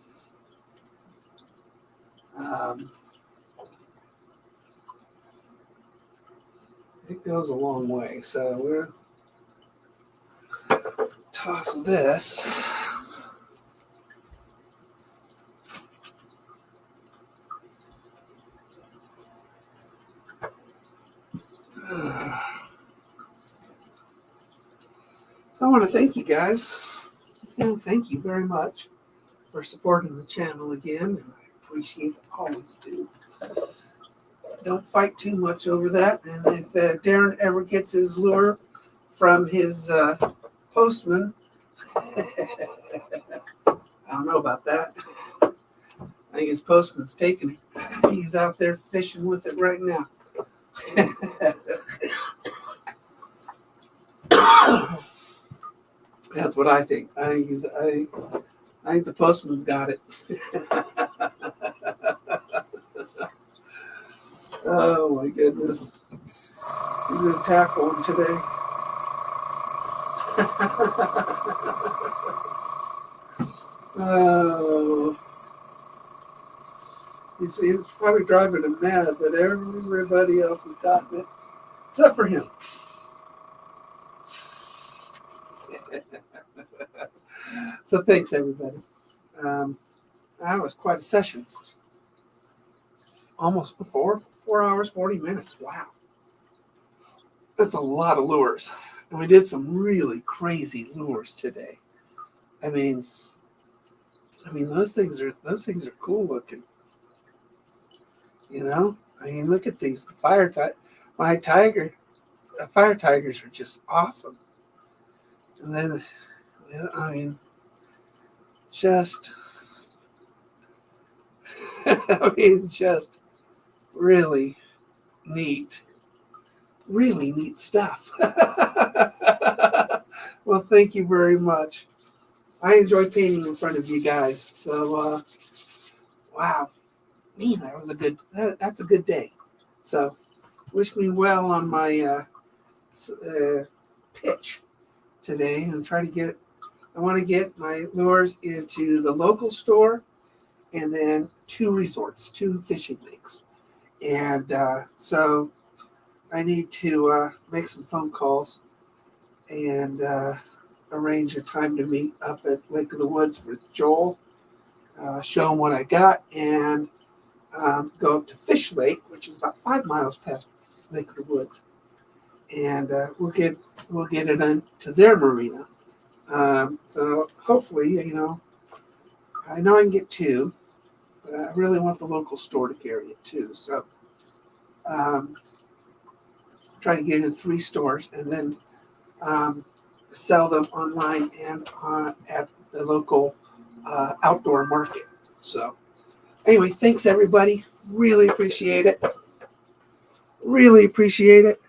it goes a long way. So we're toss this. So I want to thank you guys. And thank you very much for supporting the channel again. And I appreciate it, always do. Don't fight too much over that. And if Darren ever gets his lure from his postman, I don't know about that. I think his postman's taking it. He's out there fishing with it right now. That's what I think. I think the postman's got it. Oh my goodness. He's gonna tackle him today. Oh. He's probably driving him mad that everybody else has gotten it, except for him. So thanks, everybody. That was quite a session. Almost 4 hours, 40 minutes. Wow. That's a lot of lures. And we did some really crazy lures today. I mean those things are cool looking. You know? I mean, look at these. The fire tigers are just awesome. And then I mean, just it's just really neat stuff. Well, thank you very much. I enjoy painting in front of you guys. So, wow, man, that's a good day. So, wish me well on my pitch today, and try to get it. I want to get my lures into the local store, and then 2 resorts, 2 fishing lakes. And so I need to make some phone calls and arrange a time to meet up at Lake of the Woods with Joel, show him what I got, and go up to Fish Lake, which is about 5 miles past Lake of the Woods. And we'll get it into their marina. So hopefully, you know, I know I can get 2, but I really want the local store to carry it too. So try to get in 3 stores, and then sell them online and at the local outdoor market. So anyway, thanks everybody. Really appreciate it. Really appreciate it.